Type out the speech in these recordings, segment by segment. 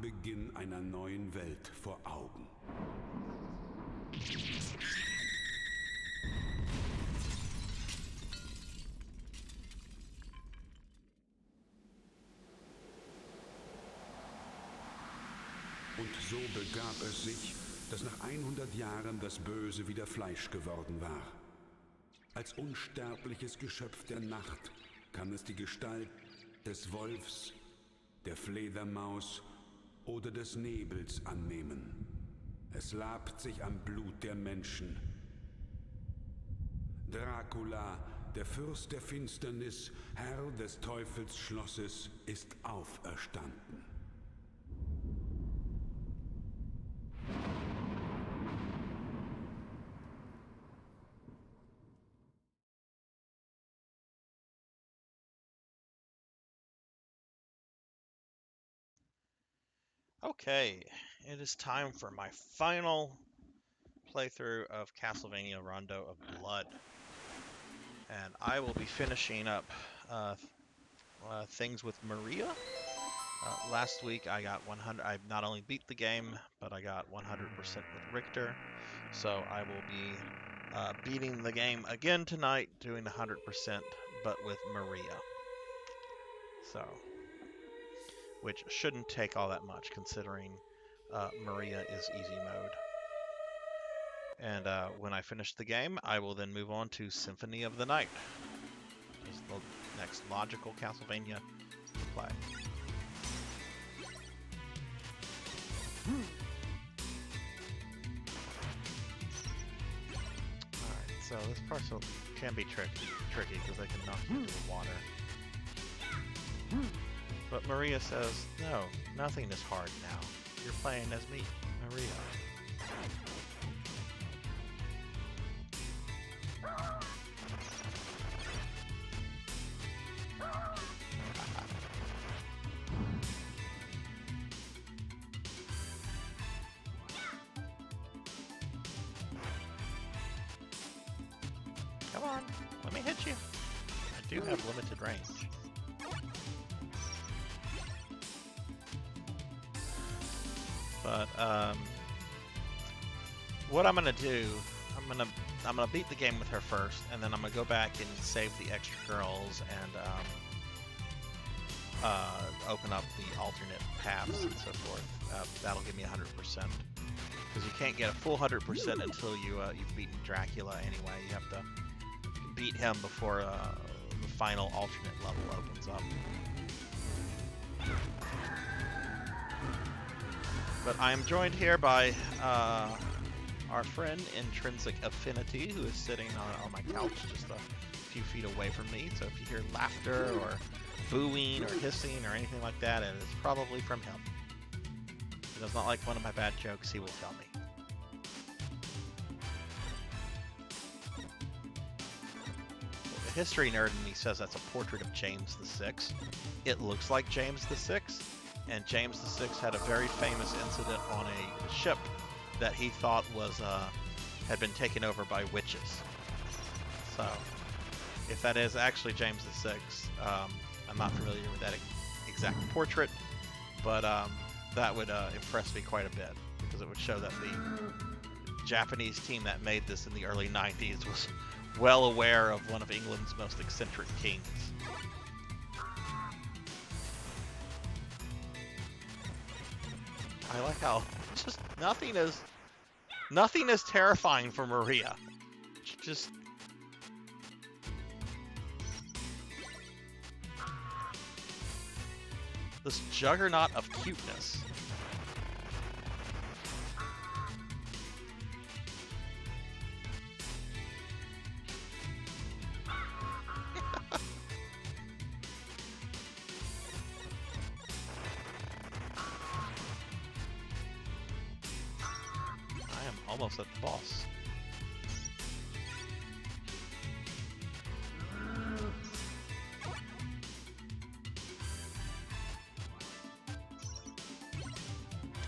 Beginn einer neuen Welt vor Augen. Und so begab es sich, dass nach 100 Jahren das Böse wieder Fleisch geworden war. Als unsterbliches Geschöpf der Nacht kann es die Gestalt des Wolfs, der Fledermaus oder des Nebels annehmen. Es labt sich am Blut der Menschen. Dracula, der Fürst der Finsternis, Herr des Teufelsschlosses, ist auferstanden. Okay, it is time for my final playthrough of Castlevania Rondo of Blood. And I will be finishing up things with Maria. Last week I got 100. I not only beat the game, but I got 100% with Richter. So I will be beating the game again tonight, doing 100%, but with Maria. So, which shouldn't take all that much, considering Maria is easy mode. And when I finish the game, I will then move on to Symphony of the Night, which is the next logical Castlevania to play. Alright, so this parcel can be tricky because they can knock you into the water. But Maria says, no, nothing is hard now. You're playing as me, Maria. Come on, let me hit you. I do have limited range. But what I'm gonna do, I'm gonna beat the game with her first, and then I'm gonna go back and save the extra girls and open up the alternate paths and so forth. That'll give me 100%, because you can't get a full 100% until you've beaten Dracula anyway. You have to beat him before the final alternate level opens up. But I am joined here by our friend Intrinsic Affinity, who is sitting on my couch just a few feet away from me. So if you hear laughter or booing or hissing or anything like that, it is probably from him. If he does not like one of my bad jokes, he will tell me. The history nerd in me says that's a portrait of James VI. It looks like James VI. And James VI had a very famous incident on a ship that he thought was had been taken over by witches. So, if that is actually James VI, I'm not familiar with that exact portrait, but that would impress me quite a bit, because it would show that the Japanese team that made this in the early 90s was well aware of one of England's most eccentric kings. I like how just nothing is terrifying for Maria. Just this juggernaut of cuteness. Almost at the boss.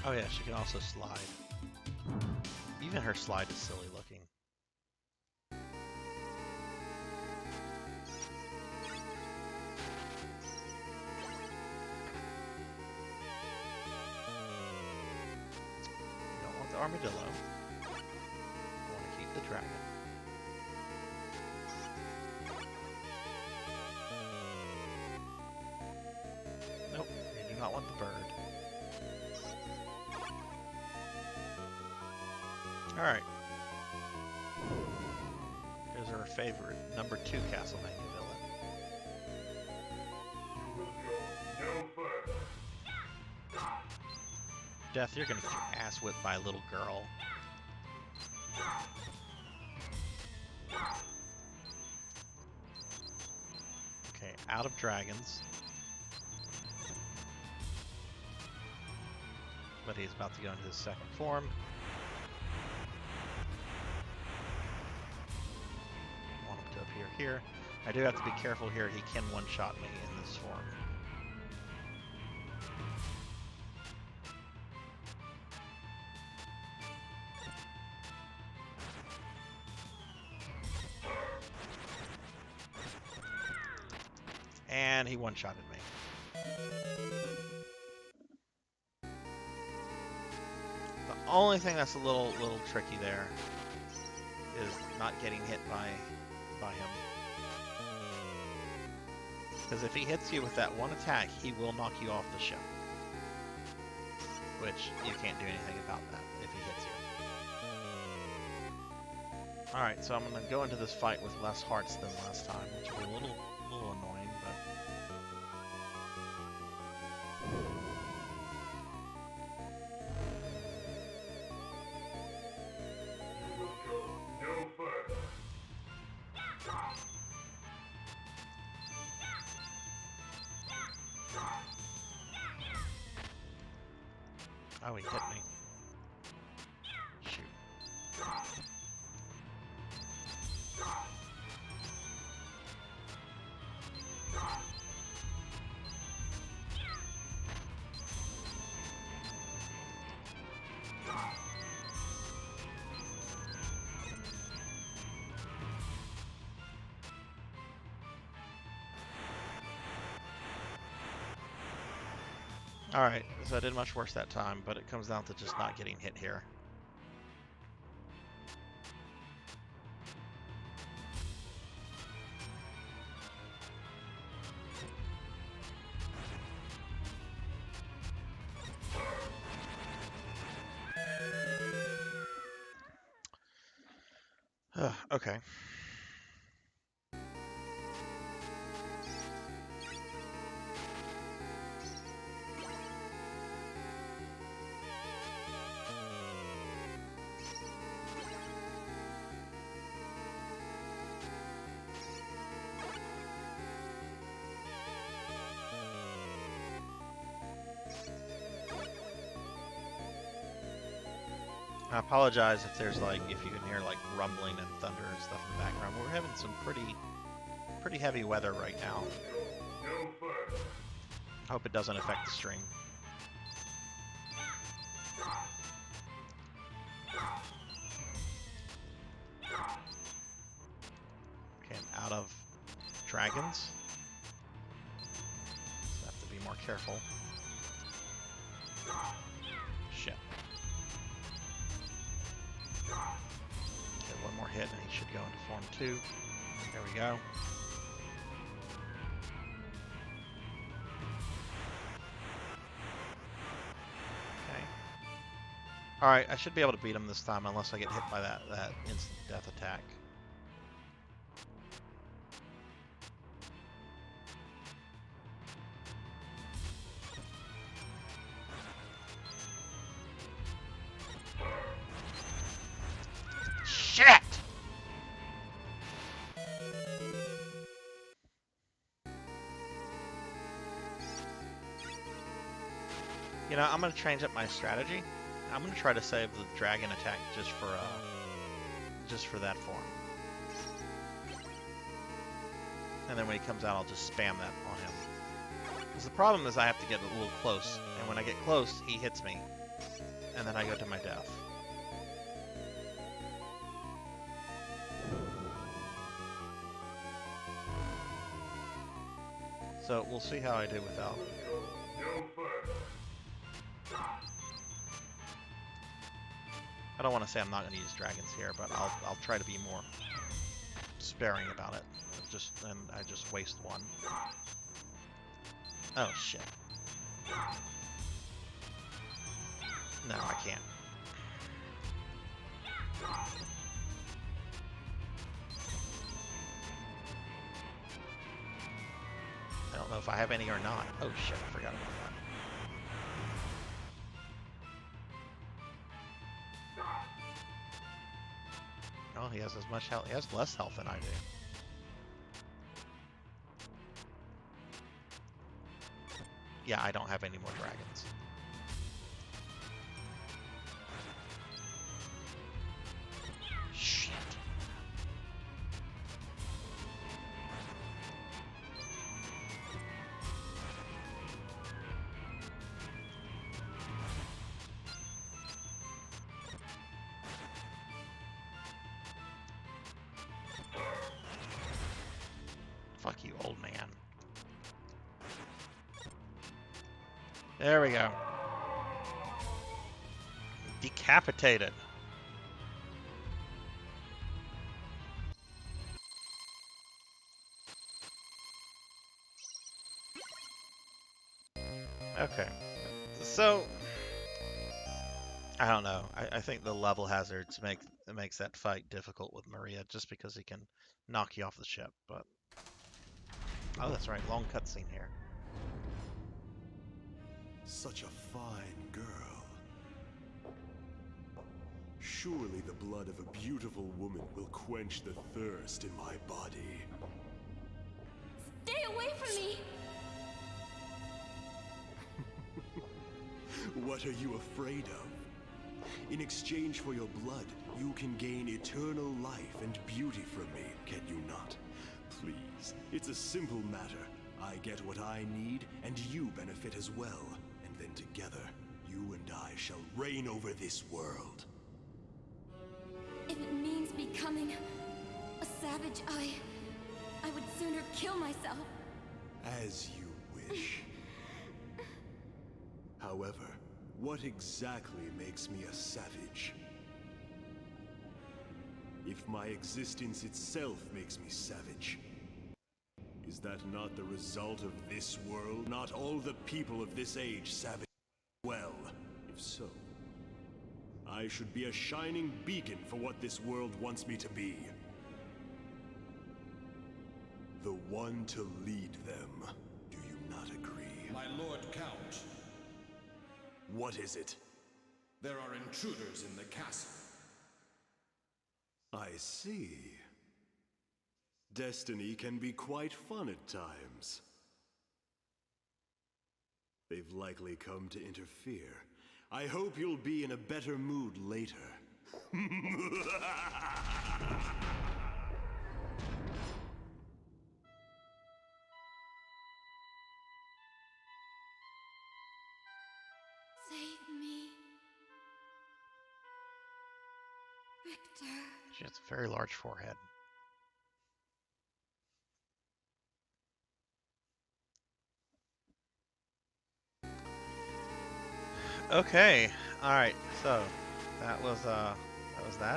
Oh yeah, she can also slide. Even her slide is silly looking. armadillo. I want to keep the dragon. Nope, you do not want the bird. Alright. Here's our favorite, number 2 Castlevania villain. Death, you're gonna get your ass whipped by a little girl. Okay, out of dragons. But he's about to go into his second form. Want him to appear here. I do have to be careful here. He can one-shot me in this form. And he one-shotted me. The only thing that's a little tricky there is not getting hit by him. Because if he hits you with that one attack, he will knock you off the ship. Which you can't do anything about that if he hits you. Alright, so I'm going to go into this fight with less hearts than last time, which will be a little annoying, but... Oh, he hit me. Shoot. Alright, so I did much worse that time, but it comes down to just not getting hit here. Okay. I apologize if there's if you can hear rumbling and thunder and stuff in the background. We're having some pretty heavy weather right now. I hope it doesn't affect the stream. Okay, I'm out of dragons. So I have to be more careful. Shit. Okay, one more hit and he should go into form 2. There we go. Okay. Alright, I should be able to beat him this time unless I get hit by that instant death attack. Shit! You know, I'm gonna change up my strategy. I'm gonna try to save the dragon attack just for that form. And then when he comes out, I'll just spam that on him. Because the problem is I have to get a little close, and when I get close, he hits me, and then I go to my death. So we'll see how I do without. I don't want to say I'm not going to use dragons here, but I'll try to be more sparing about it. And I just waste one. Oh shit. No, I can't. I don't know if I have any or not. Oh shit, I forgot about that. Oh, he has as much health. He has less health than I do. Yeah, I don't have any more dragons. Shit. Fuck you, old man. There we go. Decapitated. Okay. So, I don't know. I think the level hazards makes that fight difficult with Maria just because he can knock you off the ship, but... Oh, that's right. Long cutscene here. Such a fine girl. Surely the blood of a beautiful woman will quench the thirst in my body. Stay away from me! What are you afraid of? In exchange for your blood, you can gain eternal life and beauty from me, can you not? Please, it's a simple matter. I get what I need, and you benefit as well. And then together, you and I shall reign over this world. If it means becoming a savage, I would sooner kill myself. As you wish. However, what exactly makes me a savage? If my existence itself makes me savage, is that not the result of this world? Not all the people of this age savage? Well, if so, I should be a shining beacon for what this world wants me to be. The one to lead them. Do you not agree? My Lord Count, What is it? there are intruders in the castle. I see. Destiny can be quite fun at times. They've likely come to interfere. I hope you'll be in a better mood later. Save me. Victor. She has a very large forehead. Okay, alright, so that was that.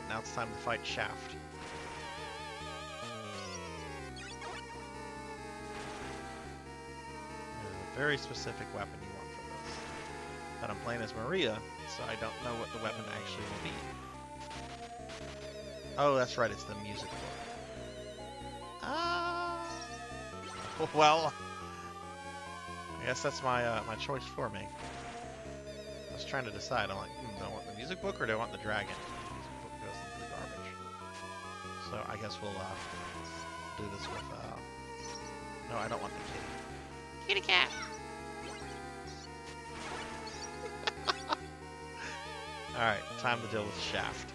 Now it's time to fight Shaft. There's a very specific weapon you want for this. But I'm playing as Maria, so I don't know what the weapon actually will be. Oh, that's right, it's the music book. Well, I guess that's my my choice for me. I was trying to decide. I'm like, do I want the music book or do I want the dragon? The music book goes into the garbage. So I guess we'll do this with. No, I don't want the kitty. Kitty cat. All right, time to deal with Shaft.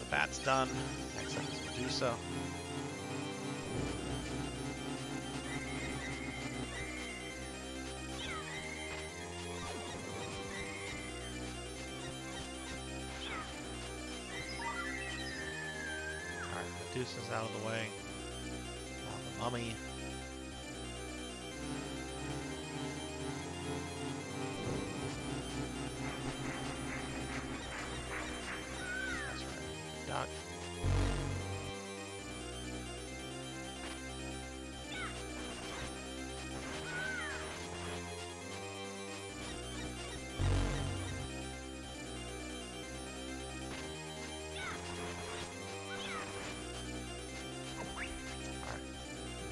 bat's done. Next up is Medusa. Alright, Medusa's out of the way. Now the mummy. That's right. Dodge.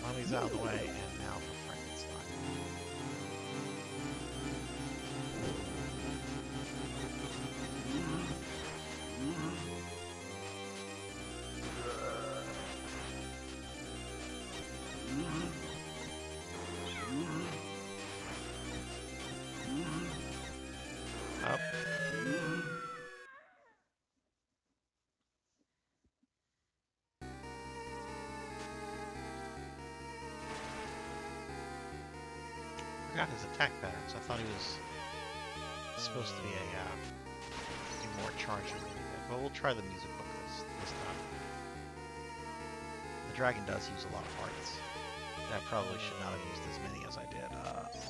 Mummy's out of the way, and now for Frankenstein. Up. Forgot his attack patterns. I thought he was supposed to be a more charging than anything. But we'll try the music book this time. The dragon does use a lot of hearts. I probably should not have used as many as I did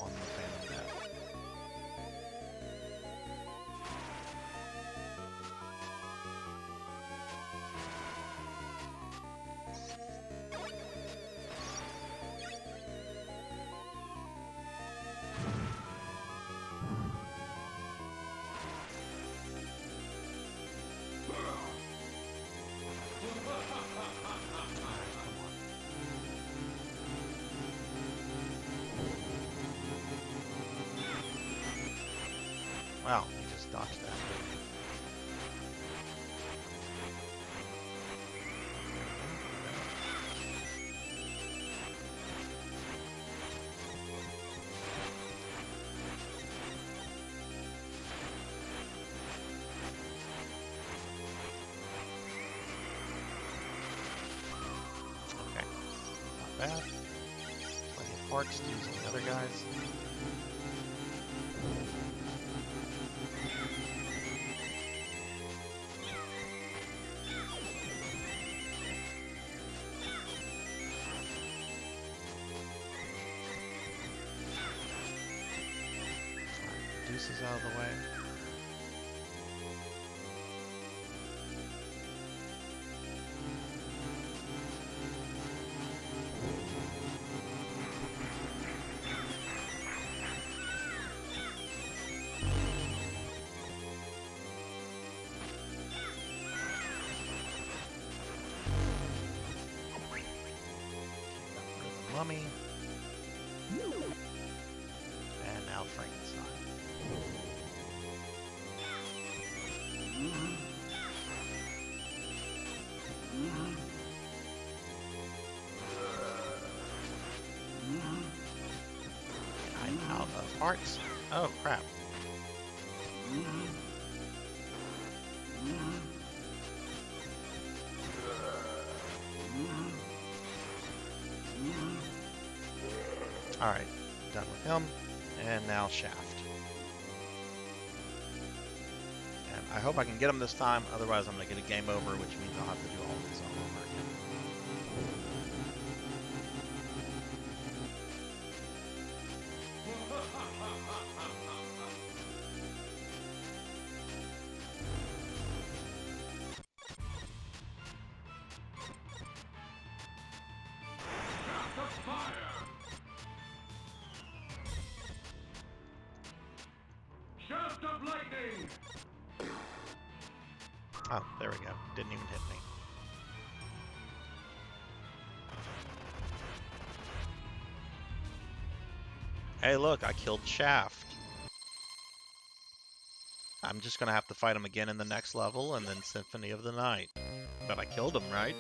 on the Phantom Death. Wow, he just dodged that. Okay, not bad. Plenty of parts to use on the other guys. Medusa's out of the way. The mummy. And now Frankenstein. I'm out of hearts. Oh crap. Alright, done with him. And now Shaft. And I hope I can get him this time, otherwise I'm going to get a game over, which means I'll have to do all this all over again. Oh, there we go. Didn't even hit me. Hey, look, I killed Shaft. I'm just gonna have to fight him again in the next level, and then Symphony of the Night. But I killed him, right?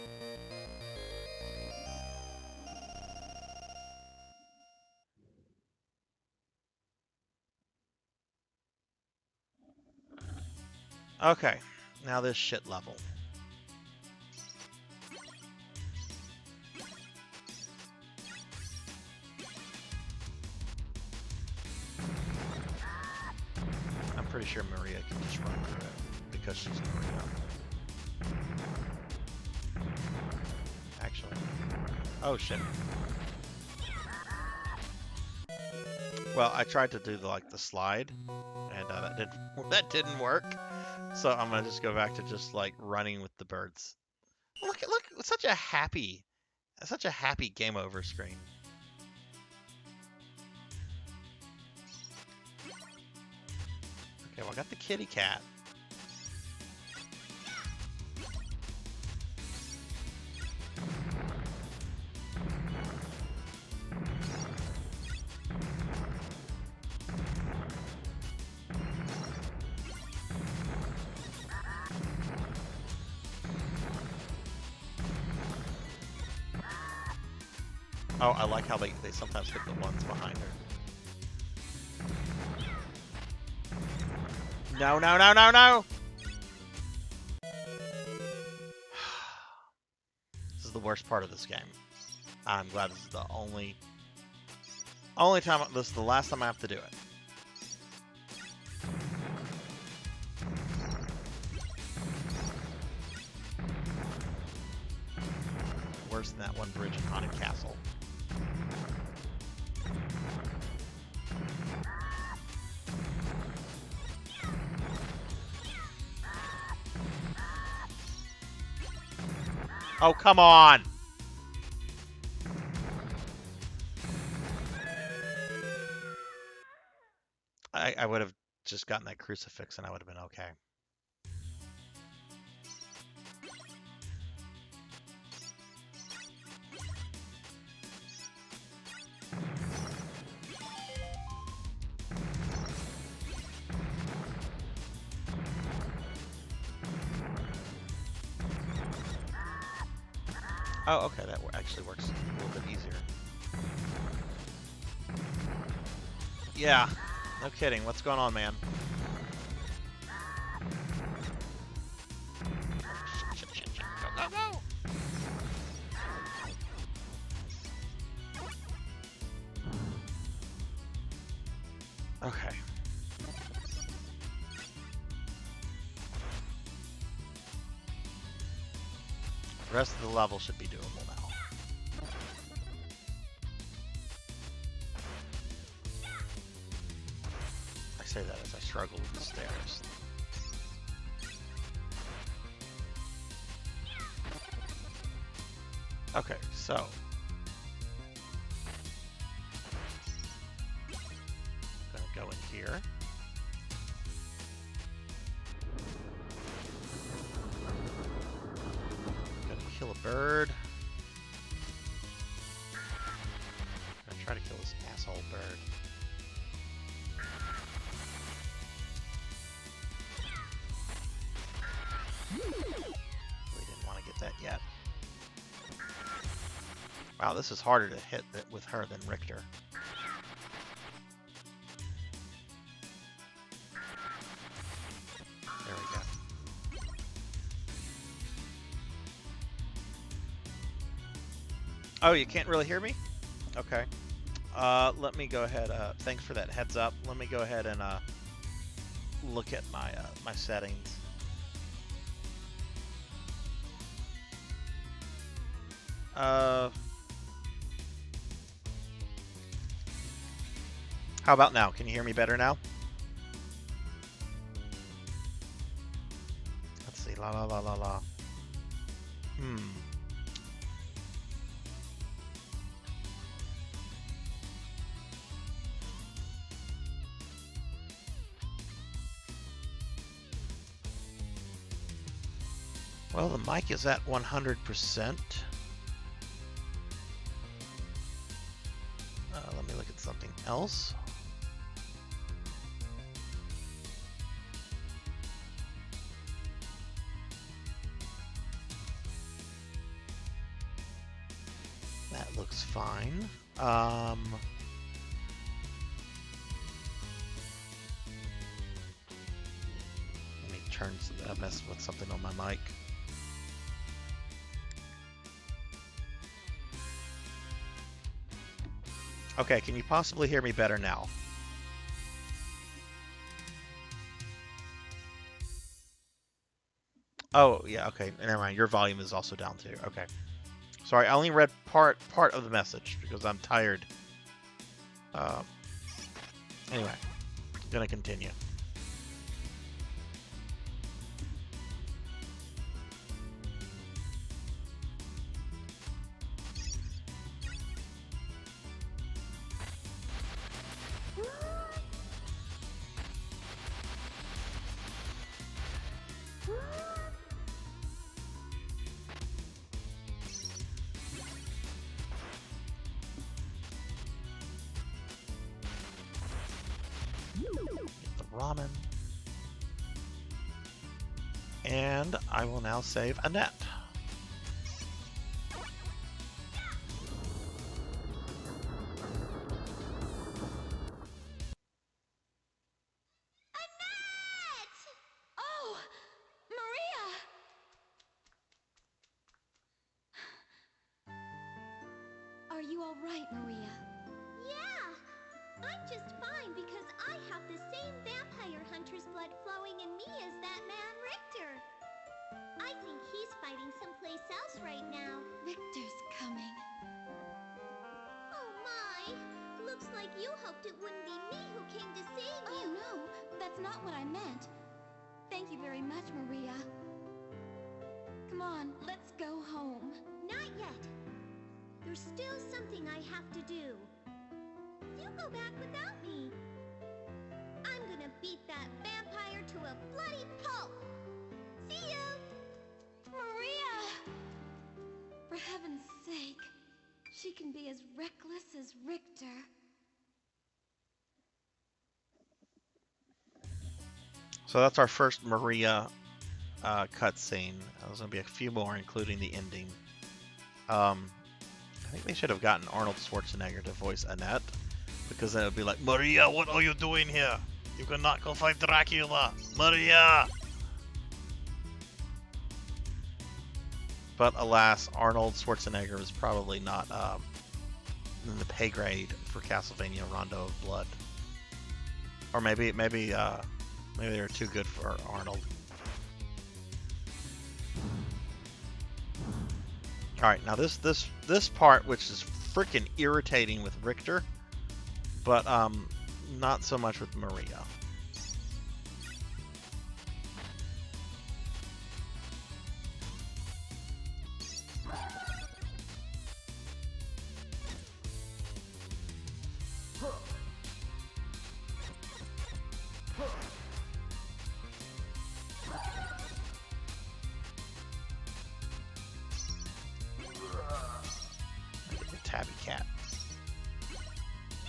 Okay, now this shit level. pretty sure Maria can just run through it because she's Maria. Actually. Oh shit. Well, I tried to do the slide, and that didn't work. So I'm gonna just go back to just like running with the birds. Look, it's such a happy game over screen. Okay, well I got the kitty cat. Oh, I like how they sometimes hit the ones behind her. No, no, no, no, no! This is the worst part of this game. I'm glad this is the only time, this is the last time I have to do it. Worse than that one bridge in Haunted Castle. Oh, come on! I would have just gotten that crucifix and I would have been okay. Oh, okay, that actually works a little bit easier. Yeah, no kidding. What's going on, man? Shit, shit, shit. Go, go, go! Okay. The rest of the level should be doable now. I say that as I struggle with the stairs. Okay, so I'm gonna go in here. Kill a bird. I'm gonna try to kill this asshole bird. We didn't want to get that yet. Wow, this is harder to hit with her than Richter. There we go. Oh, you can't really hear me? Okay. Let me go ahead. Thanks for that heads up. Let me go ahead and look at my my settings. How about now? Can you hear me better now? Let's see. La la la la la. Well, the mic is at 100%. Let me look at something else. That looks fine. Let me mess with something on my mic. Okay, can you possibly hear me better now? Oh, yeah, okay. Never mind. Your volume is also down too. Okay. Sorry, I only read part of the message because I'm tired. Anyway, I'm gonna continue. Get the ramen. And I will now save Annette. Annette! Oh, Maria! Are you all right, Maria? Yeah, I'm just fine because I have the same vampire hunter's blood flowing in me as that man Richter. I think he's fighting someplace else right now. Victor's coming. Oh my! Looks like you hoped it wouldn't be me who came to save Oh you. no, that's not what I meant. Thank you very much, Maria. Come on, let's go home. Not yet. There's still something I have to do. You go back without me. I'm gonna beat that vampire to a bloody pulp. See you! Maria! For heaven's sake, she can be as reckless as Richter. So that's our first Maria cutscene. There's going to be a few more, including the ending. I think they should have gotten Arnold Schwarzenegger to voice Annette, because then it would be like, Maria, what are you doing here? You cannot go fight Dracula, Maria! But alas, Arnold Schwarzenegger is probably not in the pay grade for Castlevania Rondo of Blood. Or maybe they're too good for Arnold. Alright, now this part, which is freaking irritating with Richter, but not so much with Maria. Tabby cat.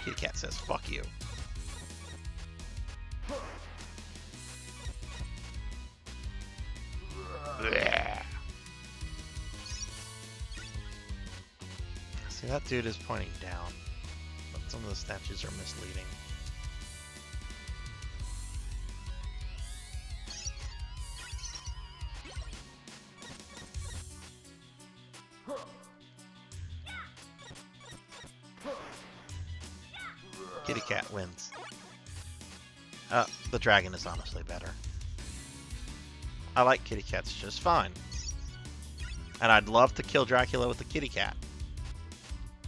Kitty cat says, fuck you. Blech. See, that dude is pointing down, but some of the statues are misleading. Kitty cat wins. The dragon is honestly better. I like kitty cats just fine. And I'd love to kill Dracula with the kitty cat.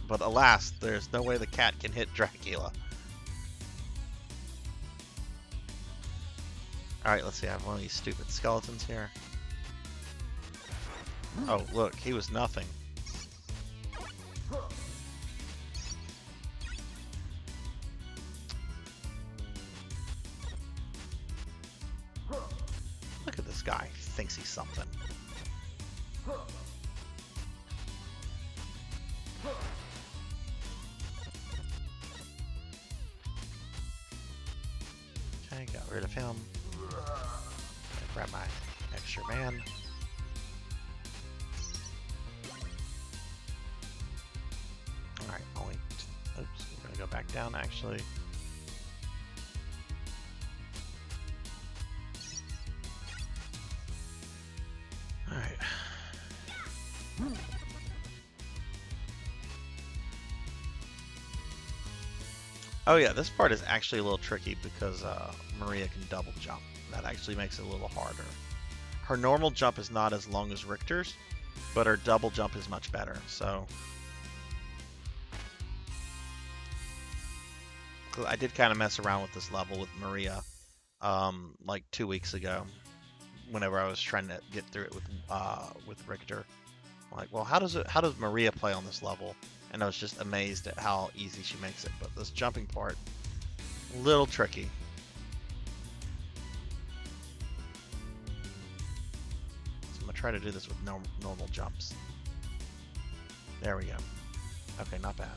But alas, there's no way the cat can hit Dracula. Alright, let's see. I have one of these stupid skeletons here. Oh, look. He was nothing. Look at this guy. He thinks he's something. Okay, got rid of him. Grab my extra man. Alright, I'll wait. Oops, we're gonna go back down actually. Alright. Oh yeah, this part is actually a little tricky because Maria can double jump. That actually makes it a little harder. her normal jump is not as long as Richter's, but her double jump is much better. So I did kind of mess around with this level with Maria, like 2 weeks ago, whenever I was trying to get through it with Richter. I'm like, well, how does Maria play on this level? And I was just amazed at how easy she makes it. But this jumping part, a little tricky. So I'm gonna try to do this with normal jumps. There we go. Okay, not bad.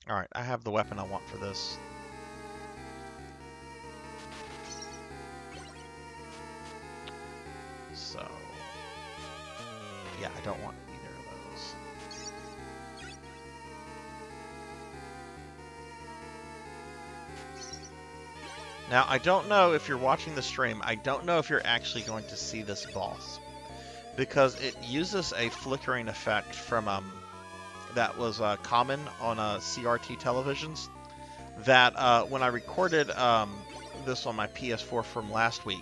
Alright, I have the weapon I want for this. So, yeah, I don't want either of those. Now, I don't know if you're watching the stream, I don't know if you're actually going to see this boss. Because it uses a flickering effect from, that was common on CRT televisions. That when I recorded this on my PS4 from last week,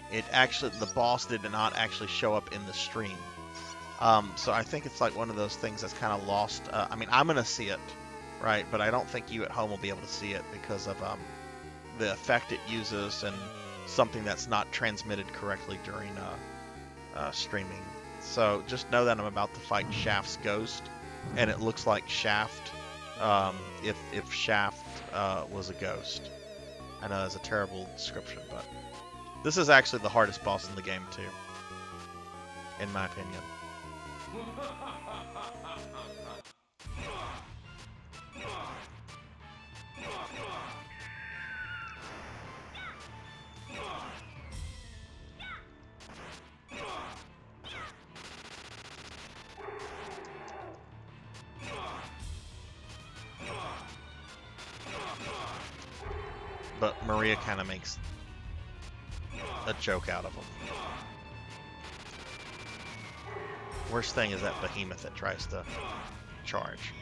the boss did not actually show up in the stream. So I think it's like one of those things that's kind of lost. I mean, I'm gonna see it, right? But I don't think you at home will be able to see it because of the effect it uses and something that's not transmitted correctly during streaming. So just know that I'm about to fight Shaft's ghost, and it looks like Shaft if Shaft was a ghost. I know that's a terrible description, but this is actually the hardest boss in the game too, in my opinion. But Maria kind of makes a joke out of him. Worst thing is that behemoth that tries to charge.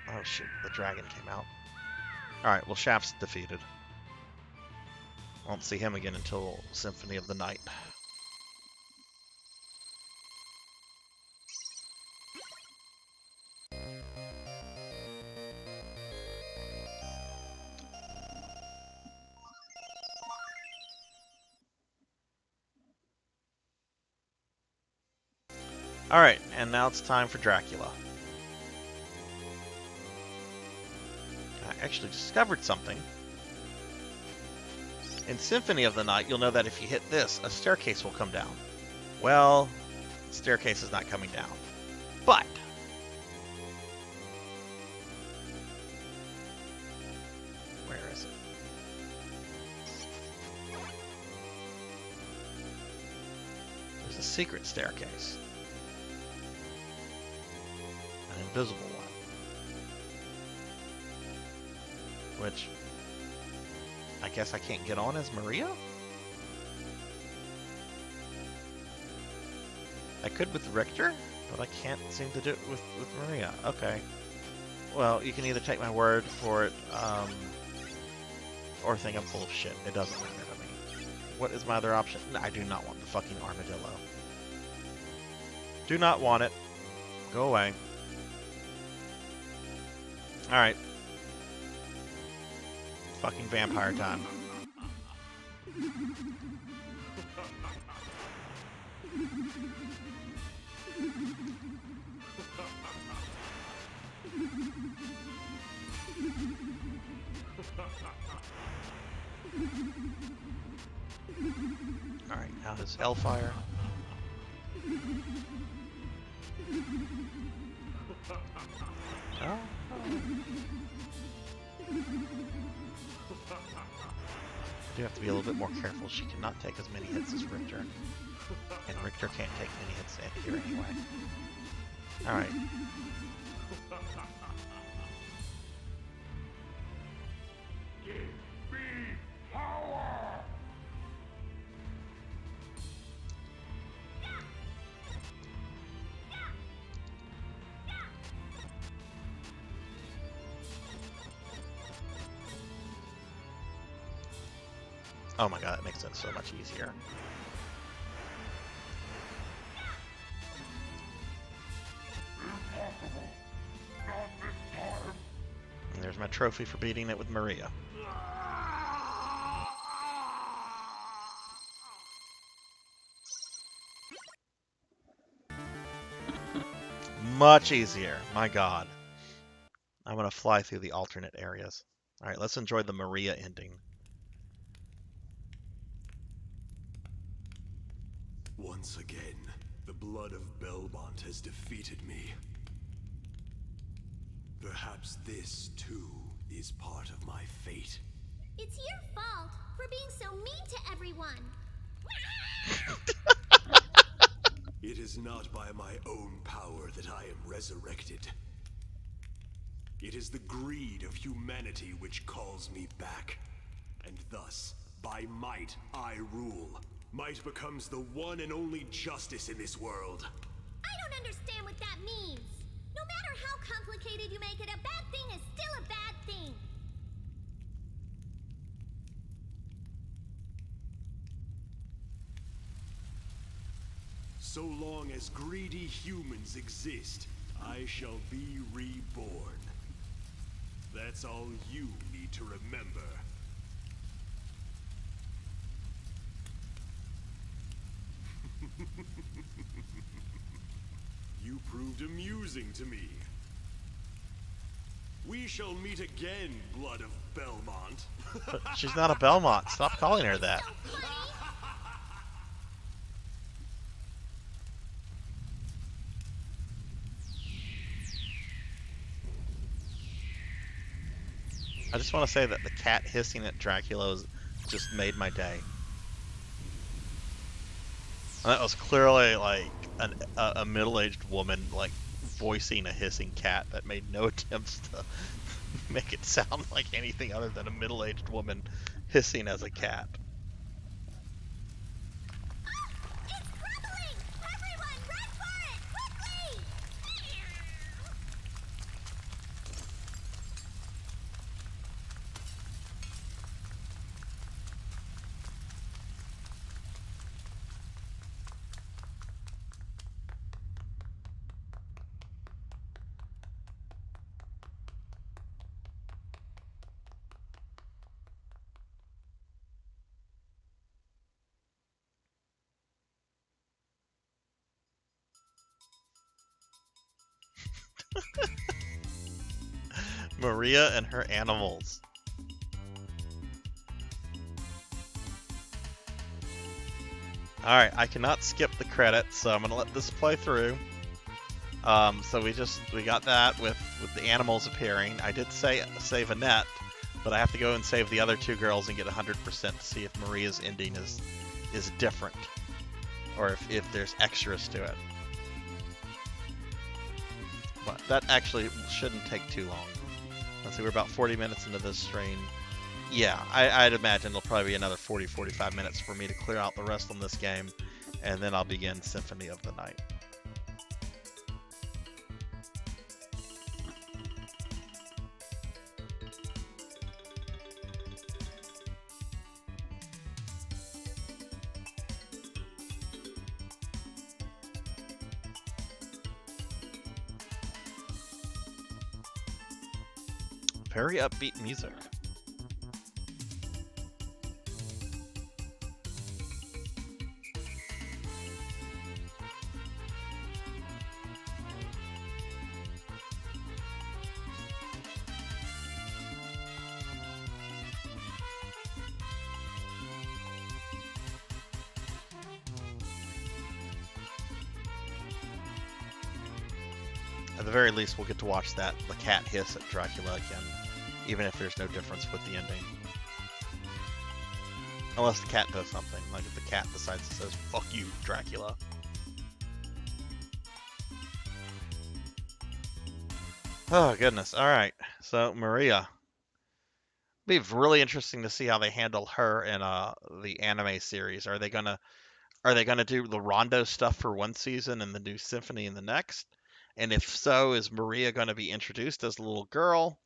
Oh shoot, the dragon came out. Alright, well, Shaft's defeated. Won't see him again until Symphony of the Night. Alright, and now it's time for Dracula. I actually discovered something. In Symphony of the Night, you'll know that if you hit this, a staircase will come down. Well, the staircase is not coming down. But where is it? There's a secret staircase. An invisible one. Which I guess I can't get on as Maria? I could with Richter, but I can't seem to do it with Maria. Okay. Well, you can either take my word for it, or think I'm full of shit. It doesn't matter to me. What is my other option? No, I do not want the fucking armadillo. Do not want it. Go away. Alright. Fucking vampire time. Alright, now his hellfire. Oh. I do have to be a little bit more careful. She cannot take as many hits as Richter. And Richter can't take many hits here anyway. Alright. Give me power! Oh my god, that makes it so much easier. Impossible. Not this time. And there's my trophy for beating it with Maria. Much easier. My god. I'm gonna fly through the alternate areas. Alright, let's enjoy the Maria ending. Once again, the blood of Belmont has defeated me. Perhaps this, too, is part of my fate. It's your fault for being so mean to everyone. It is not by my own power that I am resurrected. It is the greed of humanity which calls me back. And thus, by might, I rule. Might becomes the one and only justice in this world. I don't understand what that means. No matter how complicated you make it, a bad thing is still a bad thing. So long as greedy humans exist, I shall be reborn. That's all you need to remember. You proved amusing to me. We shall meet again, blood of Belmont. But she's not a Belmont. Stop calling her that. So funny. I just want to say that the cat hissing at Dracula just made my day. And that was clearly like a middle-aged woman like voicing a hissing cat that made no attempts to make it sound like anything other than a middle-aged woman hissing as a cat. It's crumbling! Everyone, run for it! Quickly! Maria and her animals. Alright, I cannot skip the credits, so I'm gonna let this play through. So we got that with the animals appearing. I did save Annette, but I have to go and save the other two girls and get 100% to see if Maria's ending is different, or if there's extras to it. But that actually shouldn't take too long. Let's see, we're about 40 minutes into this stream. Yeah, I'd imagine it'll probably be another 40-45 minutes for me to clear out the rest on this game, and then I'll begin Symphony of the Night. Very upbeat music. At the very least, we'll get to watch the cat hiss at Dracula again, even if there's no difference with the ending. Unless the cat does something, like if the cat decides to says, "Fuck you, Dracula." Oh, goodness. Alright, so Maria. It'll be really interesting to see how they handle her in the anime series. Are they gonna do the Rondo stuff for one season and then do Symphony in the next? And if so, is Maria going to be introduced as a little girl?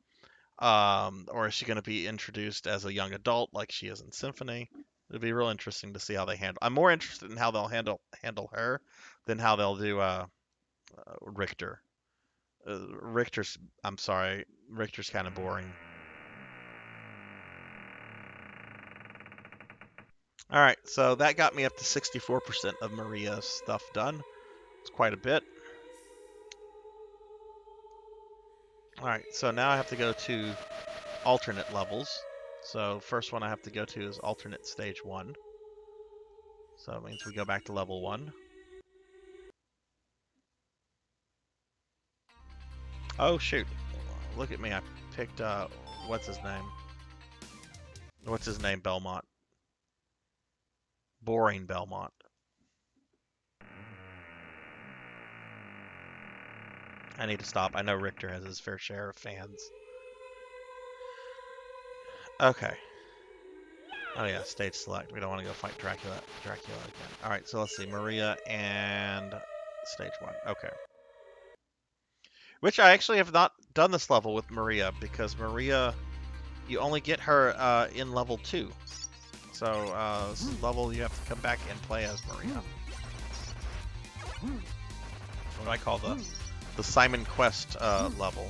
Or is she going to be introduced as a young adult like she is in Symphony? It'd be real interesting to see how they handle. I'm more interested in how they'll handle her than how they'll do Richter. I'm sorry, Richter's kind of boring. All right, so that got me up to 64% of Maria's stuff done. It's quite a bit. All right, so now I have to go to alternate levels. So first one I have to go to is alternate stage 1. So it means we go back to level 1. Oh shoot, look at me, I picked, what's his name? What's his name, Belmont? Boring Belmont. I need to stop. I know Richter has his fair share of fans. Okay. Oh yeah, stage select. We don't want to go fight Dracula again. Alright, so let's see. Maria and stage 1. Okay. Which I actually have not done this level with Maria, because Maria, you only get her in level 2. So this is level you have to come back and play as Maria. What do I call the Simon Quest level?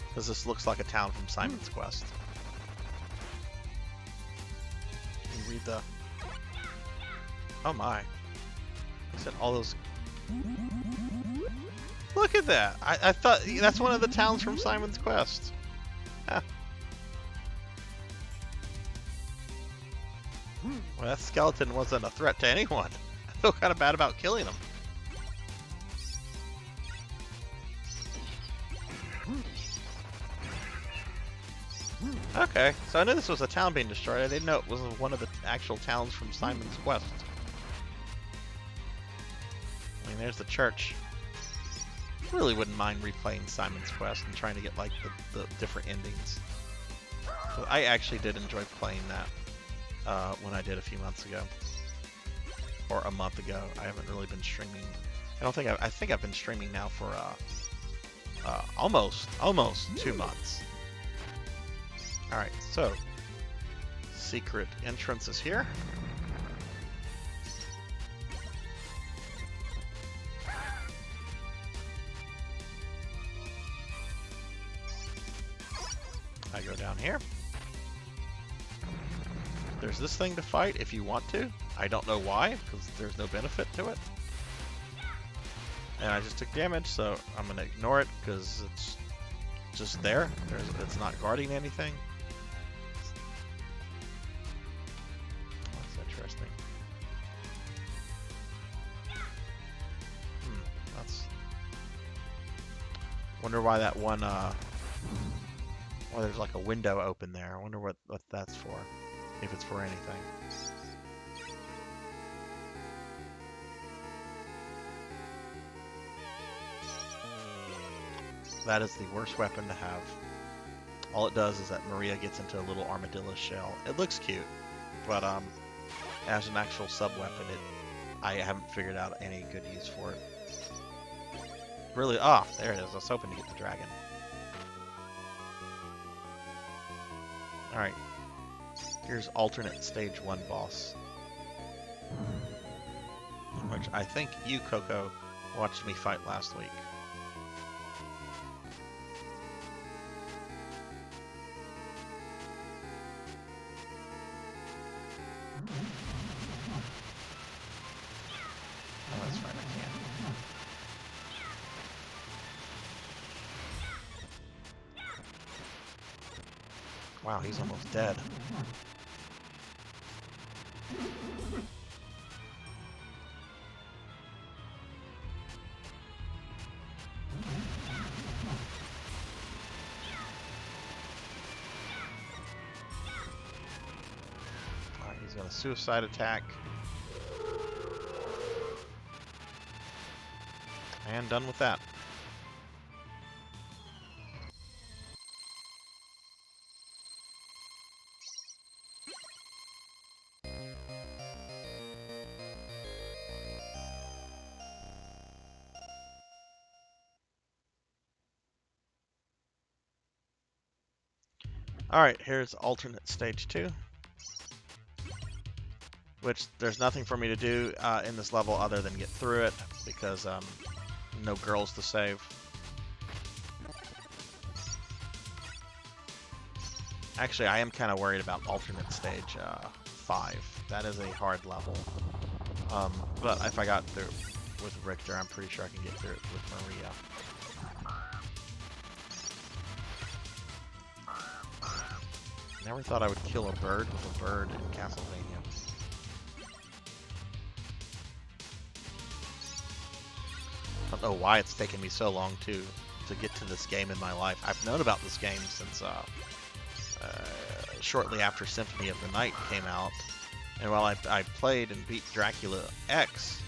Because this looks like a town from Simon's Quest. You read the... Oh my. I said all those... Look at that! I thought that's one of the towns from Simon's Quest. Huh. Well, that skeleton wasn't a threat to anyone. I feel kind of bad about killing him. Okay, so I knew this was a town being destroyed. I didn't know it was one of the actual towns from Simon's Quest. I mean, there's the church. Really wouldn't mind replaying Simon's Quest and trying to get like the different endings. But I actually did enjoy playing that when I did a few months ago, or a month ago. I haven't really been streaming. I think I've been streaming now for almost 2 months. All right, so secret entrance is here. I go down here. There's this thing to fight if you want to. I don't know why, because there's no benefit to it. And I just took damage, so I'm going to ignore it, because it's just there. It's not guarding anything. That's interesting. Wonder why that one, well, there's like a window open there. I wonder what that's for, if it's for anything. That is the worst weapon to have. All it does is that Maria gets into a little armadillo shell. It looks cute, but as an actual sub-weapon, I haven't figured out any good use for it. Really, there it is. I was hoping to get the dragon. Alright. Here's alternate stage 1 boss. Which I think you, Coco, watched me fight last week. Oh, that's right, I can't. Wow, he's almost dead. Alright, he's got a suicide attack. And done with that. Alright, here's alternate stage 2. which there's nothing for me to do in this level other than get through it, because no girls to save. Actually, I am kind of worried about alternate stage 5. That is a hard level. But if I got through with Richter, I'm pretty sure I can get through it with Maria. Never thought I would kill a bird with a bird in Castlevania. I don't know why it's taken me so long to get to this game in my life. I've known about this game since shortly after Symphony of the Night came out, and while I played and beat Dracula X,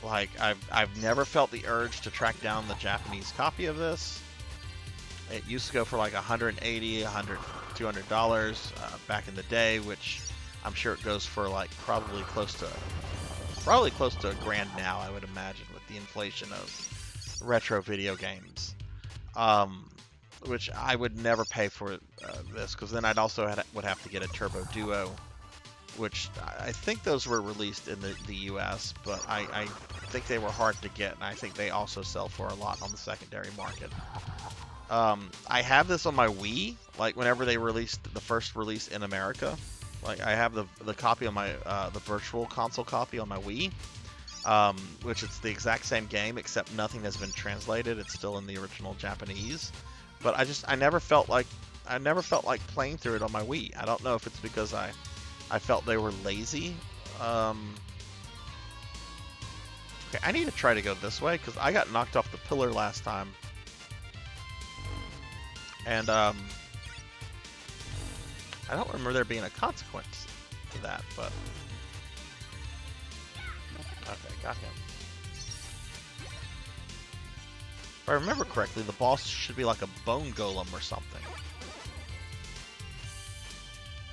like I've never felt the urge to track down the Japanese copy of this. It used to go for like $180, $100, $200 back in the day, which I'm sure it goes for like probably close to $1,000 now, I would imagine, with the inflation of retro video games. Which I would never pay for this, because then I'd also would have to get a Turbo Duo, which I think those were released in the US, but I think they were hard to get, and I think they also sell for a lot on the secondary market. I have this on my Wii, like whenever they released the first release in America. Like I have the copy on my the virtual console copy on my Wii, which is the exact same game except nothing has been translated. It's still in the original Japanese. But I never felt like playing through it on my Wii. I don't know if it's because I felt they were lazy. Okay, I need to try to go this way because I got knocked off the pillar last time. And I don't remember there being a consequence to that, but okay, got him. If I remember correctly, the boss should be like a bone golem or something.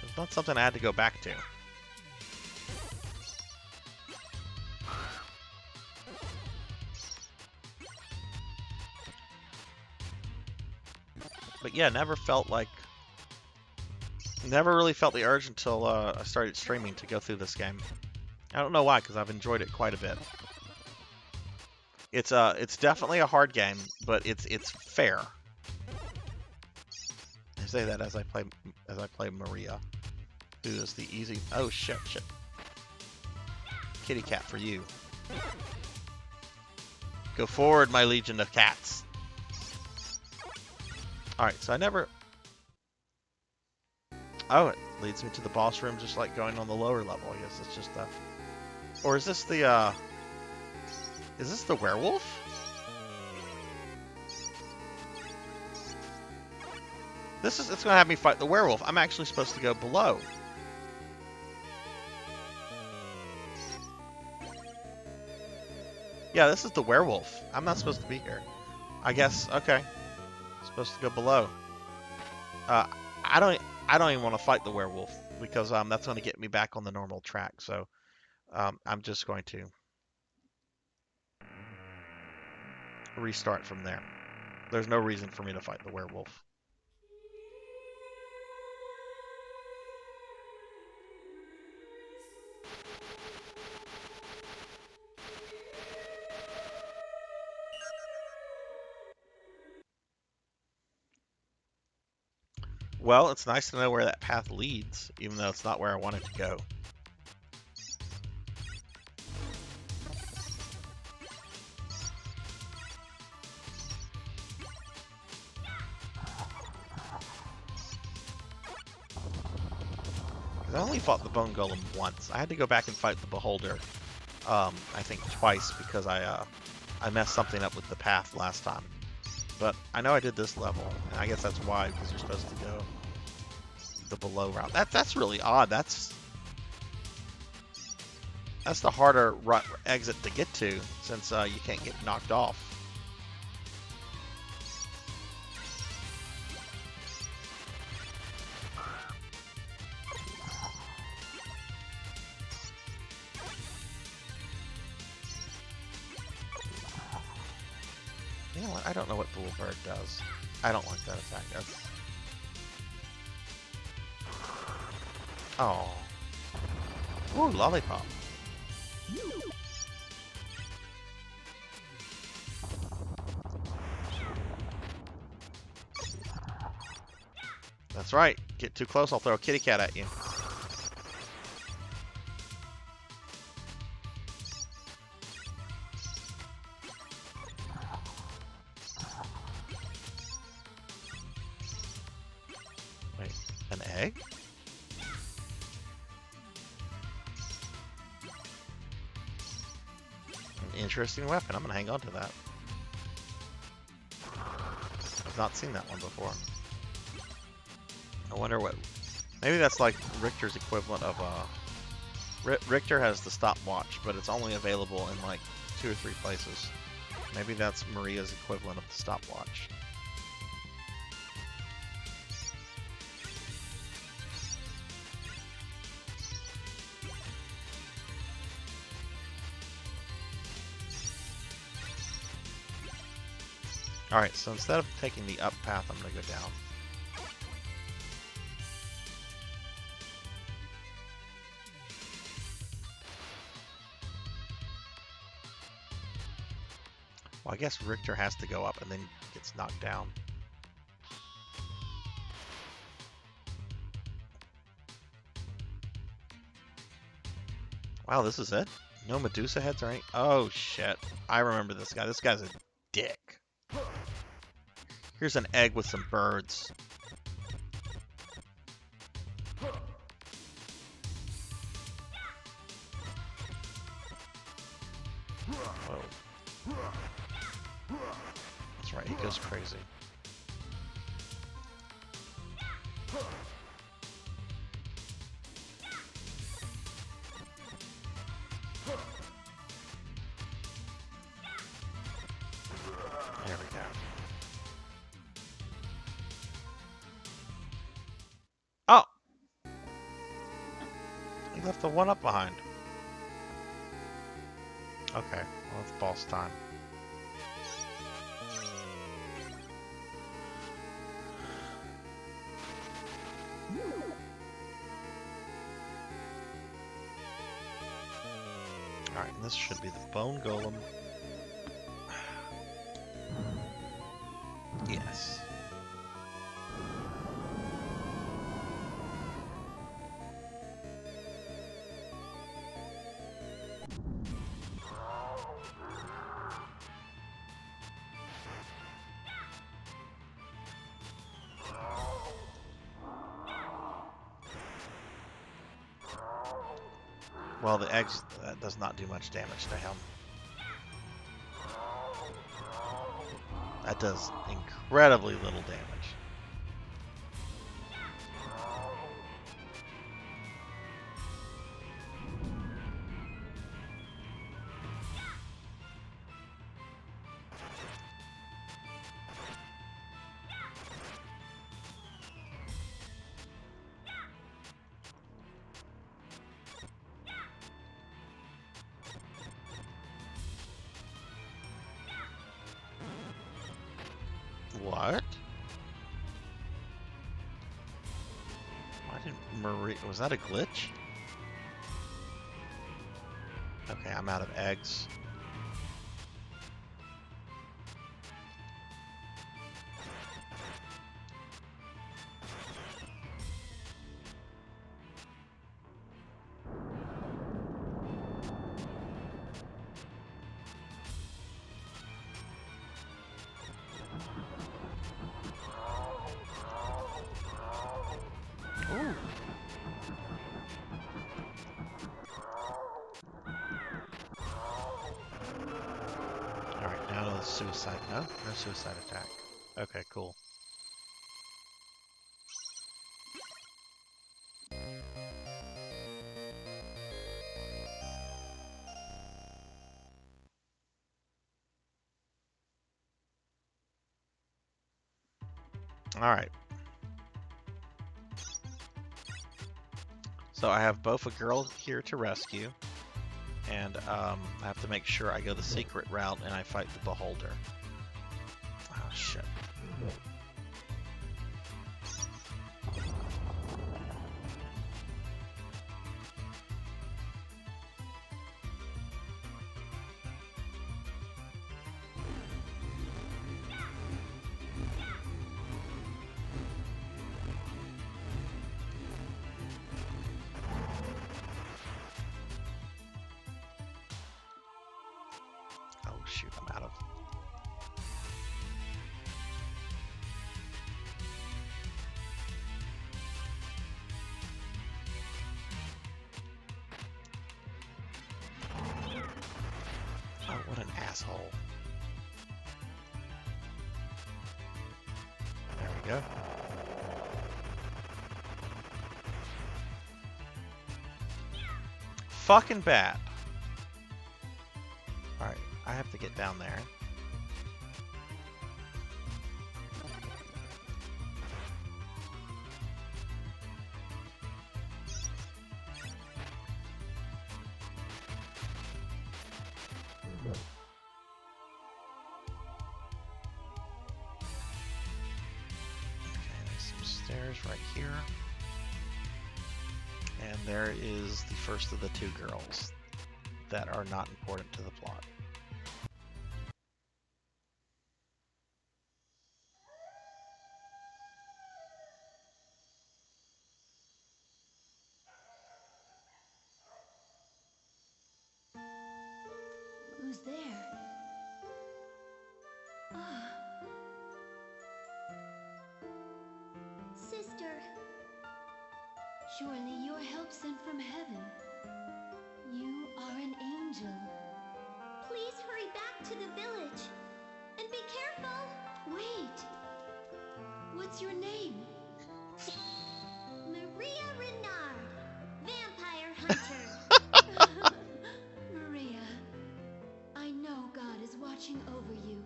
It's not something I had to go back to. But yeah, never really felt the urge until I started streaming to go through this game. I don't know why, because I've enjoyed it quite a bit. It's definitely a hard game, but it's fair. I say that as I play Maria, who is the easy. Oh shit! Kitty cat for you. Go forward, my legion of cats. Alright, so I never... Oh, it leads me to the boss room just like going on the lower level. I guess it's just the... Or is this the, Is this the werewolf? It's gonna have me fight the werewolf. I'm actually supposed to go below. Yeah, this is the werewolf. I'm not supposed to be here. I guess, okay. Supposed to go below. I don't even want to fight the werewolf because that's going to get me back on the normal track. So I'm just going to restart from there. There's no reason for me to fight the werewolf. Well, it's nice to know where that path leads, even though it's not where I want it to go. I only fought the Bone Golem once. I had to go back and fight the Beholder, I think twice, because I messed something up with the path last time. But I know I did this level, and I guess that's why, because you're supposed to go the below route. That's really odd. That's the harder exit to get to, since you can't get knocked off. You know what? I don't know what Bull Bird does. I don't like that attack. That's... Oh. Ooh, lollipop. That's right. Get too close, I'll throw a kitty cat at you. Wait, an egg? An interesting weapon. I'm gonna hang on to that. I've not seen that one before. I wonder what... Maybe that's like Richter's equivalent of... Richter has the stopwatch, but it's only available in like 2 or 3 places. Maybe that's Maria's equivalent of the stopwatch. Alright, so instead of taking the up path, I'm going to go down. Well, I guess Richter has to go up and then gets knocked down. Wow, this is it? No Medusa heads or anything? Oh, shit. I remember this guy. This guy's a dick. Here's an egg with some birds. Whoa. That's right, he goes crazy. There we go. Oh! He left the 1-up behind. Okay, well, it's boss time. Alright, this should be the bone golem. Yes. Well, the eggs, that does not do much damage to him. That does incredibly little damage. What? Why did Marie... Was that a glitch? Okay, I'm out of eggs. Ooh. Alright, now to the suicide. No? No suicide attack. Okay, cool. Alright. So I have both a girl here to rescue, and I have to make sure I go the secret route and I fight the Beholder. Oh, shit. asshole. There we go. Fucking bad. Alright, I have to get down there. Right here. And there is the first of the two girls that are not important to the plot. Who's there? Ah. Sister. Surely you're help sent from heaven. You are an angel. Please hurry back to the village. And be careful. Wait. What's your name? Maria Renard, vampire hunter. Maria, I know God is watching over you.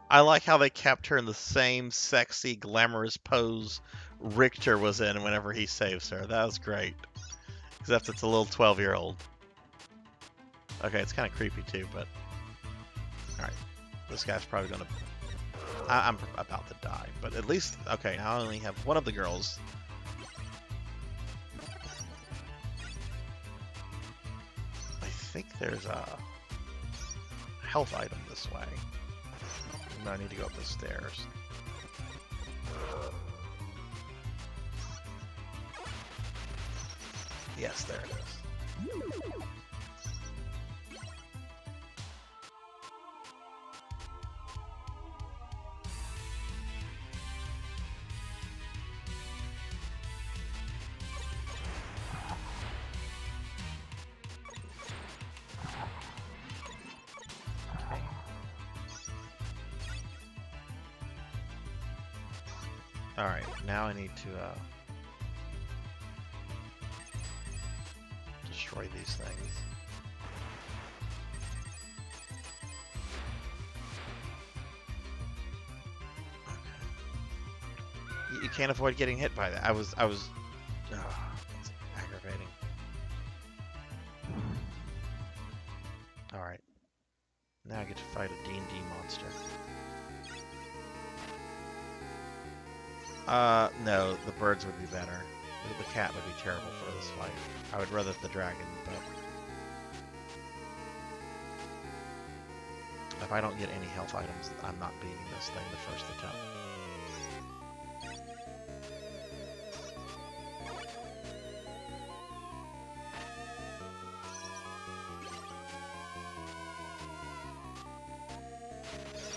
I like how they kept her in the same sexy, glamorous pose Richter was in whenever he saves her. That was great. Except it's a little 12-year-old. Okay, it's kind of creepy too, but... Alright. This guy's probably gonna... I'm about to die, but at least... Okay, I only have one of the girls. I think there's a health item this way. No, I need to go up the stairs. Yes, there it is. Alright, now I need to destroy these things. Okay. You can't avoid getting hit by that. I was that's aggravating. Alright. Now I get to fight a D&D monster. No, the birds would be better. The cat would be terrible for this fight. I would rather the dragon, but... If I don't get any health items, I'm not beating this thing the first attempt.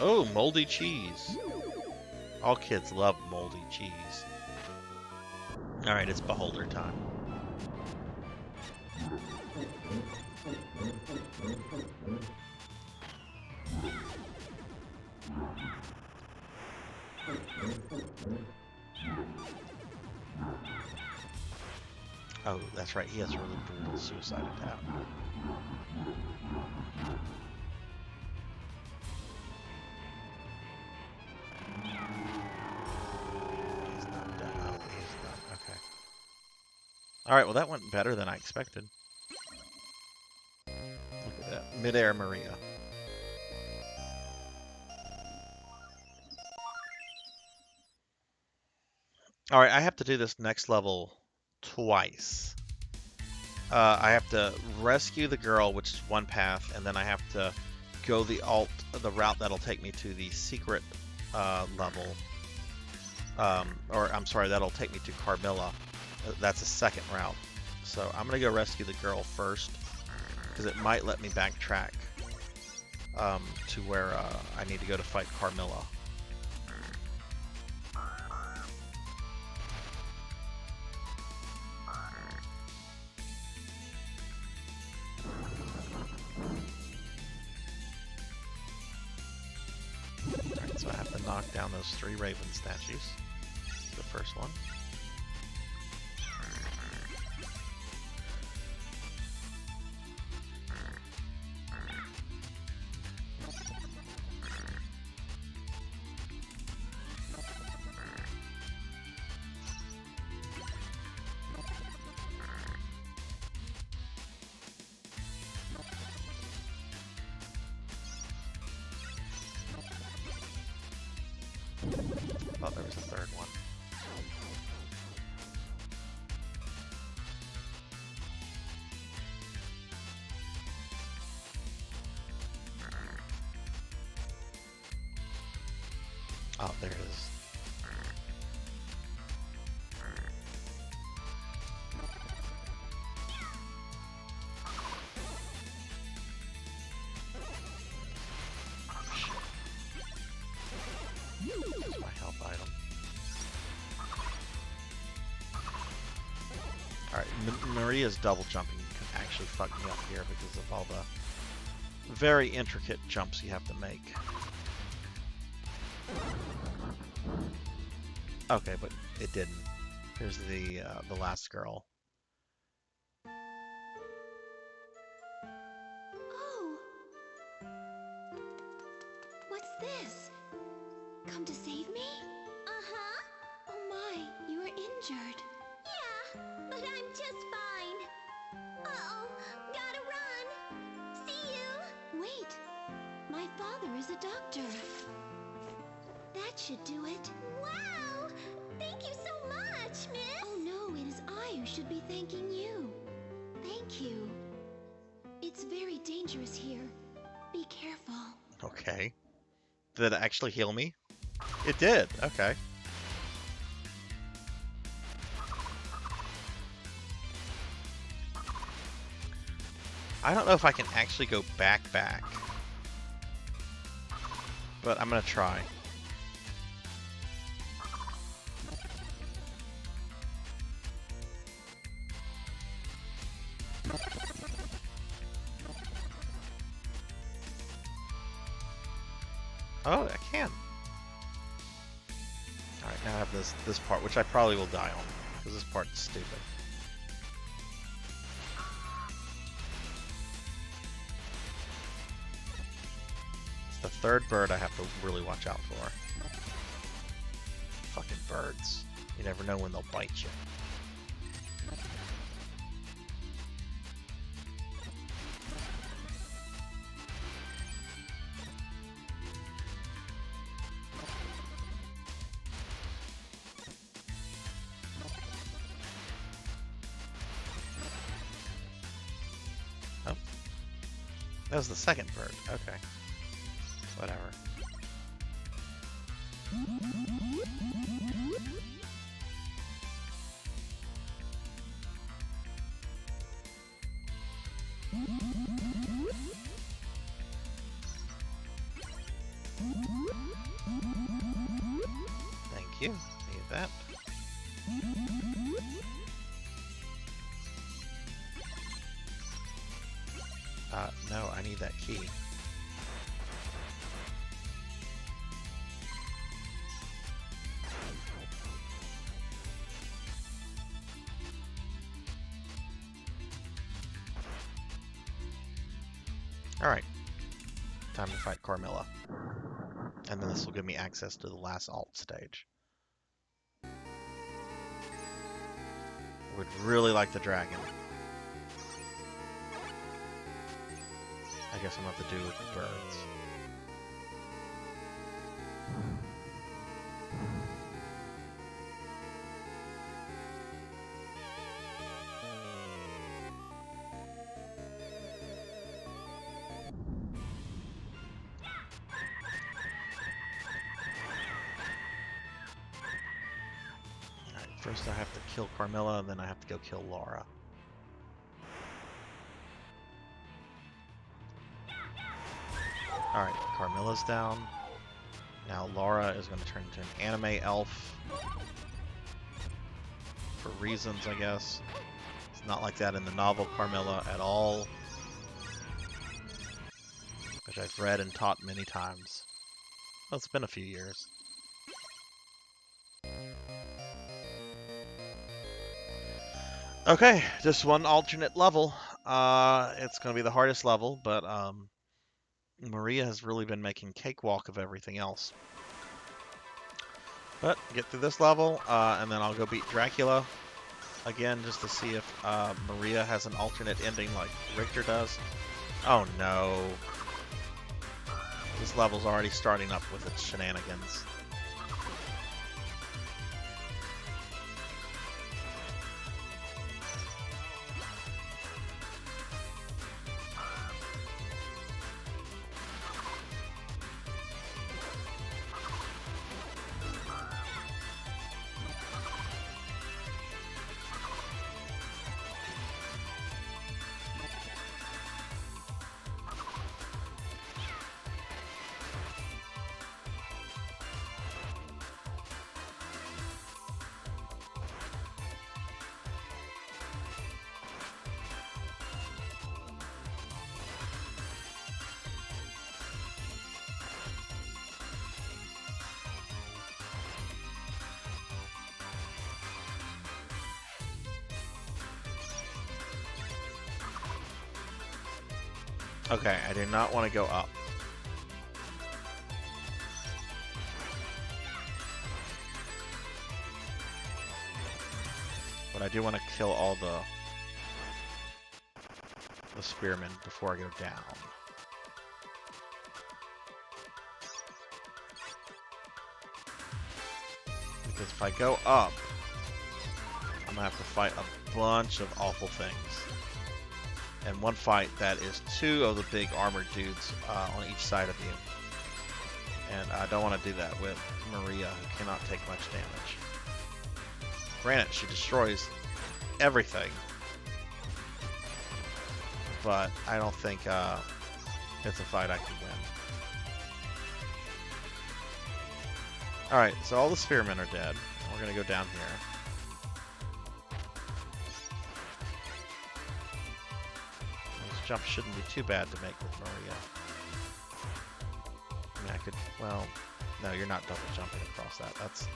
Oh, moldy cheese. All kids love moldy cheese. Alright, it's beholder time. Oh, that's right, he has a really brutal suicide attack. Alright, well that went better than I expected. Look at that. Midair Maria. Alright, I have to do this next level twice. I have to rescue the girl, which is one path, and then I have to go the route that'll take me to the secret level. Or, I'm sorry, that'll take me to Carmilla. That's a second route. So I'm going to go rescue the girl first, because it might let me backtrack to where I need to go to fight Carmilla. down those 3 raven statues. The first one. Oh, there was a third one. Oh, there it is. That's my health item. Alright, Maria's double jumping can actually fuck me up here because of all the very intricate jumps you have to make. Okay, but it didn't. Here's the last girl. Oh. What's this? Come to save me? Uh-huh. Oh my, you are injured. Yeah, but I'm just fine. Uh-oh, gotta run. See you. Wait, my father is a doctor. That should do it. Wow! Thank you so much, miss! Oh no, it is I who should be thanking you. Thank you. It's very dangerous here. Be careful. Okay. Did it actually heal me? It did. Okay. I don't know if I can actually go back. But I'm gonna try. Oh, I can. Alright, now I have this part, which I probably will die on, because this part is stupid. It's the third bird I have to really watch out for. Fucking birds. You never know when they'll bite you. That was the second bird. Okay. Whatever. Thank you. Need that. No, I need that key. Alright. Time to fight Carmilla. And then this will give me access to the last alt stage. Would really like the dragon. I guess I'm gonna have to do with the birds. Alright, first I have to kill Carmilla, and then I have to go kill Laura. Alright, Carmilla's down. Now Laura is going to turn into an anime elf. For reasons, I guess. It's not like that in the novel Carmilla at all. Which I've read and taught many times. Well, it's been a few years. Okay, just one alternate level. It's going to be the hardest level, but Maria has really been making cakewalk of everything else. But get through this level, and then I'll go beat Dracula again just to see if Maria has an alternate ending like Richter does. Oh no. This level's already starting up with its shenanigans. Okay, I do not want to go up. But I do want to kill all the spearmen before I go down. Because if I go up, I'm gonna have to fight a bunch of awful things. And one fight that is 2 of the big armored dudes on each side of you. And I don't want to do that with Maria, who cannot take much damage. Granted, she destroys everything. But I don't think it's a fight I can win. Alright, so all the spearmen are dead. We're going to go down here. Jump shouldn't be too bad to make with Maria. I mean, I could, well, no, you're not double jumping across that. That's...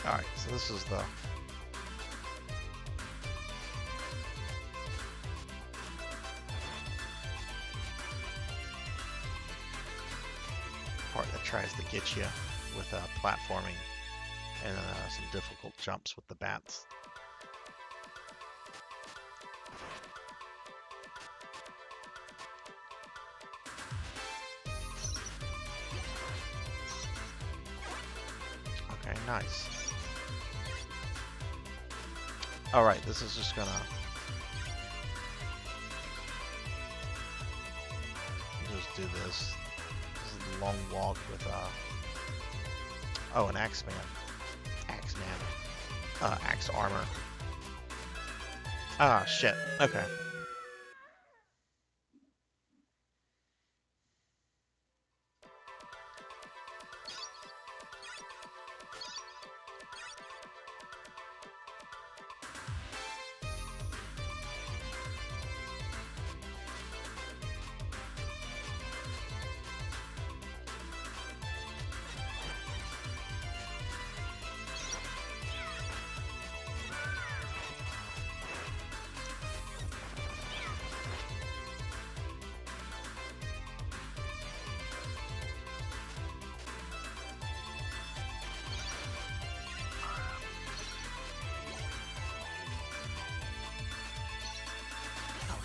Alright, so this is the... part that tries to get you with platforming and some difficult jumps with the bats. Okay, nice. Alright, this is just gonna just do this. Long walk with oh, an Axeman. Axe armor. Ah, shit. Okay.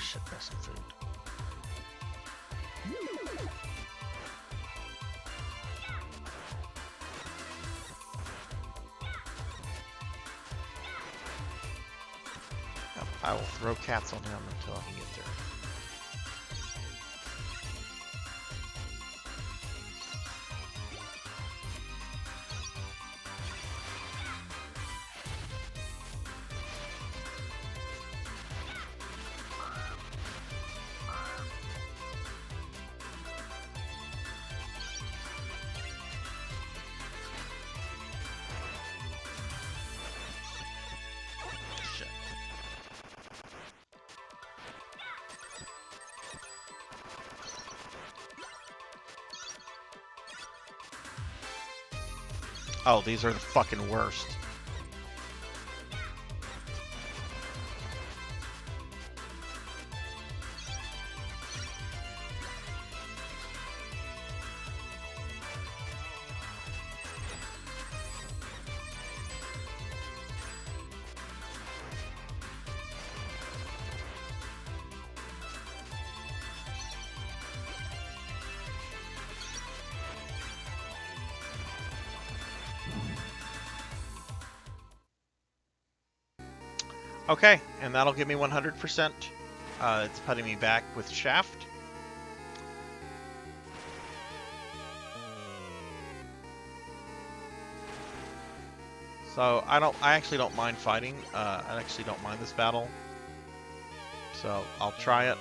Shit, there's some food. I will throw cats on him until I can get there. Oh, these are the fucking worst. Okay, and that'll give me 100%. It's putting me back with Shaft. So I actually don't mind fighting. I actually don't mind this battle. So I'll try it.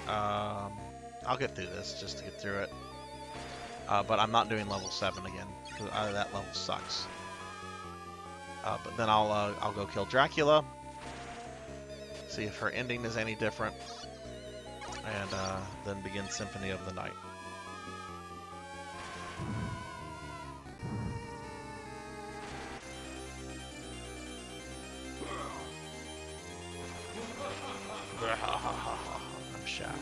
I'll get through this just to get through it. But I'm not doing level 7 again because that level sucks. But then I'll go kill Dracula. See if her ending is any different, and then begin Symphony of the Night. I'm Shaft.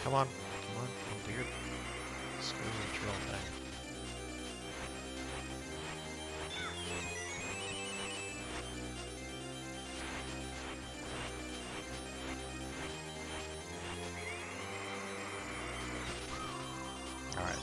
Come on, do your screw drill thing. All right.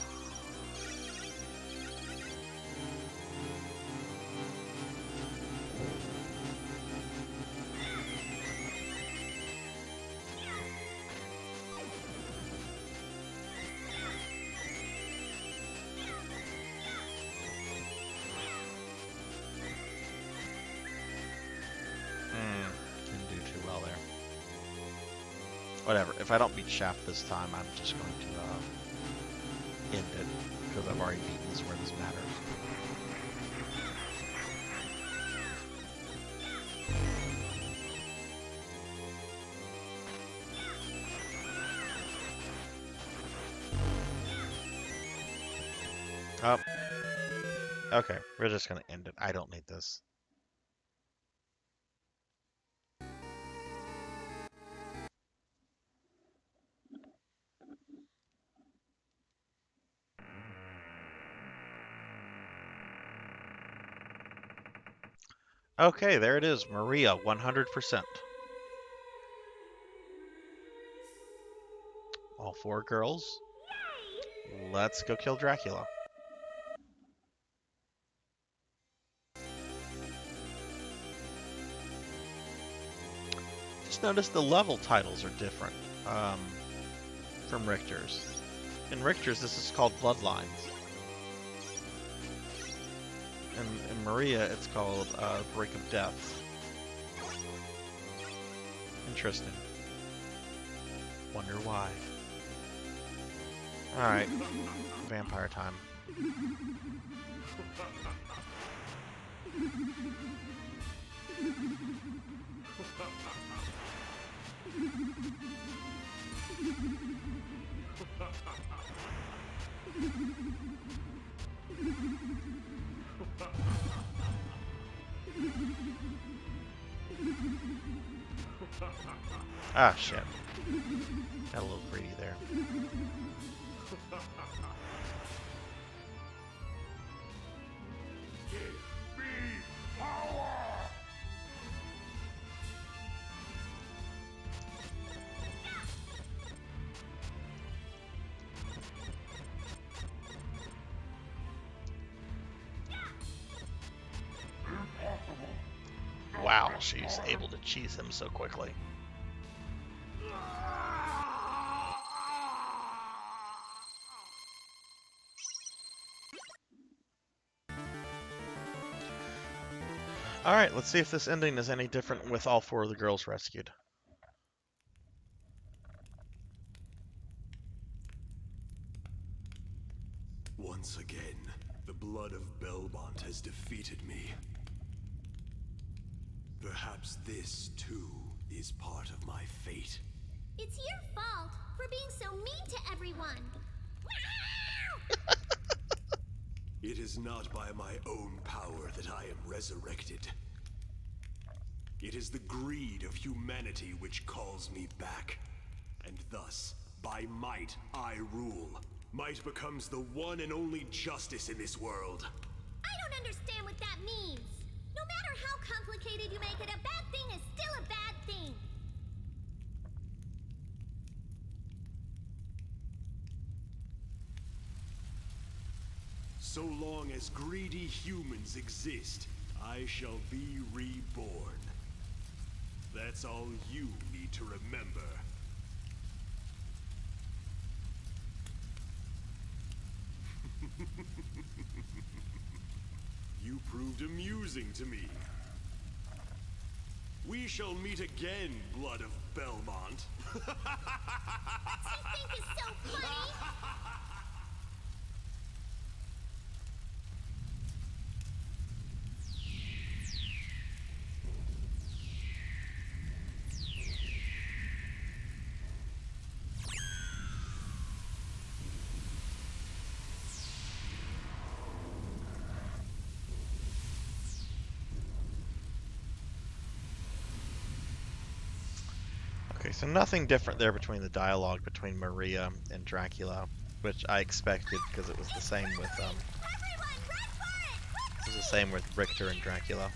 Didn't do too well there. Whatever. If I don't beat Shaft this time, I'm just going to end it because I've already beaten this where this matters. Oh. Okay, we're just gonna end it. I don't need this. Okay, there it is. Maria, 100%. All 4 girls. Let's go kill Dracula. Just notice the level titles are different from Richter's. In Richter's, this is called Bloodlines. In Maria, it's called Break of Death. Interesting. Wonder why. Alright. Vampire time. Ah, shit. Got a little greedy there. Wow, she's able to cheese him so quickly. Alright, let's see if this ending is any different with all 4 of the girls rescued. Once again, the blood of Belmont has defeated me. Perhaps this, too, is part of my fate. It's your fault for being so mean to everyone. It is not by my own power that I am resurrected. It is the greed of humanity which calls me back. And thus, by might, I rule. Might becomes the one and only justice in this world. I don't understand what that means. No matter how complicated you make it, a bad thing is still a bad thing. So long as greedy humans exist, I shall be reborn. That's all you need to remember. You proved amusing to me. We shall meet again, Blood of Belmont. What you think is so funny? Okay, so nothing different there between the dialogue between Maria and Dracula, which I expected because it was the same with Everyone, run for it! it was the same with Richter and Dracula.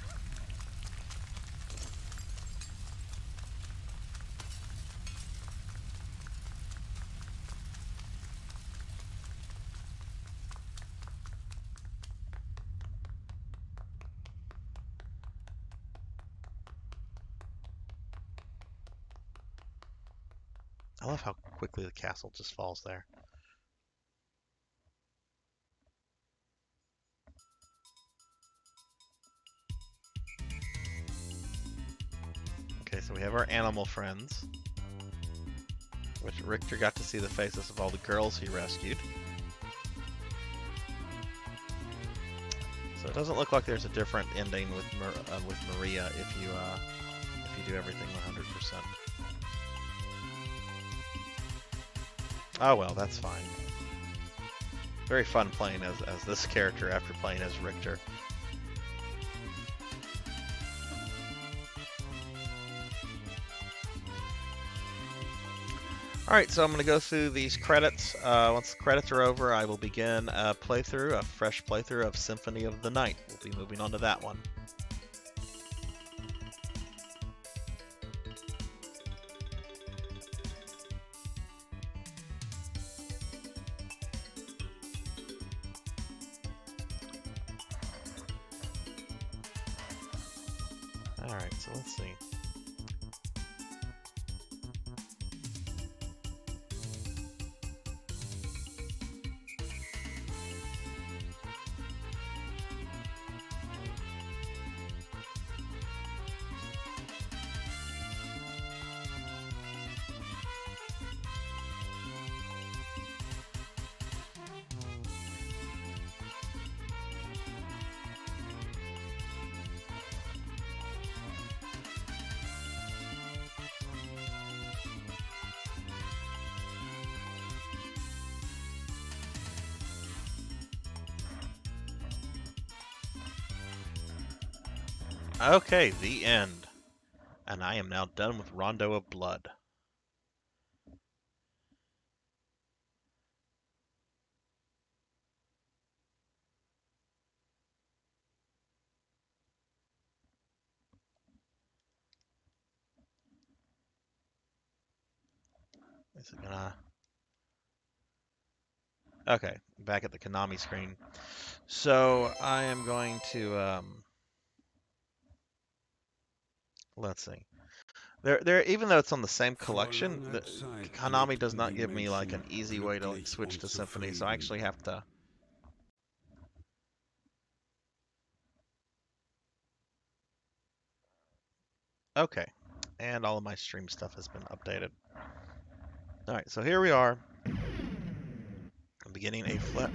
I love how quickly the castle just falls there. Okay, so we have our animal friends, which Richter got to see the faces of all the girls he rescued. So it doesn't look like there's a different ending with Maria if you do everything 100%. Oh well, that's fine. Very fun playing as this character after playing as Richter. Alright, so I'm going to go through these credits. Once the credits are over, I will begin a playthrough, a fresh playthrough of Symphony of the Night. We'll be moving on to that one. Alright, so let's see. Okay, the end. And I am now done with Rondo of Blood. Is it gonna... Okay, back at the Konami screen. So I am going to let's see. Even though it's on the same collection, Konami does not give me like an easy way to like switch to Symphony, so I actually have to. Okay, and all of my stream stuff has been updated. All right, so here we are. beginning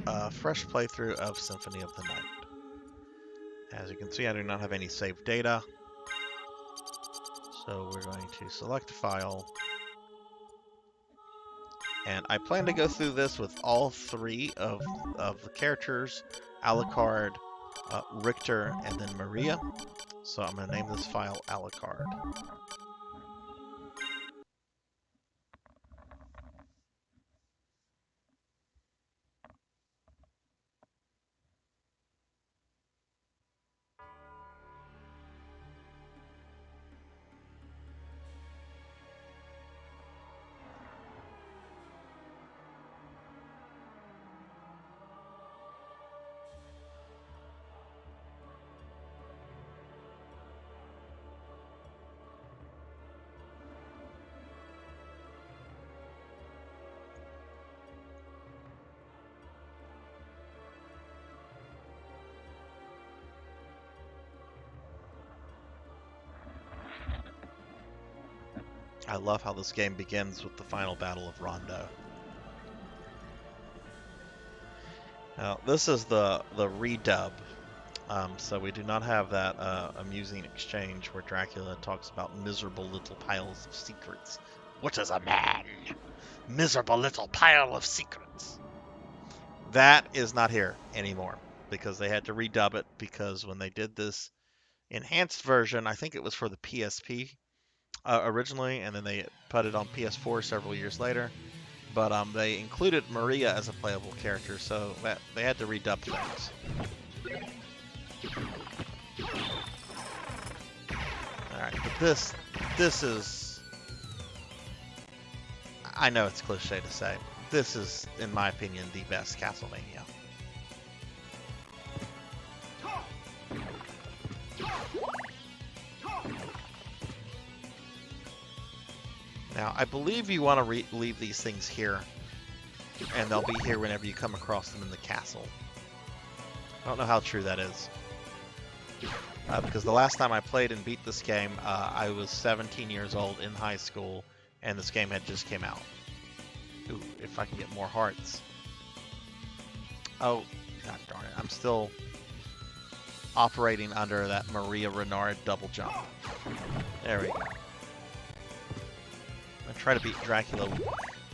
a fresh playthrough of Symphony of the Night. As you can see, I do not have any saved data. So we're going to select a file. And I plan to go through this with all three of the characters, Alucard, Richter, and then Maria. So I'm going to name this file Alucard. I love how this game begins with the final battle of Rondo. Now, this is the redub, so we do not have that amusing exchange where Dracula talks about miserable little piles of secrets. What is a man? Miserable little pile of secrets. That is not here anymore because they had to redub it because when they did this enhanced version, I think it was for the PSP originally, and then they put it on PS4 several years later. But they included Maria as a playable character, so that they had to redub things. Alright, but this is... I know it's cliche to say. This is, in my opinion, the best Castlevania. Now, I believe you want to leave these things here, and they'll be here whenever you come across them in the castle. I don't know how true that is. Because the last time I played and beat this game, I was 17 years old in high school, and this game had just came out. Ooh, if I can get more hearts. Oh, god darn it. I'm still operating under that Maria Renard double jump. There we go. I try to beat Dracula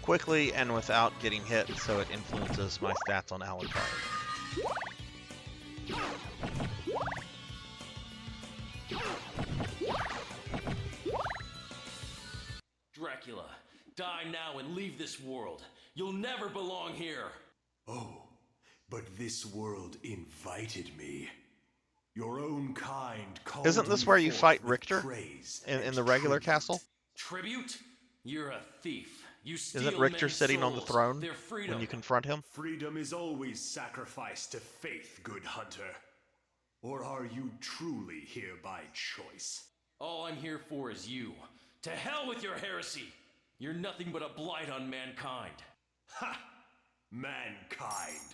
quickly and without getting hit, so it influences my stats on Alucard. Dracula, die now and leave this world. You'll never belong here. Oh, but this world invited me. Your own kind called Isn't this me where you forth fight with Richter praise in and the regular tribute. castle? Tribute? You're a thief. You steal Isn't Richter men's sitting on the souls, throne their freedom. when you confront him? Freedom is always sacrificed to faith, good hunter. Or are you truly here by choice? All I'm here for is you. To hell with your heresy. You're nothing but a blight on mankind. Ha! Mankind.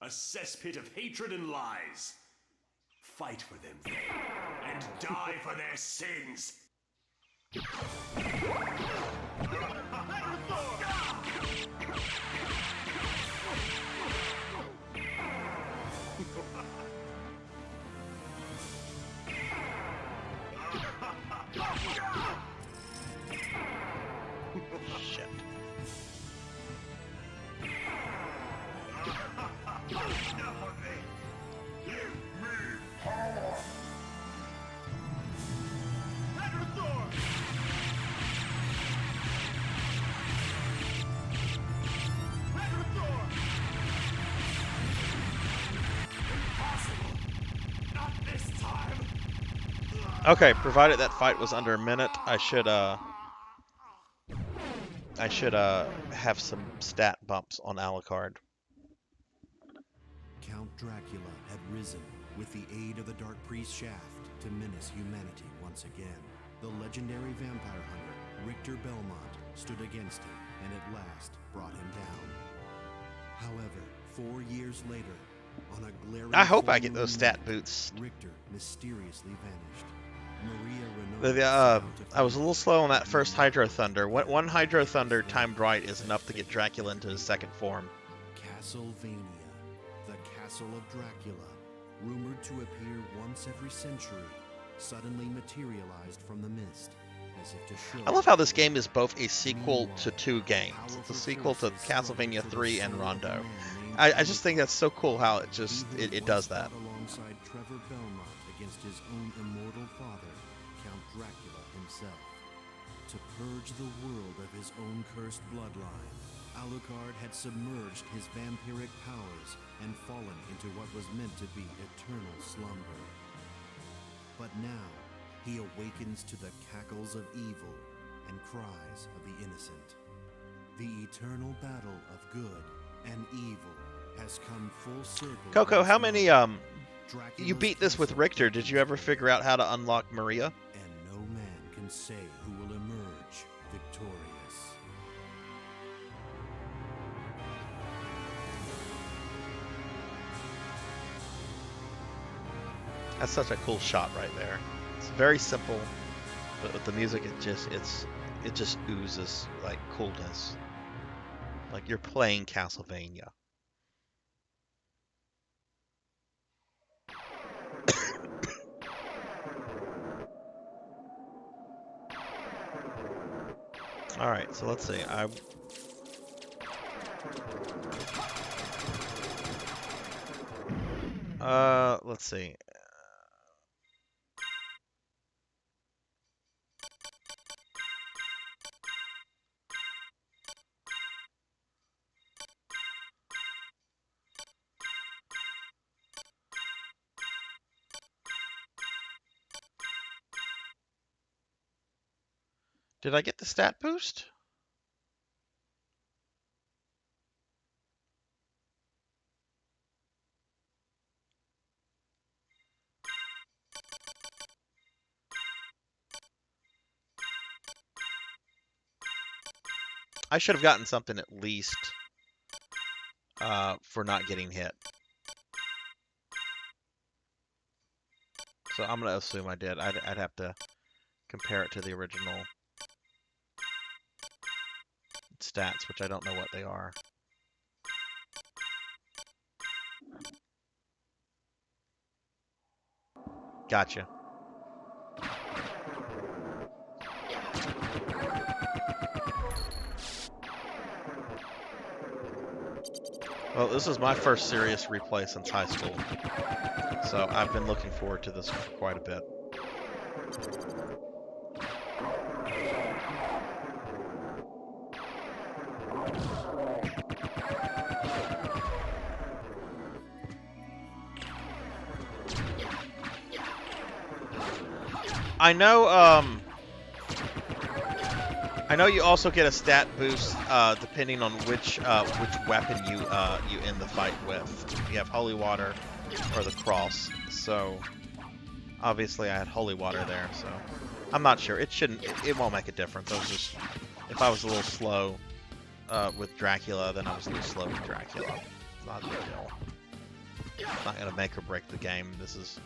A cesspit of hatred and lies. Fight for them then, and die for their sins. Shit. Okay, provided that fight was under a minute, I should have some stat bumps on Alucard. Count Dracula had risen with the aid of the Dark Priest Shaft to menace humanity once again. The legendary vampire hunter, Richter Belmont, stood against him and at last brought him down. However, 4 years later, on a glaring I hope I full get those moon stat night, boots. Richter mysteriously vanished. Maria Renard I was a little slow on that first Hydro Thunder. One Hydro Thunder timed right is enough to get Dracula into his second form. Castlevania, the castle of Dracula, rumored to appear once every century, suddenly materialized from the mist, as if to show... I love how this game is both a sequel to 2 games. It's a sequel to Castlevania 3 and Rondo. I just think that's so cool how it just it does that. Alongside Trevor Belmont against his own immortal father, Count Dracula himself. To purge the world of his own cursed bloodline, Alucard had submerged his vampiric powers and fallen into what was meant to be eternal slumber. But now, he awakens to the cackles of evil and cries of the innocent. The eternal battle of good and evil has come full circle. Coco, how many Dracula's you beat this with castle Richter? Did you ever figure out how to unlock Maria? and no man can say who will emerge victorious. That's such a cool shot right there. It's very simple, but with the music, it just oozes like coolness, like you're playing Castlevania. All right, so let's see. Let's see. Did I get the stat boost? I should have gotten something at least for not getting hit. So I'm going to assume I did. I'd have to compare it to the original stats, which I don't know what they are. Gotcha. Well, this is my first serious replay since high school, so I've been looking forward to this for quite a bit. I know you also get a stat boost depending on which weapon you end the fight with. You have holy water or the cross. So obviously I had holy water there, so I'm not sure. It won't make a difference. If I was a little slow with Dracula, then I was a little slow with Dracula. It's not a big deal. It's not gonna make or break the game. This is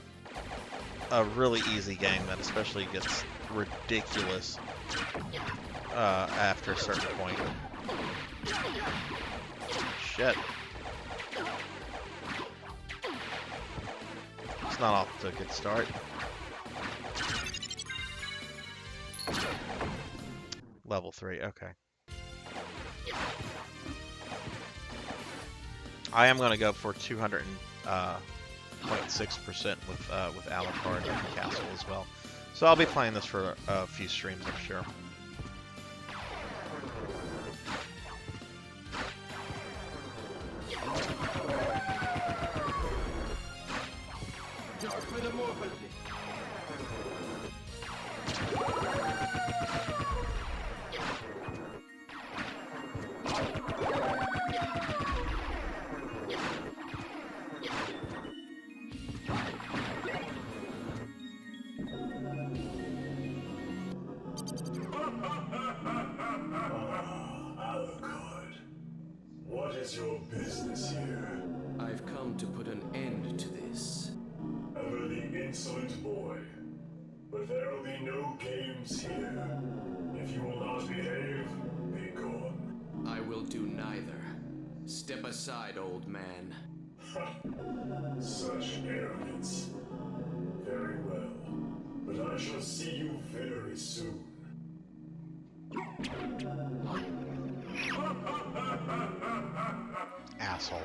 a really easy game that especially gets ridiculous after a certain point. Shit. It's not off to a good start. Level 3, okay. I am going to go for 200.6% with Alucard and the castle as well. So I'll be playing this for a few streams, I'm sure. Alucard, what is your business here? I've come to put an end to this. Ever the insolent boy. But there will be no games here. If you will not behave, be gone. I will do neither. Step aside, old man. Such arrogance. Very well. But I shall see you very soon. Asshole.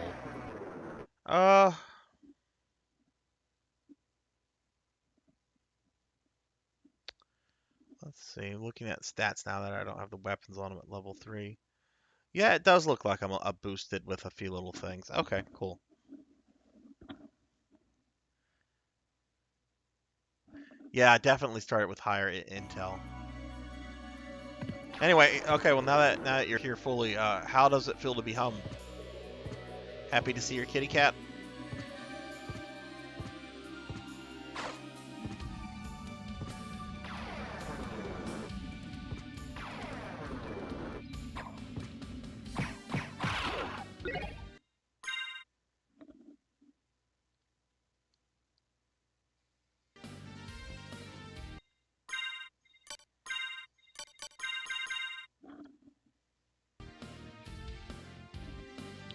Let's see. Looking at stats now that I don't have the weapons on them at level 3. Yeah, it does look like I'm boosted with a few little things. Okay, cool. Yeah, I definitely started with higher intel. Anyway, okay, well now that you're here fully, how does it feel to be home? Happy to see your kitty cat?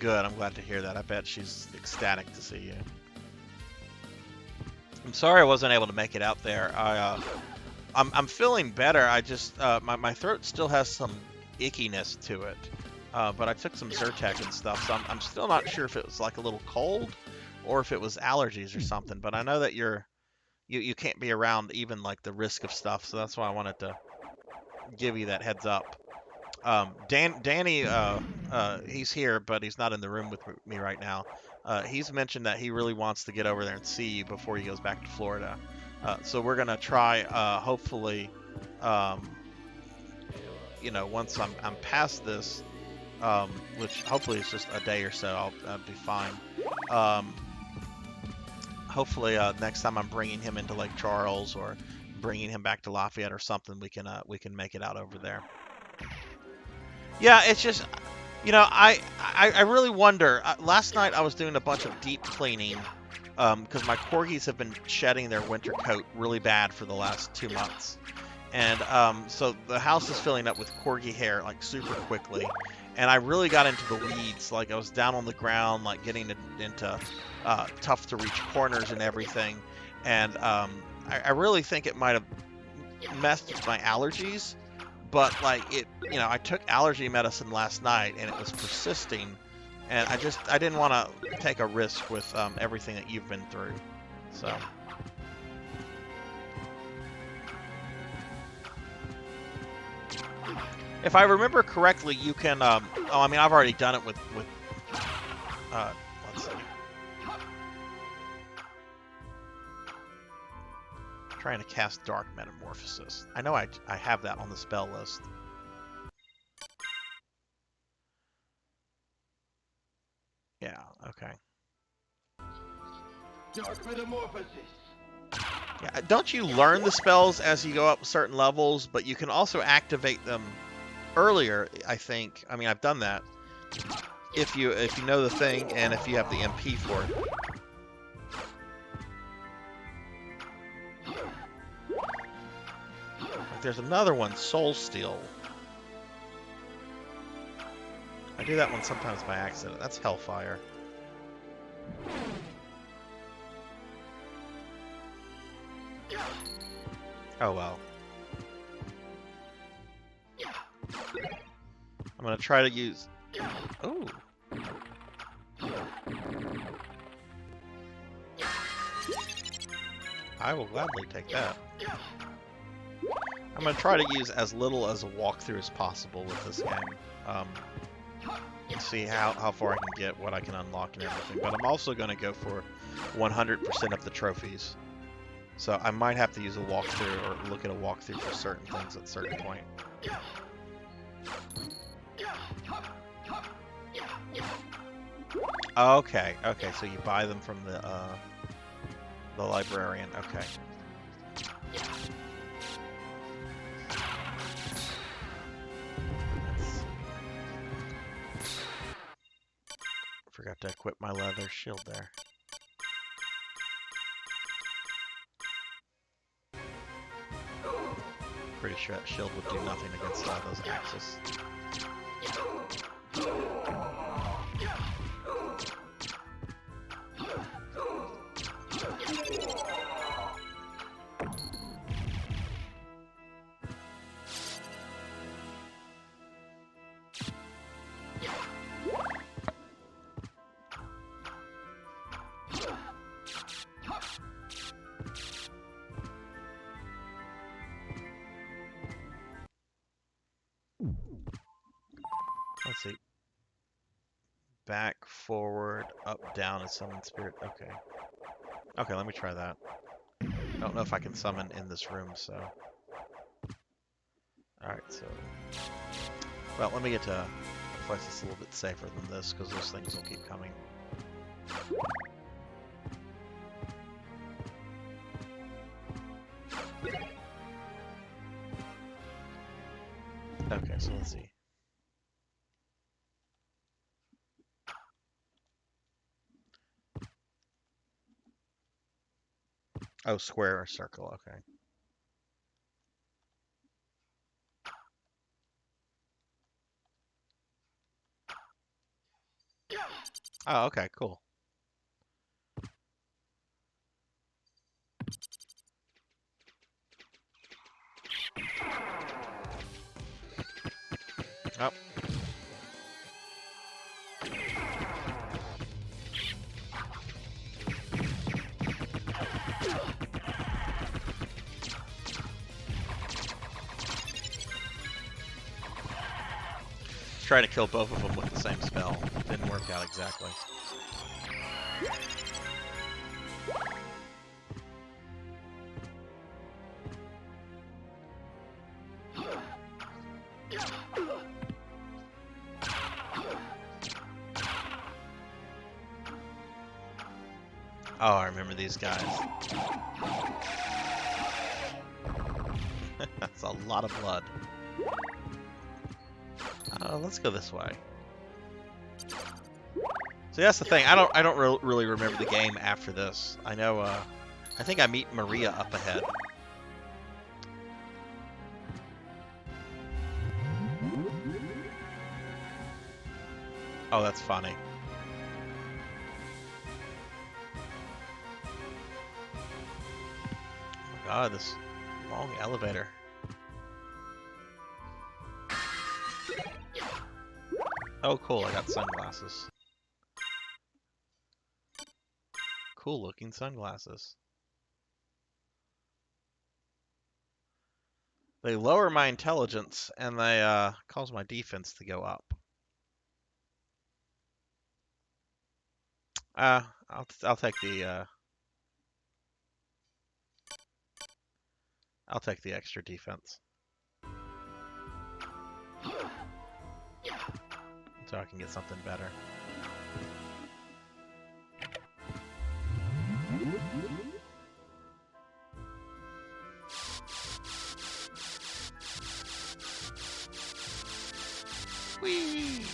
Good, I'm glad to hear that. I bet she's ecstatic to see you. I'm sorry I wasn't able to make it out there. I'm feeling better. I just my throat still has some ickiness to it, but I took some Zyrtec and stuff, so I'm still not sure if it was like a little cold or if it was allergies or something. But I know that you can't be around even like the risk of stuff, so that's why I wanted to give you that heads up. Danny, he's here, but he's not in the room with me right now. He's mentioned that he really wants to get over there and see you before he goes back to Florida. So we're gonna try, hopefully, you know, once I'm past this, which hopefully is just a day or so, I'll be fine. Hopefully, next time I'm bringing him into Lake Charles or bringing him back to Lafayette or something, we can make it out over there. Yeah, it's just, you know, I really wonder. Last night I was doing a bunch of deep cleaning because my corgis have been shedding their winter coat really bad for the last 2 months. And so the house is filling up with corgi hair like super quickly. And I really got into the weeds. Like I was down on the ground, like getting into tough to reach corners and everything. And I really think it might have messed with my allergies. But like it, you know, I took allergy medicine last night and it was persisting, and I didn't want to take a risk with everything that you've been through. So. If I remember correctly, you can. Oh, I mean, I've already done it with. Let's see. Trying to cast Dark Metamorphosis. I know I have that on the spell list. Yeah, okay. Dark Metamorphosis. Yeah, don't you learn the spells as you go up certain levels, but you can also activate them earlier, I think. I mean, I've done that. If you know the thing and if you have the MP for it. There's another one, Soul Steel. I do that one sometimes by accident. That's Hellfire. Oh well. I'm gonna try to use... Ooh. I will gladly take that. I'm going to try to use as little as a walkthrough as possible with this game. And see how far I can get, what I can unlock and everything. But I'm also going to go for 100% of the trophies. So I might have to use a walkthrough or look at a walkthrough for certain things at a certain point. Okay, so you buy them from the librarian. Okay. Forgot to equip my leather shield there. Pretty sure that shield would do nothing against those axes. back, forward, up, down, and summon spirit. Okay. Okay, let me try that. I don't know if I can summon in this room, so. Alright, so. Well, let me get to a place that's a little bit safer than this, because those things will keep coming. Okay, so let's see. Oh, square or circle, okay. Oh, okay, cool. Oh. Trying to kill both of them with the same spell. Didn't work out exactly. Oh, I remember these guys. That's a lot of blood. Let's go this way. So that's the thing. I don't really remember the game after this. I know. I think I meet Maria up ahead. Oh, that's funny. Oh my God, this long elevator. Oh, cool, I got sunglasses. Cool looking sunglasses. They lower my intelligence and they cause my defense to go up. I'll take the I'll take the extra defense. So I can get something better. Whee!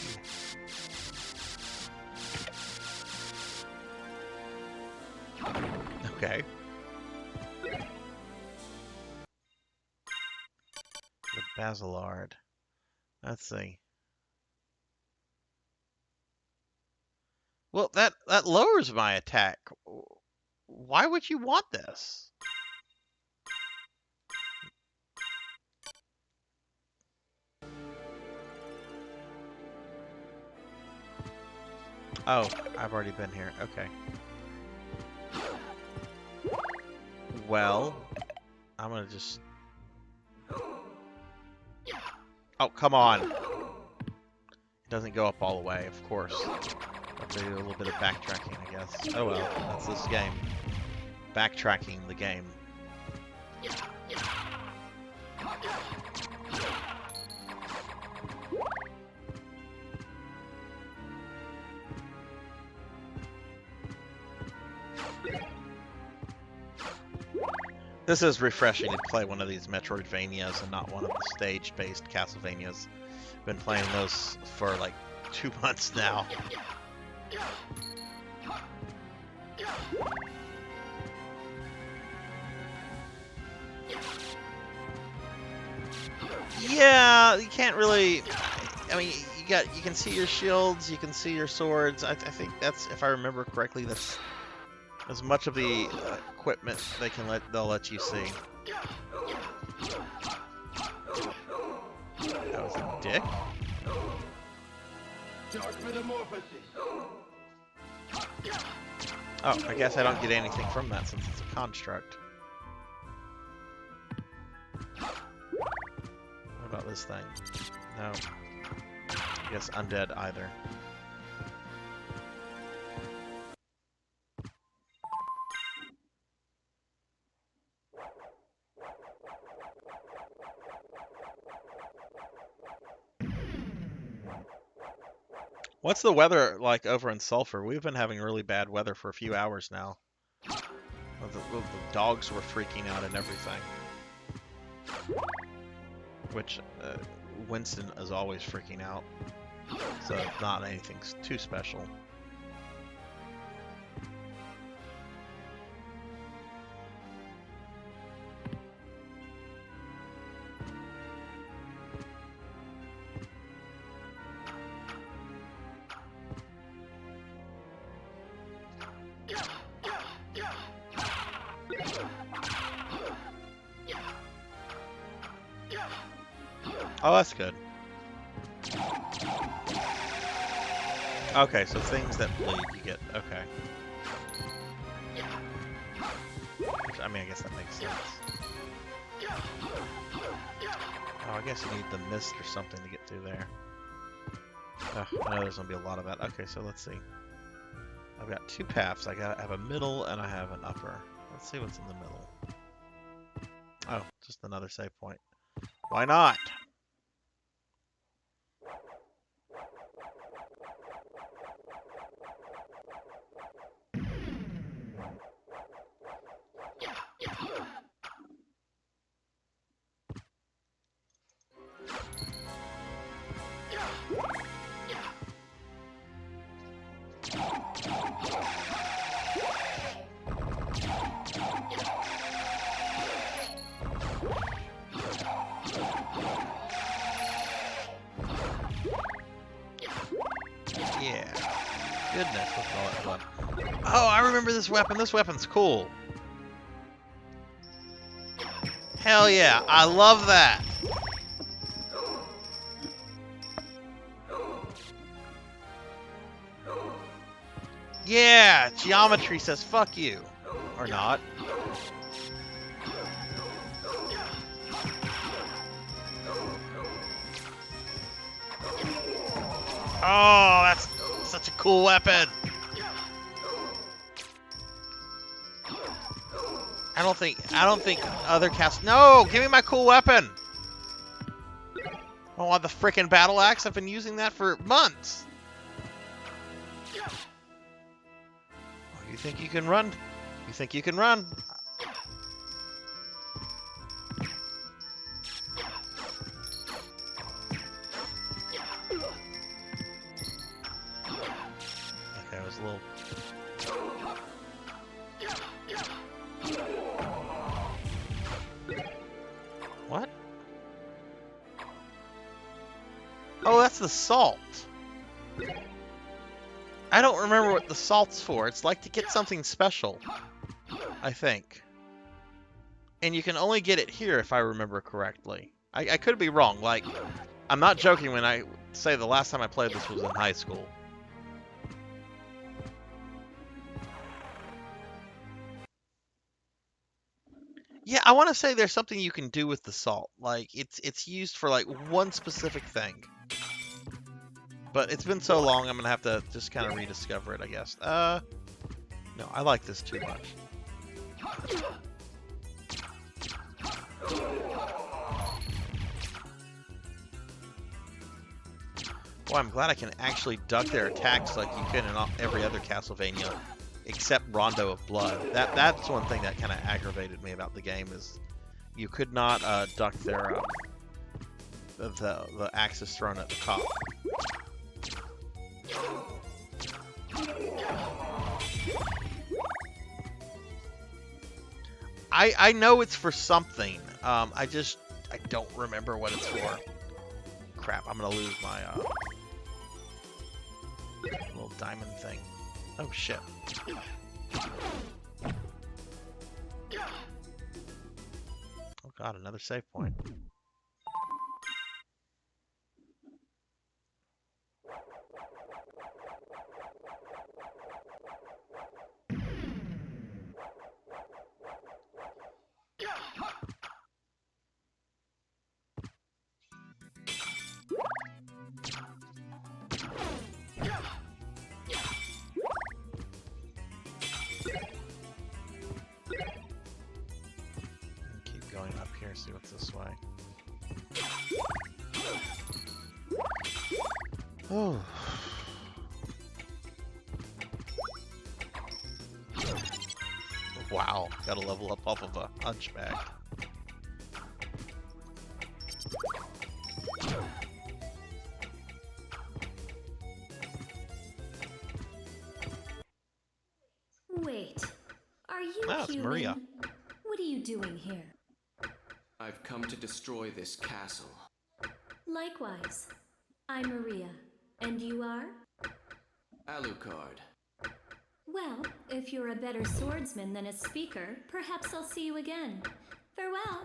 Okay. The Basilard. Let's see. Well, that lowers my attack. Why would you want this? Oh, I've already been here. Okay. Well, I'm gonna just... Oh, come on. It doesn't go up all the way, of course. I'll do a little bit of backtracking, I guess. Oh well, that's this game. Backtracking the game. This is refreshing to play one of these Metroidvanias and not one of the stage-based Castlevanias. Been playing those for like 2 months now. Yeah, you can't really. I mean, you can see your shields, you can see your swords. I think that's, if I remember correctly, that's as much of the equipment they'll let you see. That was a dick. Oh, I guess I don't get anything from that since it's a construct. What about this thing? No. I guess undead either. What's the weather like over in Sulphur? We've been having really bad weather for a few hours now. The dogs were freaking out and everything. Which, Winston is always freaking out. So, not anything too special. Oh, that's good. Okay, so things that bleed, you get. Okay. Which, I mean, I guess that makes sense. Oh, I guess you need the mist or something to get through there. I know there's gonna be a lot of that. Okay, so let's see. I've got two paths. I have a middle and I have an upper. Let's see what's in the middle. Oh, just another save point. Why not? Yeah. Goodness, look at all that fun. Oh, I remember this weapon. This weapon's cool. Hell yeah, I love that. Yeah, geometry says fuck you. Or not. Oh, that's such a cool weapon. I don't think other cast. No, give me my cool weapon. I want the frickin' battle axe. I've been using that for months. Oh, you think you can run? You think you can run? Okay, I was a little. What? Oh, that's the salt. I don't remember what the salt's for. It's like to get something special, I think. And you can only get it here if I remember correctly. I could be wrong. Like, I'm not joking when I say the last time I played this was in high school. Yeah, I want to say there's something you can do with the salt. Like, it's used for, like, one specific thing. But it's been so long, I'm going to have to just kind of rediscover it, I guess. No, I like this too much. Boy, I'm glad I can actually duck their attacks like you can in every other Castlevania. Except Rondo of Blood. That's one thing that kind of aggravated me about the game is you could not duck their the axes thrown at the top. I know it's for something. I don't remember what it's for. Crap! I'm gonna lose my little diamond thing. Oh shit. Oh god, another save point. See what's this way. Oh. Wow, gotta level up off of a hunchback. Wait, are you Ah, it's human? Maria. What are you doing here? I've come to destroy this castle. Likewise, I'm Maria, and you are? Alucard. Well, if you're a better swordsman than a speaker, perhaps I'll see you again. Farewell.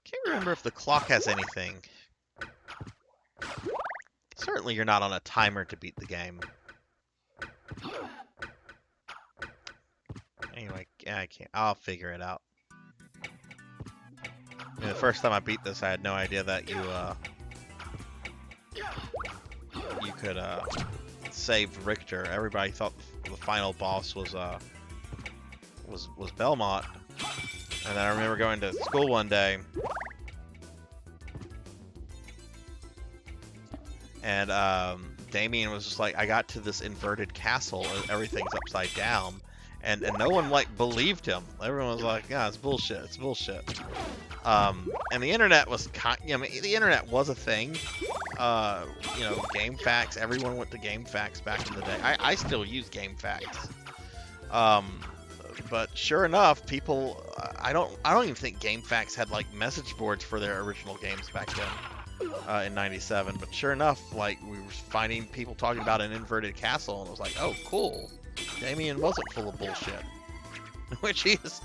Can't remember if the clock has anything. Certainly you're not on a timer to beat the game. Anyway, I can't. I'll figure it out. I mean, the first time I beat this, I had no idea that you could save Richter. Everybody thought the final boss was Belmont, and then I remember going to school one day, and Damien was just like, I got to this inverted castle, where everything's upside down, and no one like believed him. Everyone was like, yeah, it's bullshit. It's bullshit. And the internet was the internet was a thing. GameFAQs. Everyone went to GameFAQs back in the day. I still use GameFAQs. But sure enough, people. I don't even think GameFAQs had like message boards for their original games back then in '97. But sure enough, like we were finding people talking about an inverted castle, and it was like, oh, cool. Damien wasn't full of bullshit, which he is.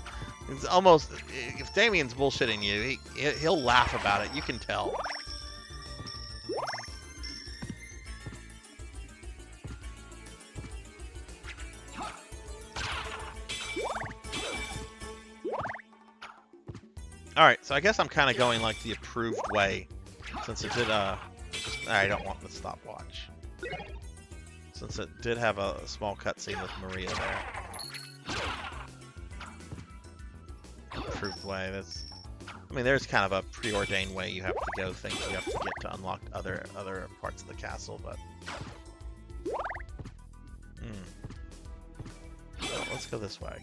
It's almost, if Damien's bullshitting you, he'll laugh about it. You can tell. All right, so I guess I'm kind of going like the approved way, since it did. I don't want the stopwatch, since it did have a small cutscene with Maria there. Approved way. I mean, there's kind of a preordained way you have to go, things you have to get to unlock other parts of the castle, but well, let's go this way.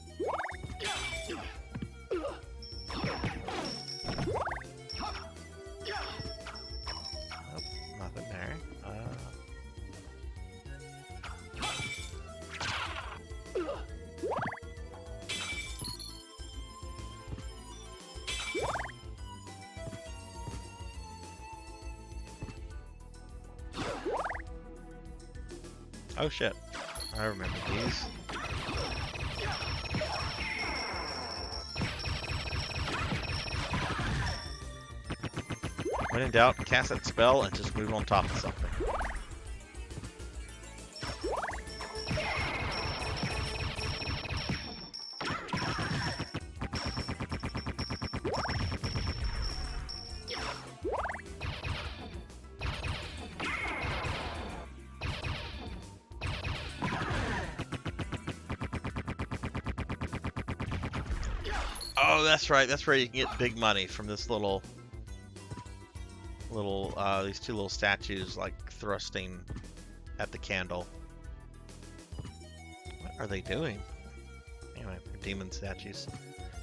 Nope, nothing there. Oh shit, I remember these. When in doubt, cast that spell and just move on top of something. Oh, that's right. That's where you can get big money from this these two little statues like thrusting at the candle. What are they doing? Anyway, they're demon statues.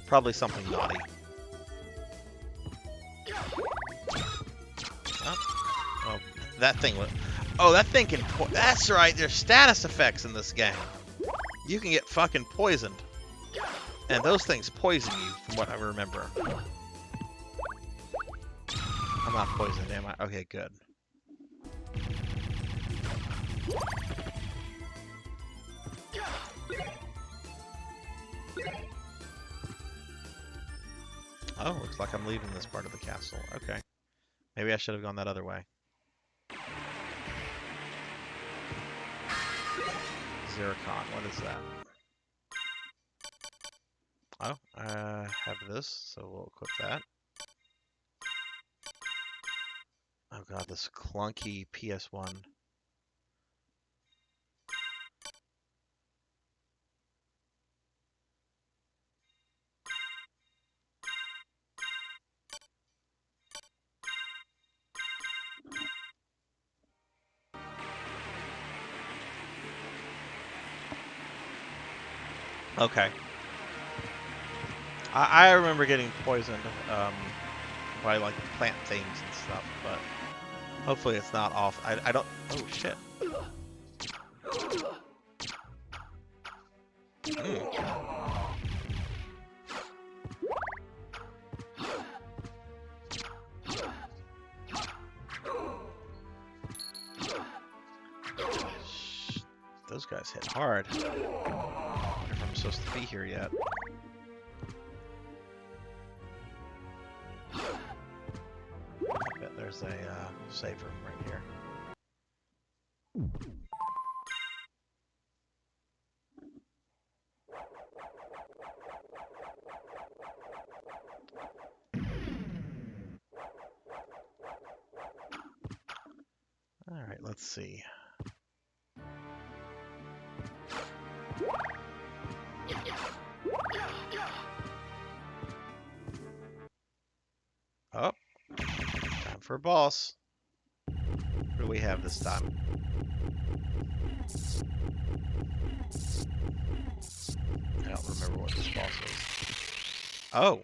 Probably something naughty. Oh, well, that thing was. Oh, that thing can. That's right. There's status effects in this game. You can get fucking poisoned. And those things poison you, from what I remember. I'm not poisoned, am I? Okay, good. Oh, looks like I'm leaving this part of the castle. Okay. Maybe I should have gone that other way. Zircon, what is that? Oh, I have this, so we'll equip that. Oh god, this clunky PS1. Okay. I remember getting poisoned by like plant things and stuff, but hopefully it's not off. I don't. Oh shit. Those guys hit hard. I wonder if I'm supposed to be here yet. I bet there's a save room right here. Alright, let's see. Oh, time for a boss. What do we have this time? I don't remember what this boss is. Oh.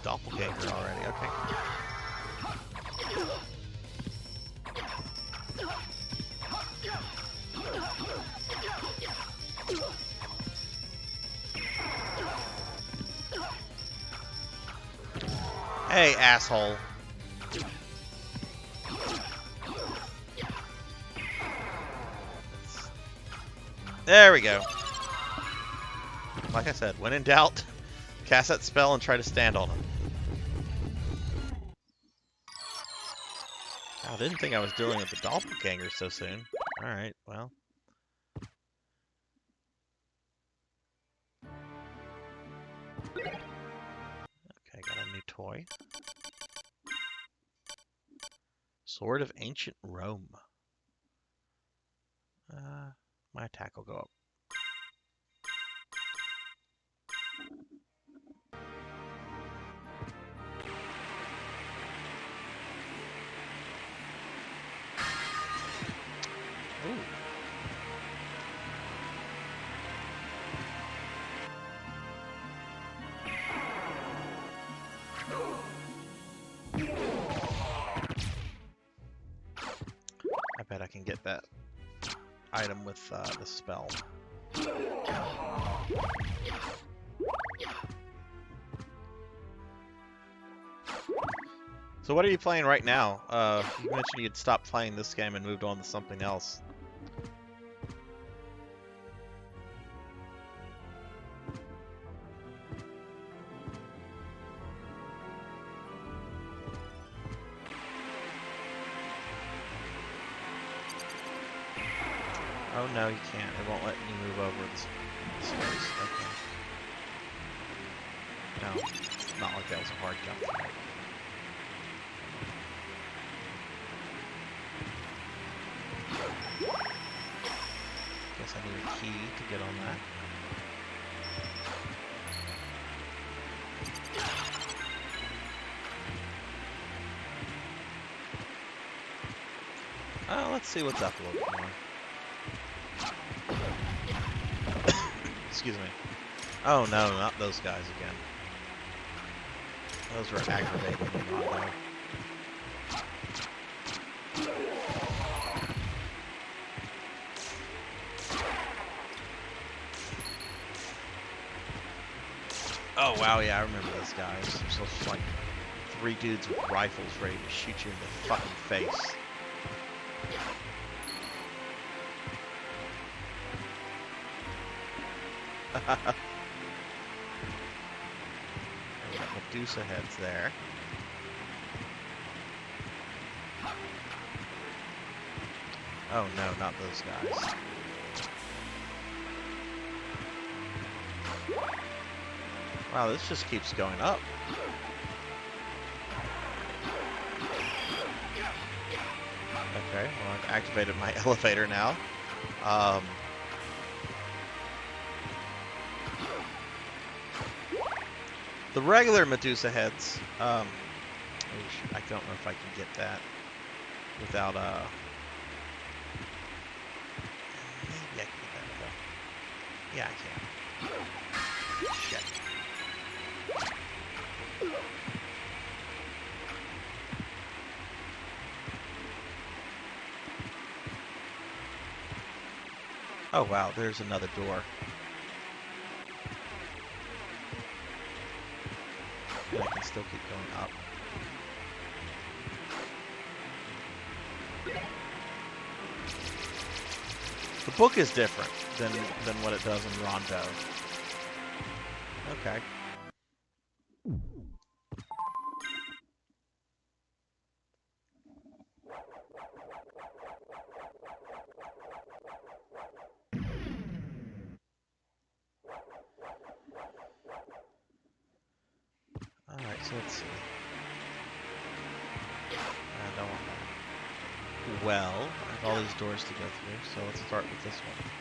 Doppelganger already, okay. Hey, asshole. There we go. Like I said, when in doubt, cast that spell and try to stand on him. I didn't think I was dealing with the doppelganger so soon. Alright, well. Okay, got a new toy. Sword of Ancient Rome. My attack will go up. Ooh. I bet I can get that item with the spell. So what are you playing right now? You mentioned you'd stopped playing this game and moved on to something else. Oh no, you can't. It won't let you move over this space. Okay. No, not like that was a hard jump to make. Guess I need a key to get on that. Oh, let's see what's up a little bit more. Excuse me. Oh no, not those guys again. Those were aggravating me, Rondo. Oh wow, yeah, I remember those guys. There's just like 3 dudes with rifles ready to shoot you in the fucking face. Medusa heads there. Oh no, not those guys. Wow, this just keeps going up. Okay, well I've activated my elevator now. The regular Medusa heads, oh, I don't know if I can get that. without maybe I can get that to go. Yeah, I can. Shit. Oh wow, there's another door. And I can still keep going up. The book is different than what it does in Rondo. Okay. Alright, so let's see. I don't want that. Well, I have all these doors to go through, so let's start with this one.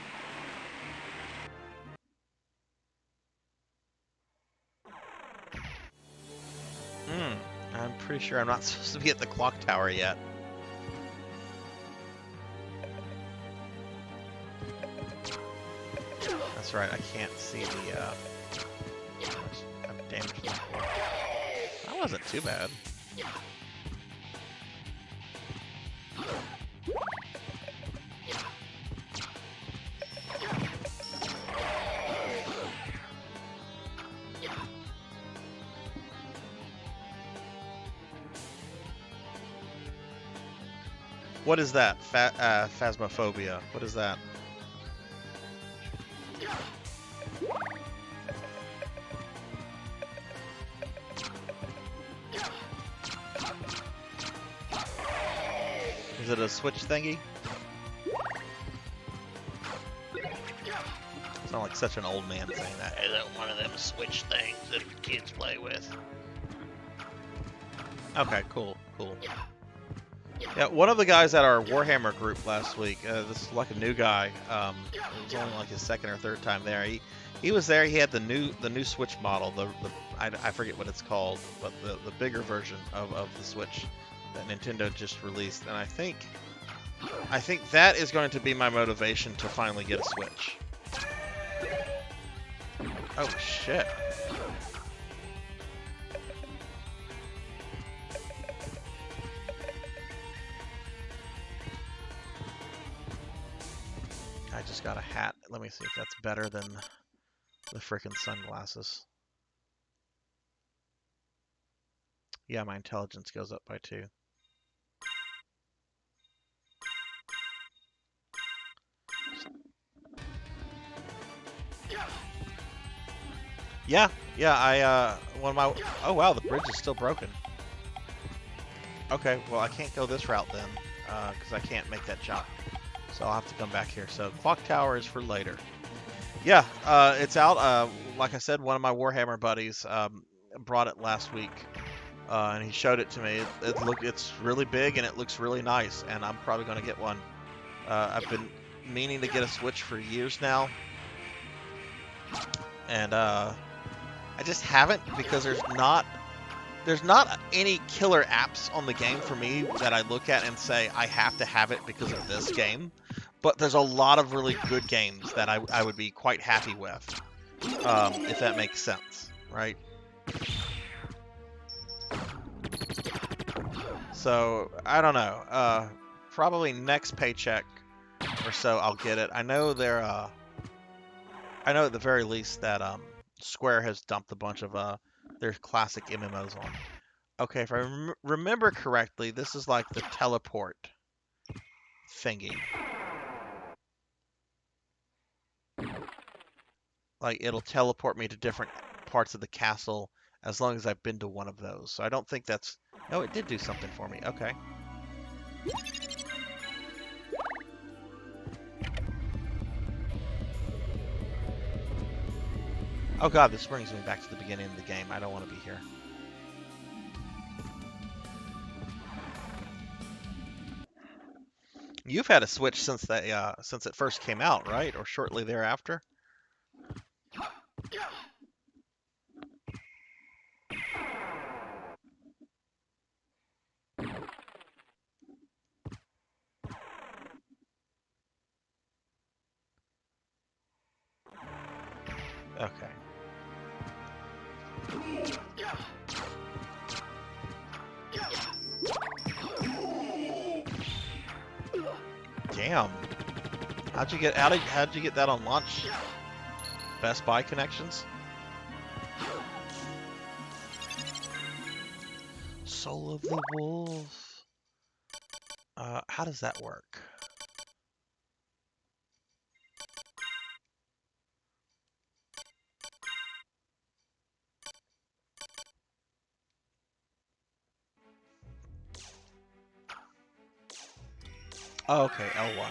I'm pretty sure I'm not supposed to be at the clock tower yet. That's right, I can't see the, damage from the floor. That wasn't too bad. What is that? Phasmophobia. What is that? Is it a switch thingy? Sound like such an old man saying that. Is that one of them switch things that kids play with? Okay, cool, cool. Yeah, one of the guys at our Warhammer group last week, this is like a new guy, it was only like his second or third time there. He was there, he had the new Switch model, I forget what it's called, but the bigger version of the Switch that Nintendo just released, and I think that is going to be my motivation to finally get a Switch. Oh shit. I just got a hat. Let me see if that's better than the frickin' sunglasses. Yeah, my intelligence goes up by 2. Yeah, one of my... Oh wow, the bridge is still broken. Okay, well I can't go this route then, because I can't make that jump. So I'll have to come back here. So clock tower is for later. Yeah, it's out. Like I said, one of my Warhammer buddies brought it last week, and he showed it to me. It's really big and it looks really nice, and I'm probably going to get one. I've been meaning to get a Switch for years now, and I just haven't because there's not any killer apps on the game for me that I look at and say I have to have it because of this game. But there's a lot of really good games that I would be quite happy with, if that makes sense, right? So I don't know. Probably next paycheck or so I'll get it. I know I know at the very least that Square has dumped a bunch of their classic MMOs on. Okay, if I remember correctly, this is like the teleport thingy. Like, it'll teleport me to different parts of the castle as long as I've been to one of those. So I don't think that's... No, it did do something for me. Okay. Oh god, this brings me back to the beginning of the game. I don't want to be here. You've had a Switch since it first came out, right? Or shortly thereafter? Damn. How'd you get that on launch? Best Buy connections? Soul of the Wolf. How does that work? Oh, okay, L1.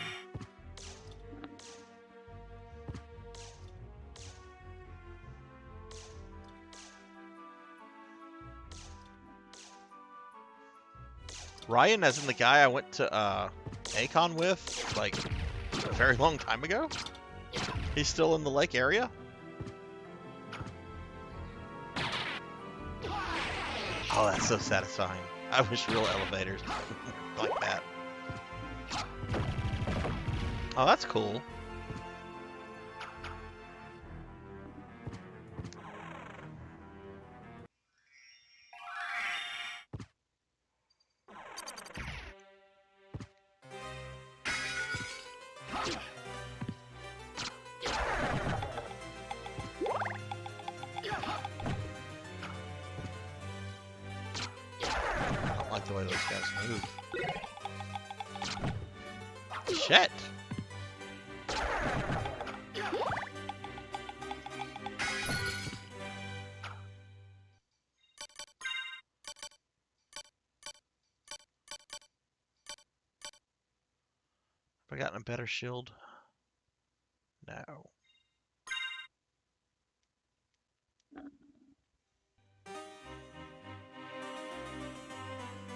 Ryan, as in the guy I went to Acon with, like, a very long time ago? He's still in the lake area? Oh, that's so satisfying. I wish real elevators like that. Oh, that's cool. I don't like the way those guys move. Shit! Have I gotten a better shield? No.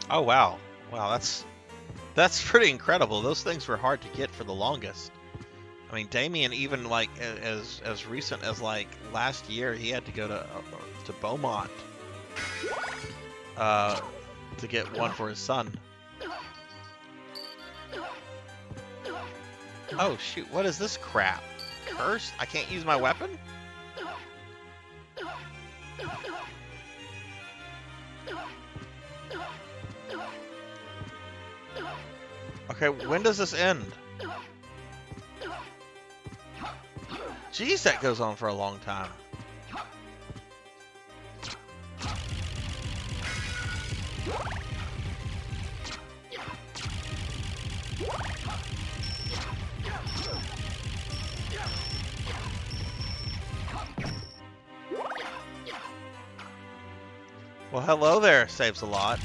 Oh wow. Wow, that's pretty incredible. Those things were hard to get for the longest. I mean, Damien, even like as recent as like last year, he had to go to Beaumont to get one for his son. Oh shoot, what is this crap? Cursed? I can't use my weapon? Okay, when does this end? Jeez, that goes on for a long time. Well, hello there, saves a lot.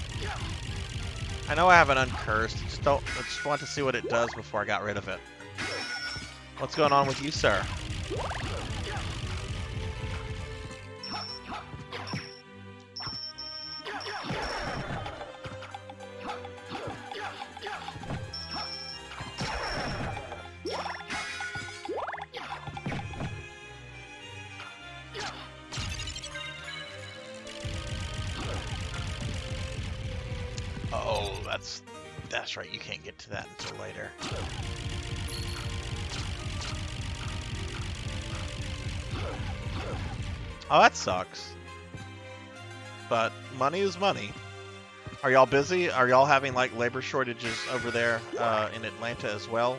I know I have an uncursed, I just want to see what it does before I got rid of it. What's going on with you, sir? Oh, that's right, you can't get to that until later. Oh, that sucks. But money is money. Are y'all busy? Are y'all having like labor shortages over there in Atlanta as well?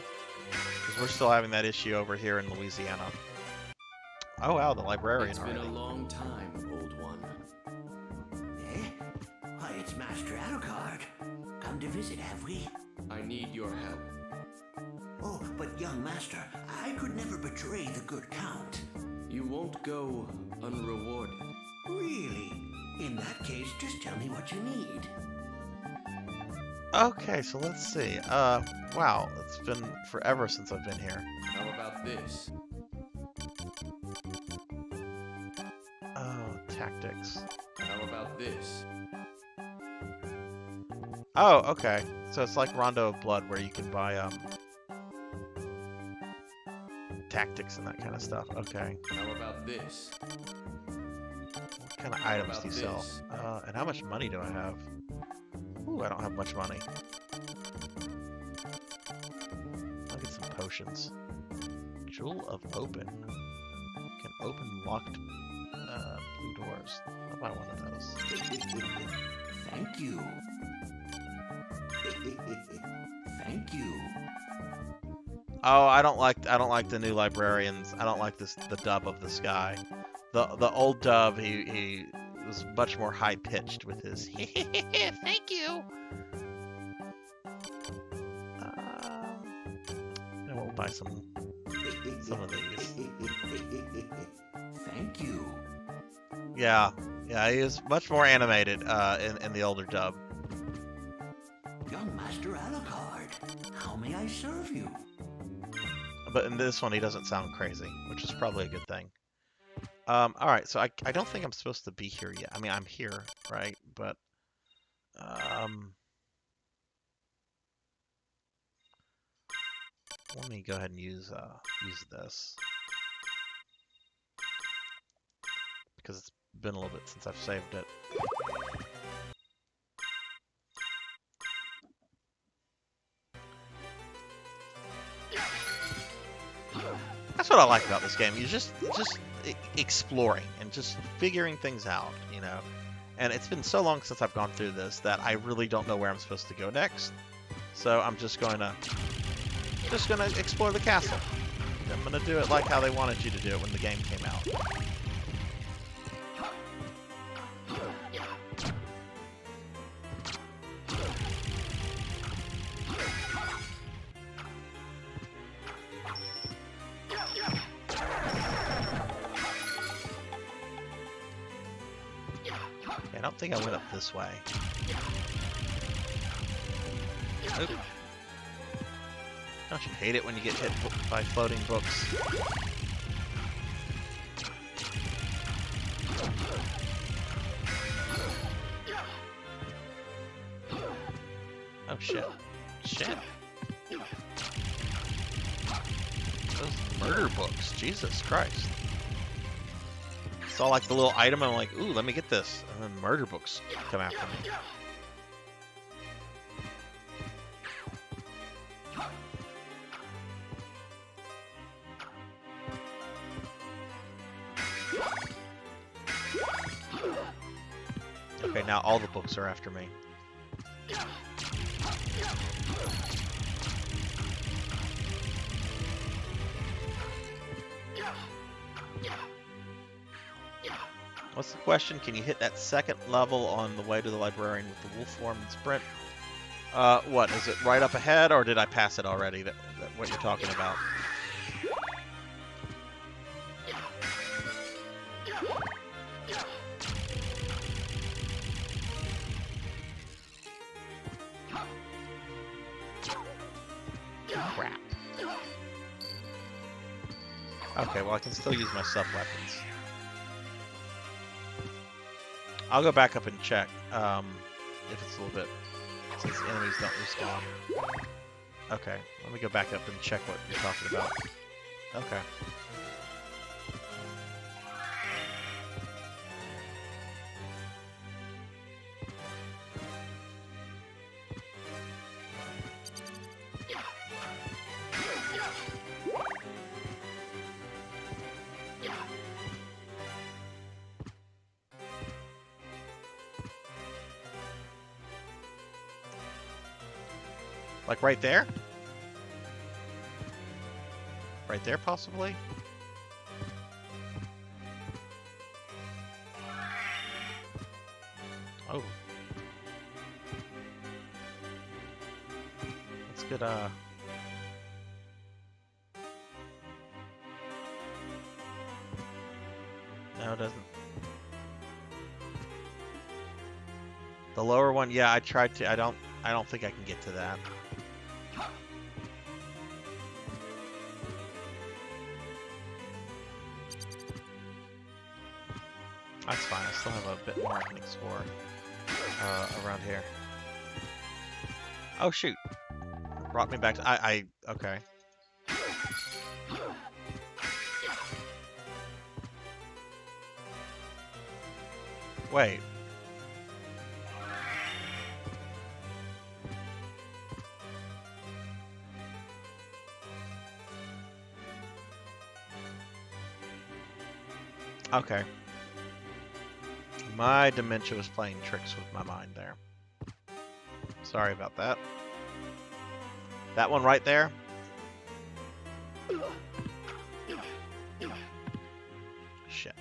Because we're still having that issue over here in Louisiana. Oh wow, the librarian It's already. been a long time, old one. Eh? Why, it's Master Alucard. Come to visit, have we? I need your help. Oh, but young master, I could never betray the good count. You won't go unrewarded. Really? In that case, just tell me what you need. Okay, so let's see. Wow, it's been forever since I've been here. How about this? Oh, tactics. How about this? Oh, okay. So it's like Rondo of Blood where you can buy tactics and that kind of stuff. Okay. How about this? What kind of items do you sell? And how much money do I have? Ooh, I don't have much money. I'll get some potions. Jewel of Open. Can open locked blue doors. first. I'll buy one of those. Thank you. Thank you. Oh, I don't like the new librarians. I don't like the dub of this guy. The old dub, he was much more high pitched with his thank you. And we'll buy some of these. Thank you. Yeah, he is much more animated in the older dub. Young Master Alucard, how may I serve you? But in this one, he doesn't sound crazy, which is probably a good thing. All right, so I don't think I'm supposed to be here yet. I mean, I'm here, right? But let me go ahead and use this because it's been a little bit since I've saved it. That's what I like about this game. You're just exploring and just figuring things out, you know. And it's been so long since I've gone through this that I really don't know where I'm supposed to go next. So I'm just gonna explore the castle. I'm gonna do it like how they wanted you to do it when the game came out. I don't think I went up this way. Oop. Don't you hate it when you get hit by floating books? Oh shit. Shit. Those murder books. Jesus Christ. Saw like the little item and I'm like, ooh, let me get this. And then murder books come after me. Okay, now all the books are after me. What's the question? Can you hit that second level on the way to the librarian with the wolf form and sprint? What? Is it right up ahead, or did I pass it already? That what you're talking about? Crap. Okay, well I can still use my sub-weapons. I'll go back up and check if it's a little bit, since enemies don't respawn. Okay, let me go back up and check what you're talking about. Okay. Like right there? Right there, possibly? Oh. Let's get no, it doesn't. The lower one, yeah, I tried to. I don't think I can get to that. That's fine, I still have a bit more I can explore around here. Oh shoot! Brought me back to okay. Wait. Okay. My dementia was playing tricks with my mind there. Sorry about that. That one right there. Shit.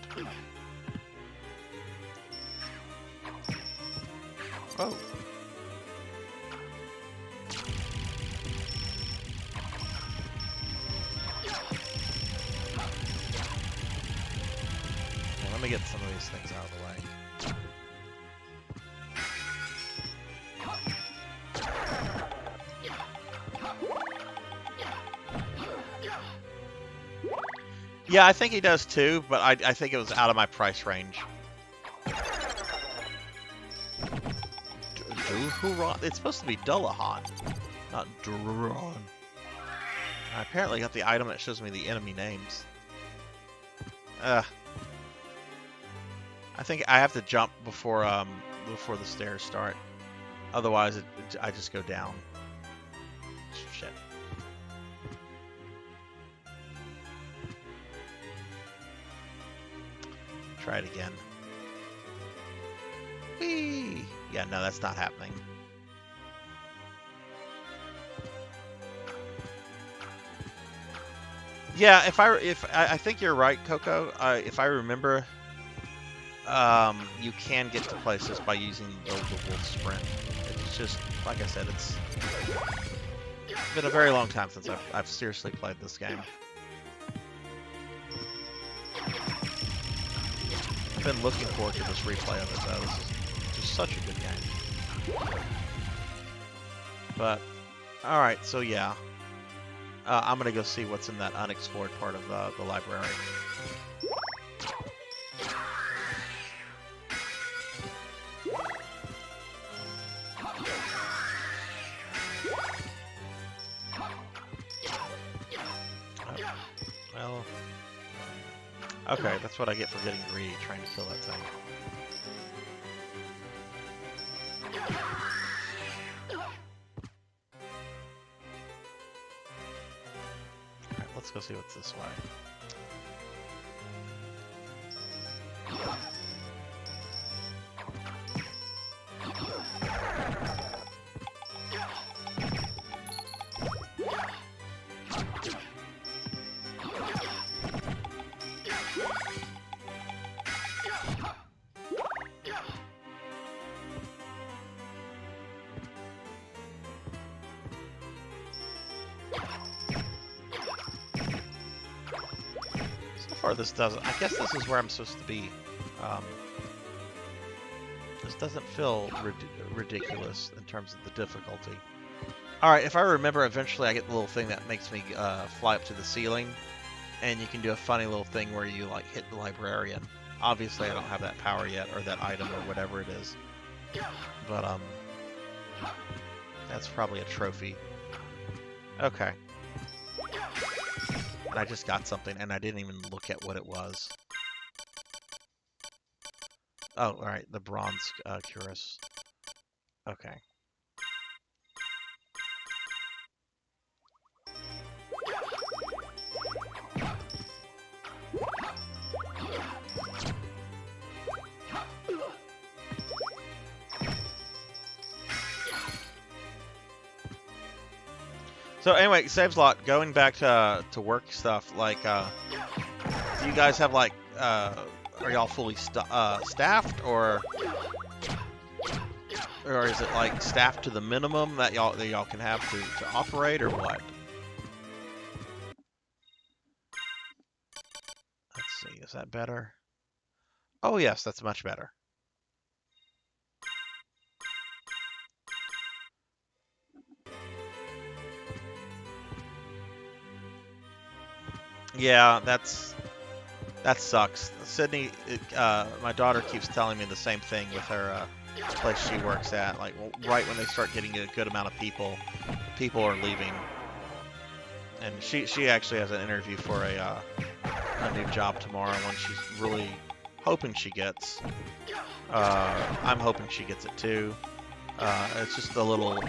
Oh. Okay, let me get some of these things out of the way. Yeah, I think he does too, but I think it was out of my price range. It's supposed to be Dullahan, not Duran. I apparently got the item that shows me the enemy names. I think I have to jump before the stairs start. Otherwise, I just go down. Shit. Try it again. Whee! Yeah, no, that's not happening. Yeah, I think you're right, Coco. If I remember, you can get to places by using the wolf sprint. It's just, like I said, it's been a very long time since I've seriously played this game. I've been looking forward to this replay of it, though. This is just such a good game. But, alright, so yeah. I'm going to go see what's in that unexplored part of the library. Well, okay, that's what I get for getting greedy, trying to kill that thing. Alright, let's go see what's this way. This doesn't. I guess this is where I'm supposed to be. This doesn't feel ridiculous in terms of the difficulty. Alright, if I remember, eventually I get the little thing that makes me fly up to the ceiling. And you can do a funny little thing where you like hit the librarian. Obviously I don't have that power yet, or that item, or whatever it is. But, that's probably a trophy. Okay. I just got something, and I didn't even look at what it was. Oh, alright, the bronze cuirass. Okay. So anyway, saves a lot. Going back to work stuff, like, do you guys have like, are y'all fully staffed, or is it like staffed to the minimum that y'all can have to operate, or what? Let's see, is that better? Oh yes, that's much better. Yeah, that sucks. Sydney, my daughter keeps telling me the same thing with her place she works at. Like, right when they start getting a good amount of people are leaving. And she actually has an interview for a new job tomorrow, one she's really hoping she gets. I'm hoping she gets it too. It's just a little.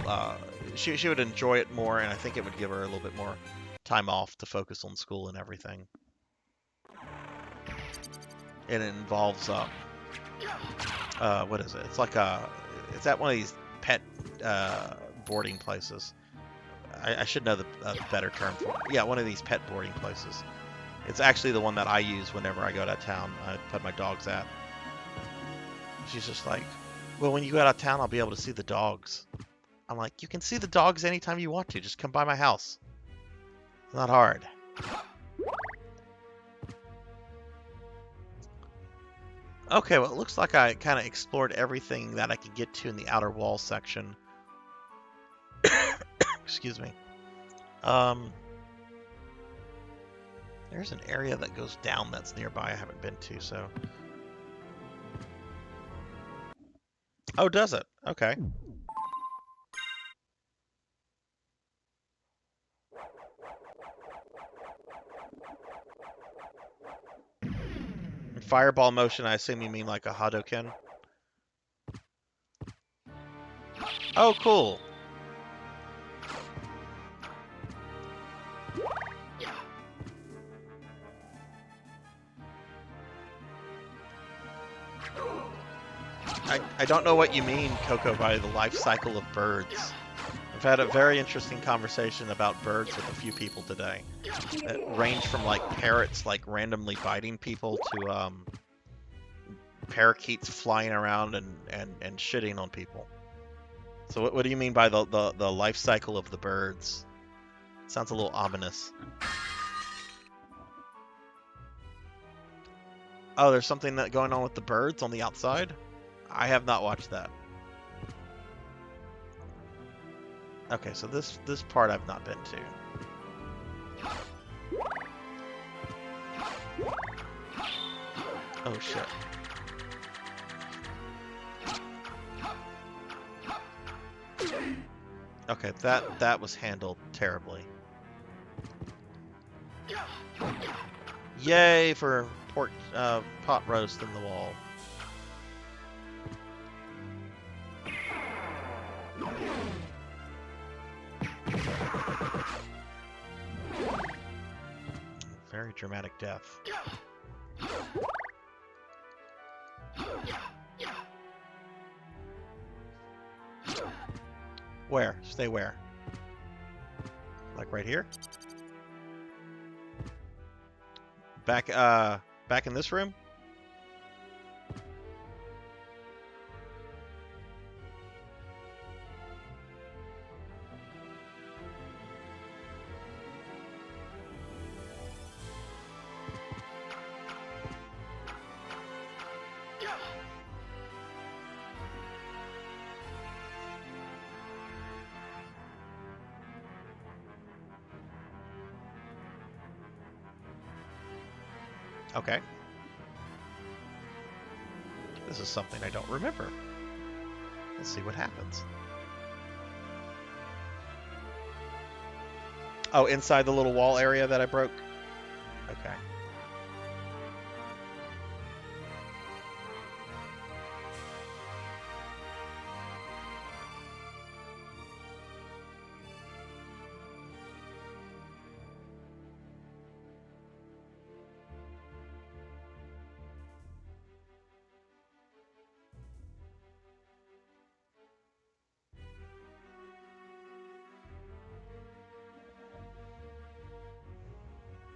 She would enjoy it more, and I think it would give her a little bit more time off to focus on school and everything. And it involves what is it? It's like it's at one of these pet boarding places. I should know the better term for it. Yeah, one of these pet boarding places. It's actually the one that I use whenever I go out of town. I put my dogs at. She's just like, well, when you go out of town, I'll be able to see the dogs. I'm like, you can see the dogs anytime you want to. Just come by my house. It's not hard. Okay, well, it looks like I kind of explored everything that I could get to in the outer wall section. Excuse me. There's an area that goes down that's nearby I haven't been to, so... Oh, does it? Okay. In fireball motion, I assume you mean like a Hadoken? Oh, cool. I don't know what you mean, Coco, by the life cycle of birds. I've had a very interesting conversation about birds with a few people today. It ranged from like parrots like randomly biting people to parakeets flying around and shitting on people. So what do you mean by the life cycle of the birds? Sounds a little ominous. Oh, there's something that going on with the birds on the outside? I have not watched that. Okay, so this part I've not been to. Oh shit. Okay, that was handled terribly. Yay for pork pot roast in the wall. Very dramatic death. Where? Stay where? Like right here? Back in this room? Okay. This is something I don't remember. Let's see what happens. Oh, inside the little wall area that I broke? Okay.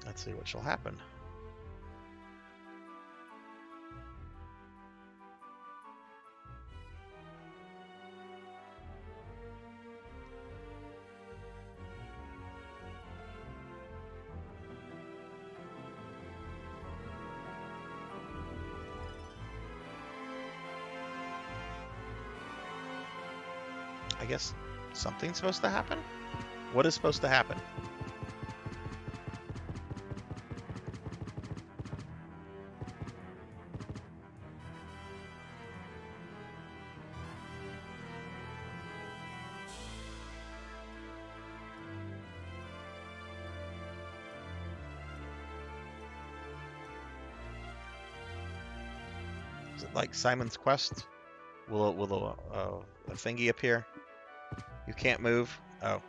Let's see what shall happen. I guess something's supposed to happen? What is supposed to happen? Is it like Simon's Quest? Will a thingy appear? You can't move? Oh.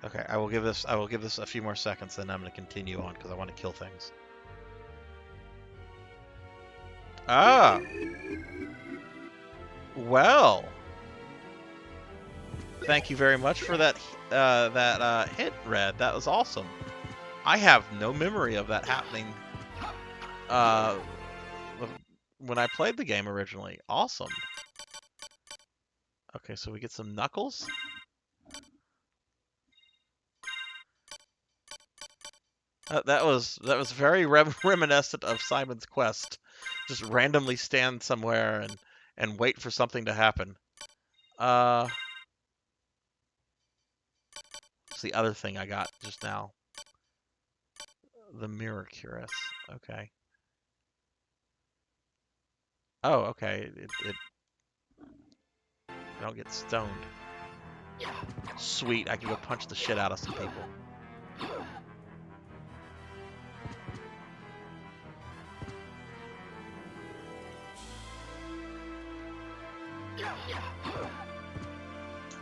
Okay, I will give this a few more seconds, then I'm going to continue on because I want to kill things. Ah. Well. Thank you very much for that hit, Red. That was awesome. I have no memory of that happening when I played the game originally. Awesome. Okay, so we get some Knuckles. That was very reminiscent of Simon's Quest. Just randomly stand somewhere and wait for something to happen. What's the other thing I got just now? The Mirror Cuirass. Okay. Oh, okay. I don't get stoned. Sweet, I can go punch the shit out of some people.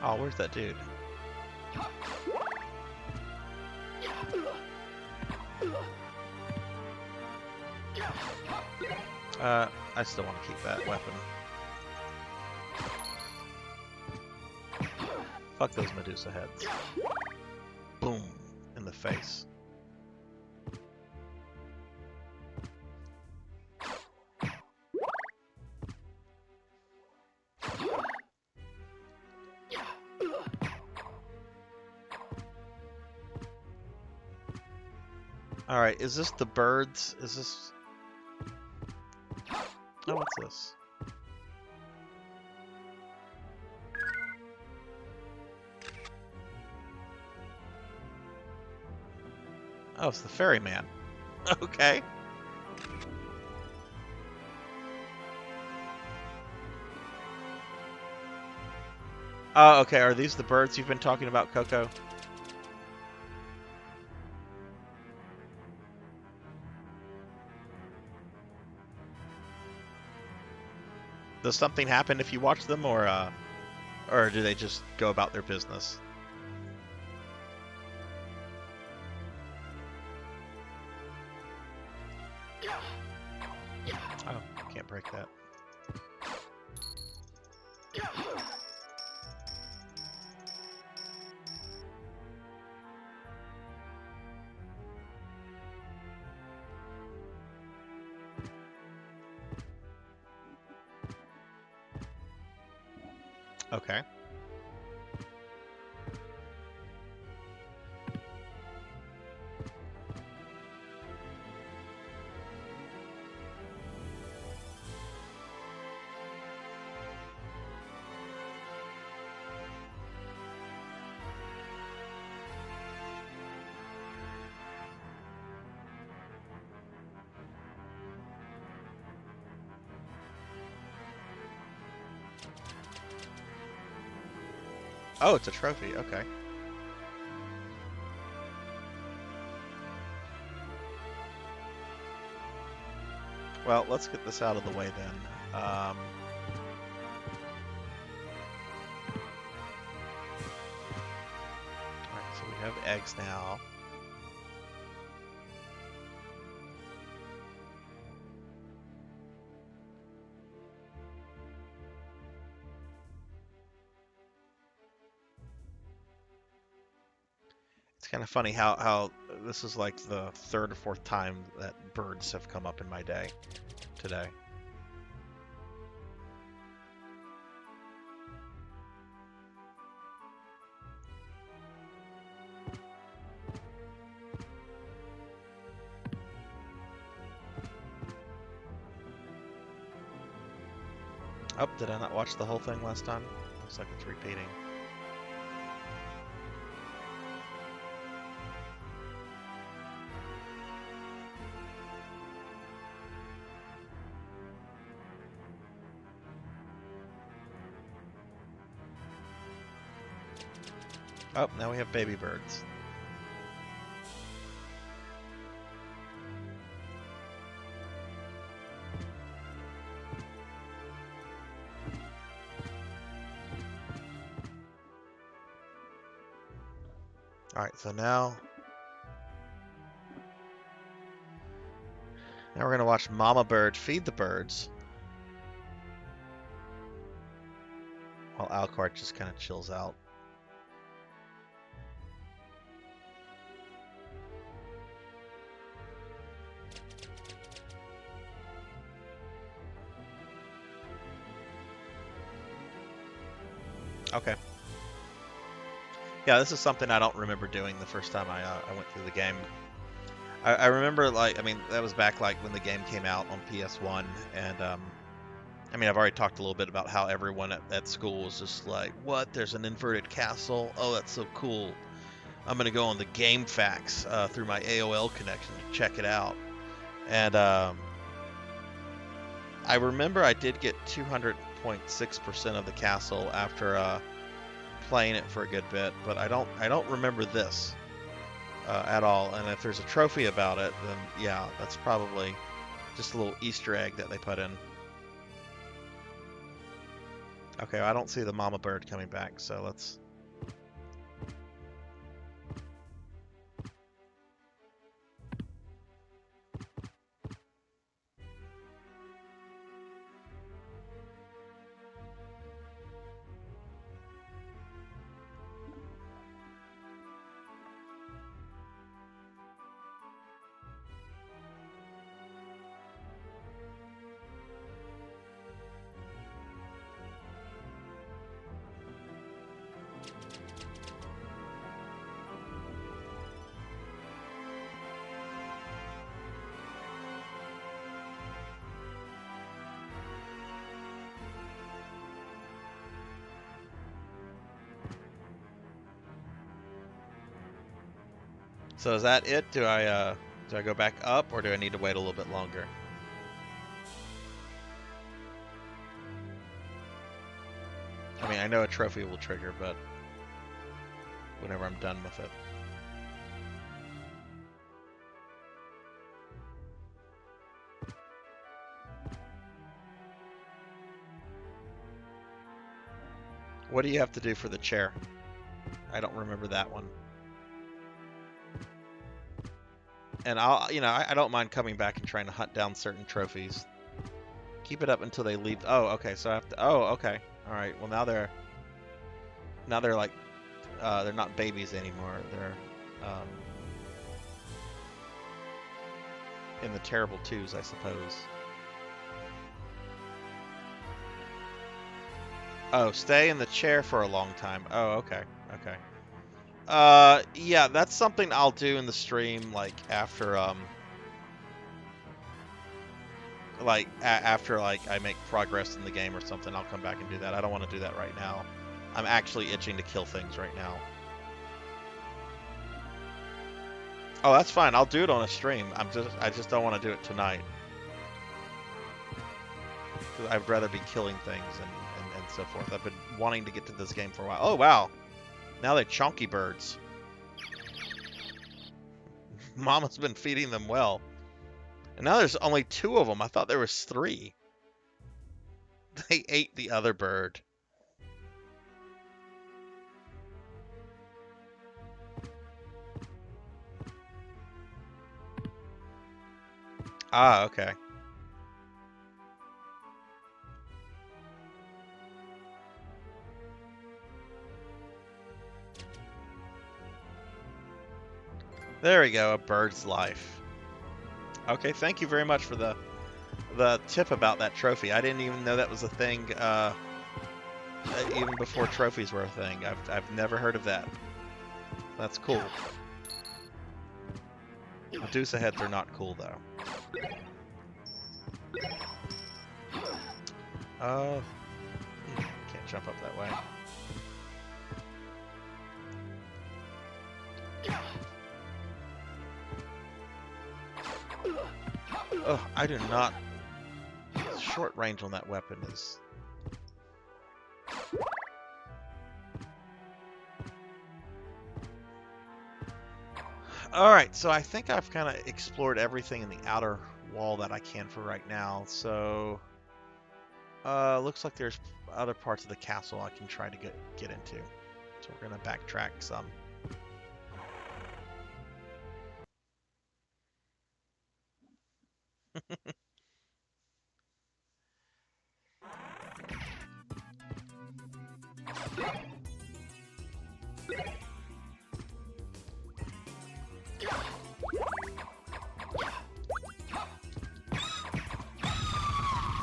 Oh, where's that dude? I still want to keep that weapon. Fuck those Medusa heads. Boom. In the face. Alright, is this the birds? Is this... Oh, what's this? Oh, it's the ferryman. Okay. Oh, okay. Are these the birds you've been talking about, Coco? Does something happen if you watch them, or do they just go about their business? Oh, can't break that. Okay. Oh, it's a trophy. Okay. Well, let's get this out of the way then. Alright, so we have eggs now. It's kind of funny how this is like the third or fourth time that birds have come up in my day today. Oh, did I not watch the whole thing last time? Looks like it's repeating. Oh, now we have baby birds. Alright, so now we're going to watch Mama Bird feed the birds. While Alucard just kind of chills out. Okay. Yeah, this is something I don't remember doing the first time I went through the game. I remember, like, I mean, that was back, like, when the game came out on PS1, and, I mean, I've already talked a little bit about how everyone at school was just like, what, there's an inverted castle? Oh, that's so cool. I'm going to go on the Game Facts through my AOL connection to check it out. And, I remember I did get 200.6% of the castle after, playing it for a good bit, but I don't remember this at all. And if there's a trophy about it, then yeah, that's probably just a little Easter egg that they put in. Okay, I don't see the mama bird coming back, so let's... So is that it? Do I go back up, or do I need to wait a little bit longer? I mean, I know a trophy will trigger, but whenever I'm done with it. What do you have to do for the chair? I don't remember that one. And I don't mind coming back and trying to hunt down certain trophies. Keep it up until they leave. Oh, okay. So I have to. Oh, okay. All right. Well, now they're like, they're not babies anymore. They're in the terrible twos, I suppose. Oh, stay in the chair for a long time. Oh, okay. Okay. Yeah, that's something I'll do in the stream, like, after, after I make progress in the game or something. I'll come back and do that. I don't want to do that right now. I'm actually itching to kill things right now. Oh, that's fine. I'll do it on a stream. I just don't want to do it tonight. 'Cause I'd rather be killing things and so forth. I've been wanting to get to this game for a while. Oh, wow. Now they're chonky birds. Mama's been feeding them well. And now there's only 2 of them. I thought there was 3. They ate the other bird. Ah, okay. There we go, a bird's life. Okay, thank you very much for the tip about that trophy. I didn't even know that was a thing, even before trophies were a thing. I've never heard of that. That's cool. Medusa heads are not cool, though. Can't jump up that way. Oh, I do not... Short range on that weapon is... Alright, so I think I've kind of explored everything in the outer wall that I can for right now, so... looks like there's other parts of the castle I can try to get into. So we're going to backtrack some.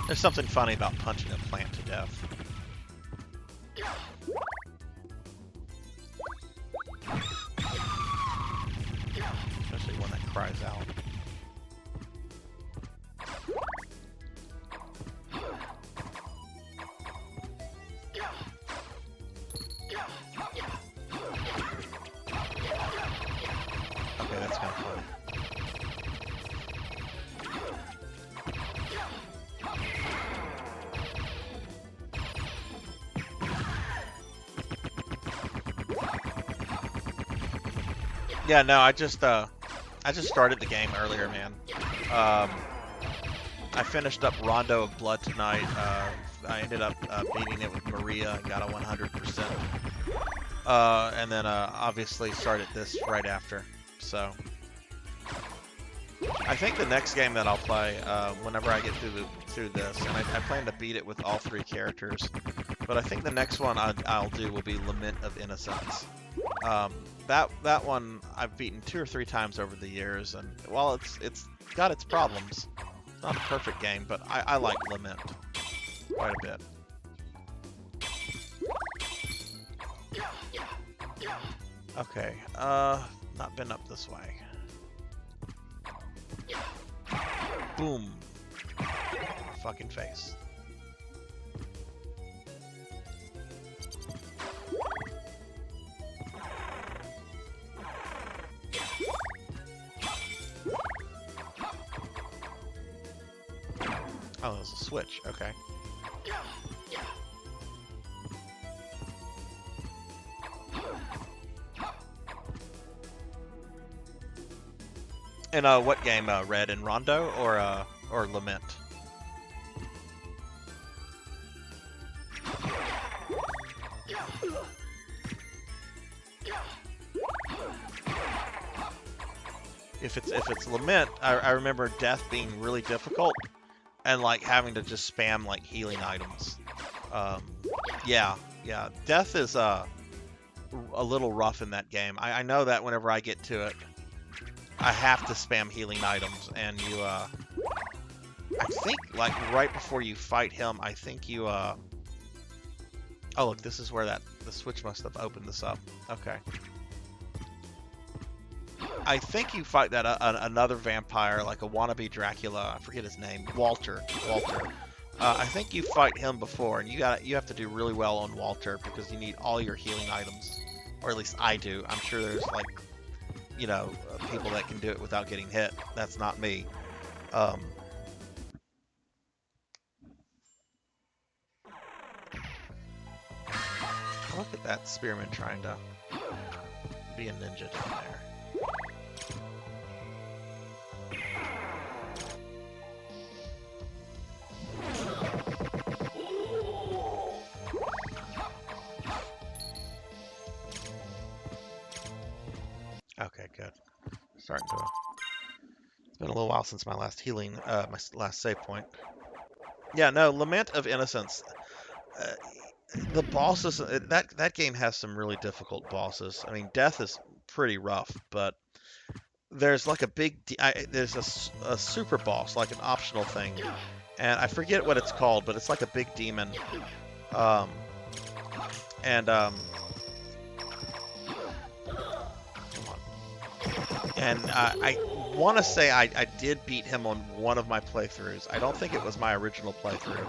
There's something funny about punching a plant to death. Especially one that cries out. Okay, that's kind of funny. Yeah, no, I just started the game earlier, man. I finished up Rondo of Blood tonight. I ended up beating it with Maria and got a 100%. And then obviously started this right after. So I think the next game that I'll play, whenever I get through this, and I plan to beat it with all 3 characters, but I think the next one I'll do will be Lament of Innocence. That one I've beaten 2 or 3 times over the years, and while it's got its problems, it's not a perfect game, but I like Lament quite a bit. Okay, not been up this way. Boom. Fucking face. Oh, there's a switch. Okay. And what game? Red and Rondo or Lament? If it's Lament, I remember Death being really difficult. And like having to just spam like healing items. Yeah. Death is a little rough in that game. I know that whenever I get to it, I have to spam healing items, and you I think like right before you fight him, I think you oh look, this is where the switch must have opened this up. Okay. I think you fight that another vampire, like a wannabe Dracula. I forget his name. Walter. I think you fight him before, and you have to do really well on Walter because you need all your healing items, or at least I do. I'm sure there's like, you know, people that can do it without getting hit. That's not me. Look at that spearman trying to be a ninja down there. Okay, good. Starting to. It's been a little while since my last healing, my last save point. Yeah, no, Lament of Innocence. The bosses, that game has some really difficult bosses. I mean, Death is pretty rough, but there's like a big, there's a super boss, like an optional thing, and I forget what it's called, but it's like a big demon. And I want to say I did beat him on one of my playthroughs. I don't think it was my original playthrough.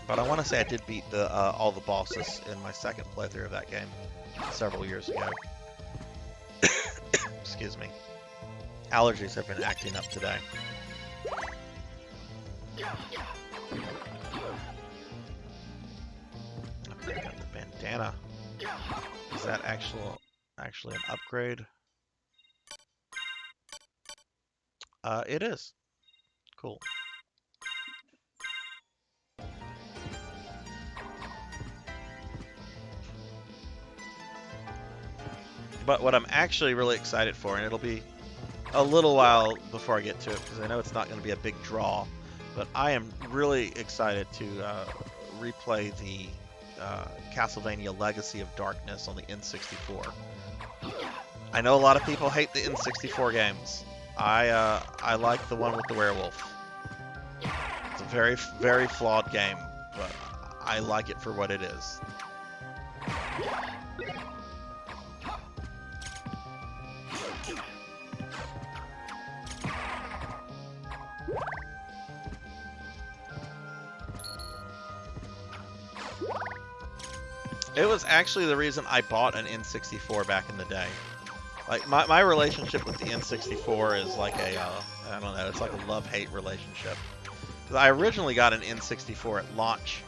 But I want to say I did beat all the bosses in my second playthrough of that game several years ago. Excuse me. Allergies have been acting up today. Okay, got the bandana. Is that actually an upgrade? It is. Cool. But what I'm actually really excited for, and it'll be a little while before I get to it because I know it's not going to be a big draw. But I am really excited to replay the Castlevania Legacy of Darkness on the N64. I know a lot of people hate the N64 games. I like the one with the werewolf. It's a very, very flawed game, but I like it for what it is. It was actually the reason I bought an N64 back in the day. Like, my relationship with the N64 is like a, I don't know, it's like a love-hate relationship. 'Cause I originally got an N64 at launch,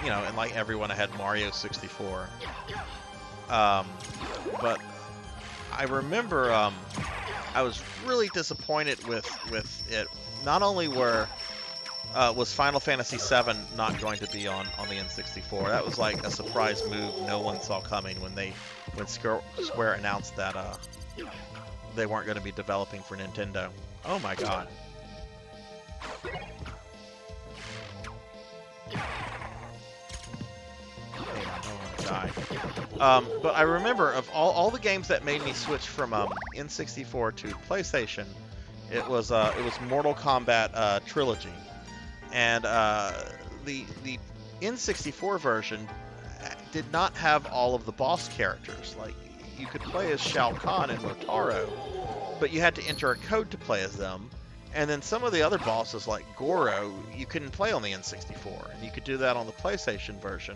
you know, and like everyone, I had Mario 64. But I remember I was really disappointed with it. Not only was Final Fantasy VII not going to be on the N64. That was like a surprise move no one saw coming when Square announced that they weren't going to be developing for Nintendo. Oh my god. But I remember of all the games that made me switch from N64 to PlayStation, it was Mortal Kombat Trilogy. And the N64 version did not have all of the boss characters. Like, you could play as Shao Kahn and Motaro, but you had to enter a code to play as them. And then some of the other bosses, like Goro, you couldn't play on the N64, and you could do that on the PlayStation version.